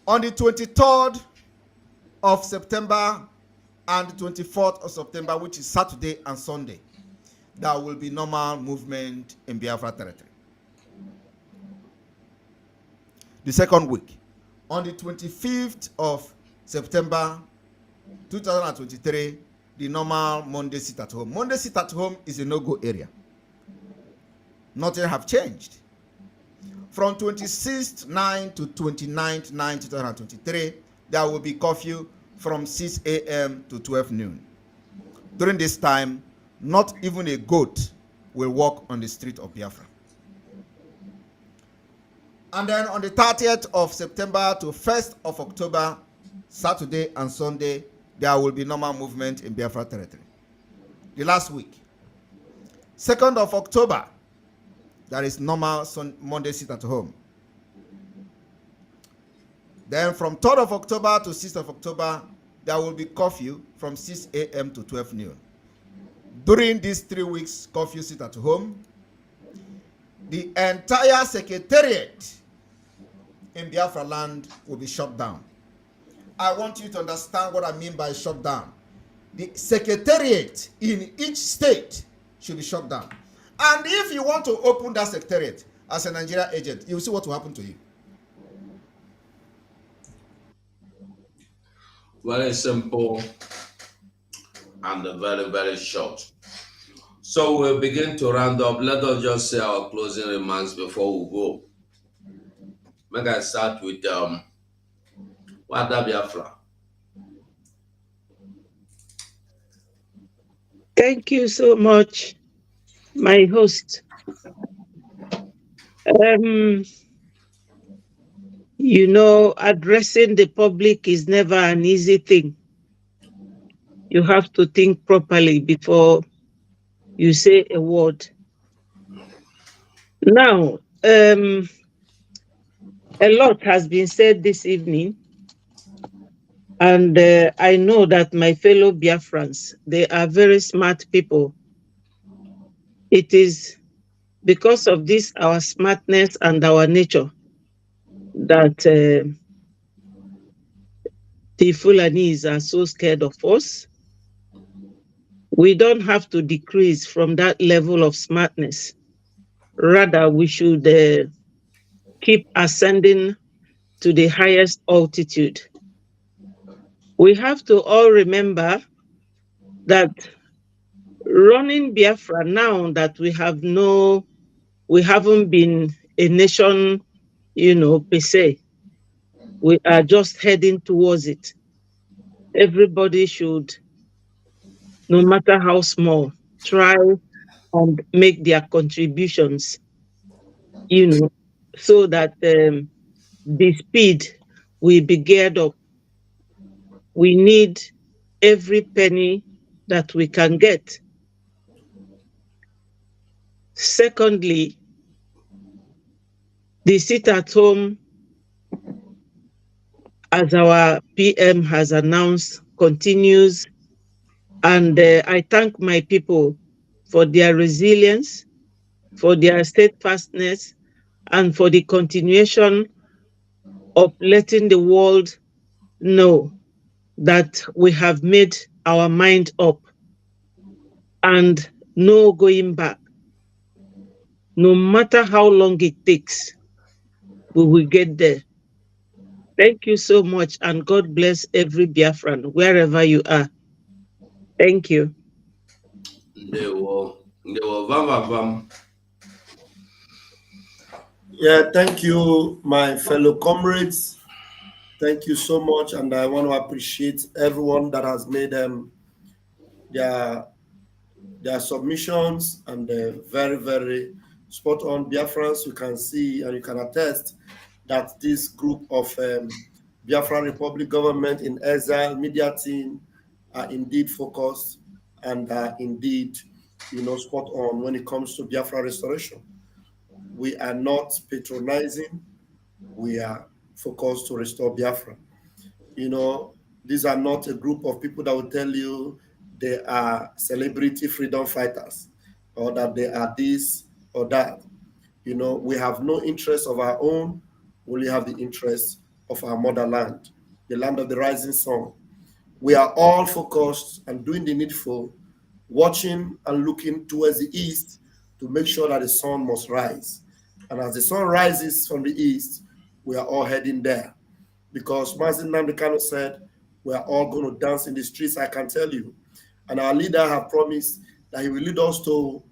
On the 23rd of September and the 24th of September, which is Saturday and Sunday, there will be normal movement in Biafra territory. The second week, on the 25th of September 2023, the normal Monday sit at home. Monday sit at home is a no-go area. Nothing have changed. From 26th 9 to 29th 9 2023, there will be curfew from 6 a.m. to 12 noon. During this time, not even a goat will walk on the street of Biafra. And then on the 30th of September to 1st of October, Saturday and Sunday, there will be normal movement in Biafra territory. The last week, 2nd of October, there is normal Monday sit at home. Then from 3rd of October to 6th of October, there will be curfew from 6 a.m. to 12 noon. During these 3 weeks, curfew sit at home, the entire secretariat in Biafra land will be shut down. I want you to understand what I mean by shut down. The secretariat in each state should be shut down. And if you want to open that secretariat as a Nigerian agent, you will see what will happen to you. Very simple and very, very short. So we'll begin to round up. Let us just say our closing remarks before we go. Make I start with Wada Biafra. Thank you so much, my host. You know, addressing the public is never an easy thing. You have to think properly before you say a word. Now, a lot has been said this evening, and I know that my fellow Biafrans, they are very smart people. It is because of this, our smartness and our nature, that the Fulanese are so scared of us. We don't have to decrease from that level of smartness. Rather, we should keep ascending to the highest altitude. We have to all remember that running Biafra, now that we haven't been a nation, per se, we are just heading towards it. Everybody should, no matter how small, try and make their contributions, so that the speed will be geared up. We need every penny that we can get. Secondly, the sit at home, as our PM has announced, continues. And I thank my people for their resilience, for their steadfastness, and for the continuation of letting the world know that we have made our mind up and no going back. No matter how long it takes, we will get there. Thank you so much, and God bless every Biafran, wherever you are. Thank you. They were vam. Yeah, thank you, my fellow comrades. Thank you so much, and I want to appreciate everyone that has made their submissions, and very, very spot on. Biafrans, you can see and you can attest that this group of Biafran Republic Government in Exile media team are indeed focused and are indeed, spot on when it comes to Biafra restoration. We are not patronizing. We are focused to restore Biafra. These are not a group of people that will tell you they are celebrity freedom fighters or that they are this or that. We have no interest of our own. We only have the interest of our motherland, the land of the rising sun. We are all focused and doing the needful, watching and looking towards the east to make sure that the sun must rise. And as the sun rises from the east, we are all heading there. Because Mazi Nnamdi Kanu said, we are all going to dance in the streets, I can tell you. And our leader have promised that he will lead us to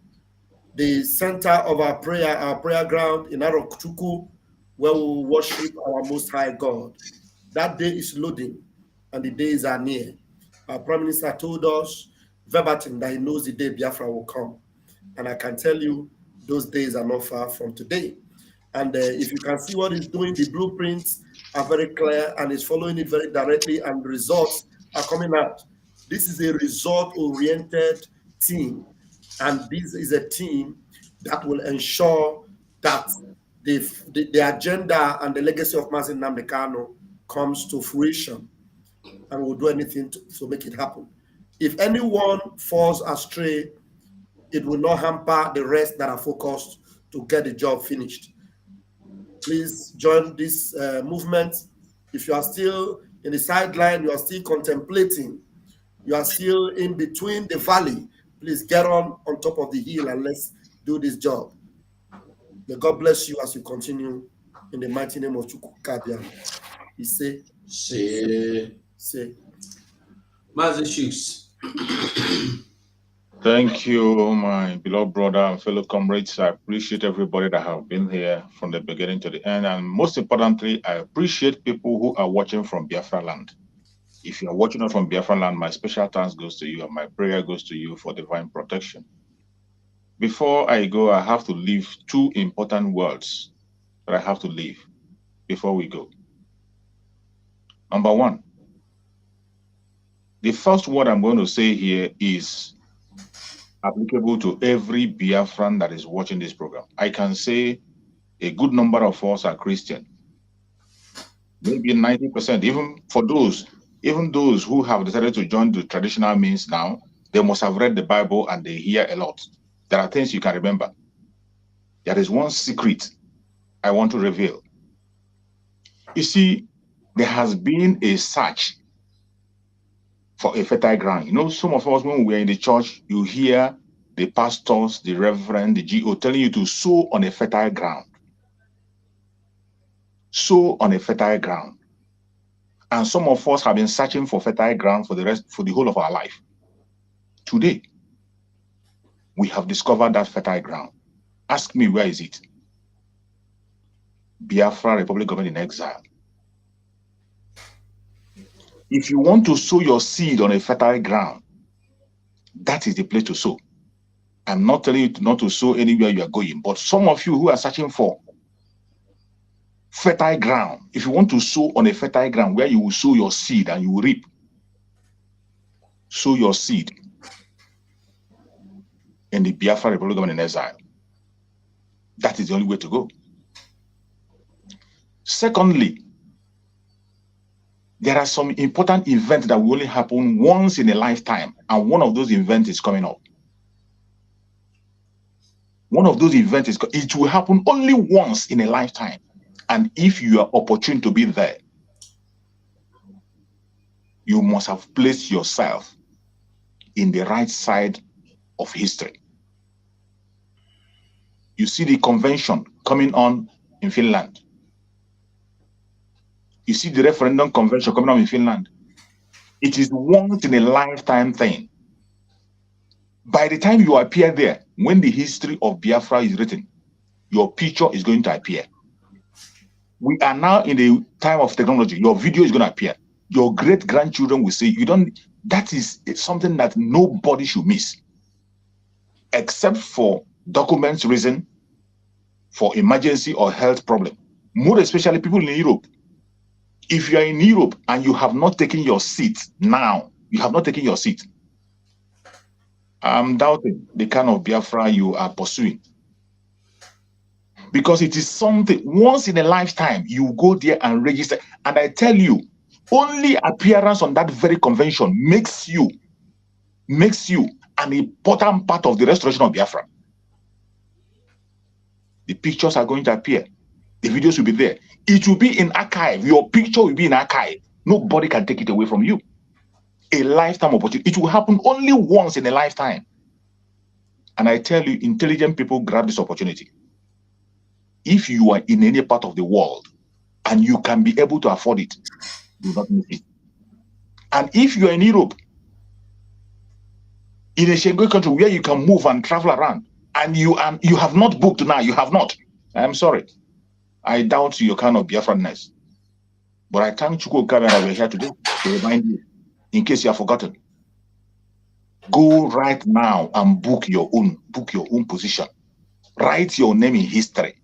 the center of our prayer ground in Arokuchuku, where we will worship our Most High God. That day is loading, and the days are near. Our Prime Minister told us verbatim that he knows the day Biafra will come. And I can tell you, those days are not far from today. And if you can see what he's doing, the blueprints are very clear, and he's following it very directly, and the results are coming out. This is a result-oriented team, and this is a team that will ensure that the agenda and the legacy of Mazi Nnamdi Kanu comes to fruition, and will do anything to make it happen. If anyone falls astray, it will not hamper the rest that are focused to get the job finished. Please join this movement. If you are still in the sideline, you are still contemplating, you are still in between the valley, please get on top of the hill and let's do this job. May God bless you as you continue in the mighty name of Chukwukabiam. He say, Mazi Shooks. Thank you, my beloved brother and fellow comrades. I appreciate everybody that have been here from the beginning to the end. And most importantly, I appreciate people who are watching from Biafra land. If you are watching us from Biafra land, my special thanks goes to you and my prayer goes to you for divine protection. Before I go, I have to leave two important words that I have to leave before we go. Number one, the first word I'm going to say here is applicable to every Biafran that is watching this program. I can say a good number of us are Christian. Maybe 90%, even those who have decided to join the traditional means now, they must have read the Bible and they hear a lot. There are things you can remember. There is one secret I want to reveal. You see, there has been a search for a fertile ground. You know, some of us, when we are in the church, you hear the pastors, the reverend, the GO telling you to sow on a fertile ground. Sow on a fertile ground. And some of us have been searching for fertile ground for the whole of our life. Today, we have discovered that fertile ground. Ask me, where is it? Biafra Republic Government in Exile. If you want to sow your seed on a fertile ground, that is the place to sow. I'm not telling you not to sow anywhere you are going, but some of you who are searching for fertile ground, if you want to sow on a fertile ground where you will sow your seed and you will reap, sow your seed in the Biafra Republic Government in Exile. That is the only way to go. Secondly, there are some important events that will only happen once in a lifetime, and one of those events is coming up. One of those events it will happen only once in a lifetime, and if you are opportune to be there, you must have placed yourself in the right side of history. You see the convention coming on in Finland. You see the referendum convention coming on in Finland. It is once in a lifetime thing. By the time you appear there, when the history of Biafra is written, your picture is going to appear. We are now in the time of technology. Your video is going to appear. Your great-grandchildren will say, that is something that nobody should miss. Except for documents reason, for emergency or health problem. More especially people in Europe. If you are in Europe and you have not taken your seat now, you have not taken your seat, I'm doubting the kind of Biafra you are pursuing. Because it is something, once in a lifetime, you go there and register. And I tell you, only appearance on that very convention makes you an important part of the restoration of Biafra. The pictures are going to appear. The videos will be there. It will be in archive. Your picture will be in archive. Nobody can take it away from you. A lifetime opportunity. It will happen only once in a lifetime. And I tell you, intelligent people grab this opportunity. If you are in any part of the world and you can be able to afford it, do not miss it. And if you are in Europe, in a Schengen country where you can move and travel around, and you have not booked now, you have not. I'm sorry. I doubt your kind of Biafranness. But I thank Chukwu Okame that we're here today to remind you, in case you have forgotten. Go right now and book your own position. Write your name in history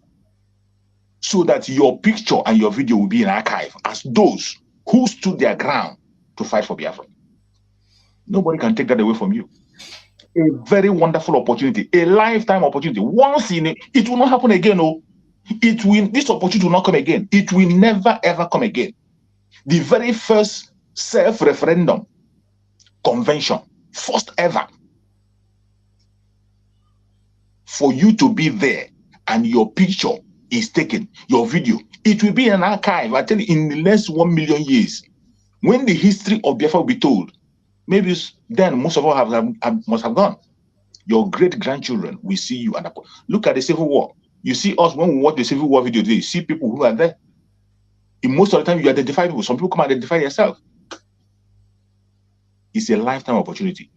so that your picture and your video will be in archive as those who stood their ground to fight for Biafra. Nobody can take that away from you. A very wonderful opportunity, a lifetime opportunity. Once in a, it will not happen again. Oh, this opportunity will not come again. It will never ever come again. The very first self-referendum convention, first ever, for you to be there and your picture is taken, your video, it will be an archive. I tell you, in the next 1 million years, when the history of Biafra will be told, maybe then most of us must have gone. Your great-grandchildren will see you. And look at the Civil War. You see us when we watch the Civil War video today, you see people who are there. In most of the time, you identify people. Some people come identify yourself. It's a lifetime opportunity.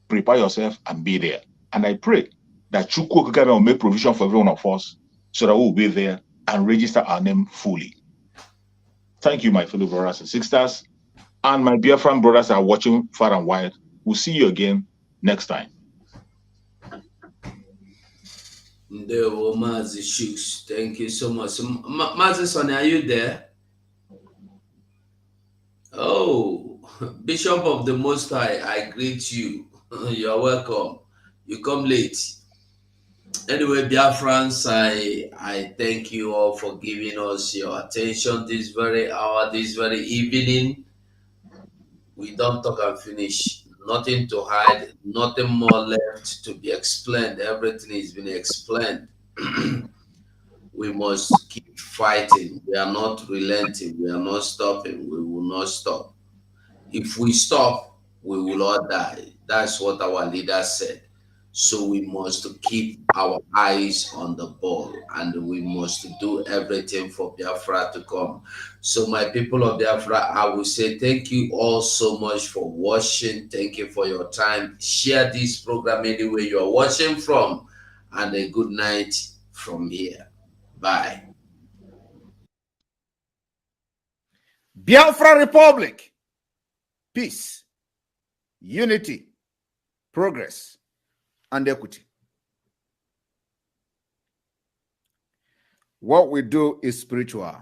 Prepare yourself and be there. And I pray that Chukwu Okame will make provision for every one of us so that we will be there and register our name fully. Thank you, my fellow brothers and sisters. And my Biafran brothers are watching far and wide. We'll see you again next time. Ndewo Mazi Shooks. Thank you so much. Mazi Sonny, are you there? Oh, Bishop of the Most High, I greet you. You're welcome. You come late. Anyway, BIAFRANS, I thank you all for giving us your attention this very hour, this very evening. We don't talk and finish. Nothing to hide, nothing more left to be explained. Everything has been explained. We must keep fighting. We are not relenting. We are not stopping. We will not stop. If we stop, we will all die. That's what our leader said. So we must keep our eyes on the ball and we must do everything for Biafra to come. So my people of Biafra, I will say thank you all so much for watching. Thank you for your time. Share this program anywhere you are watching from, and a good night from here. Bye. Biafra Republic. Peace, unity, progress, and equity. What we do is spiritual.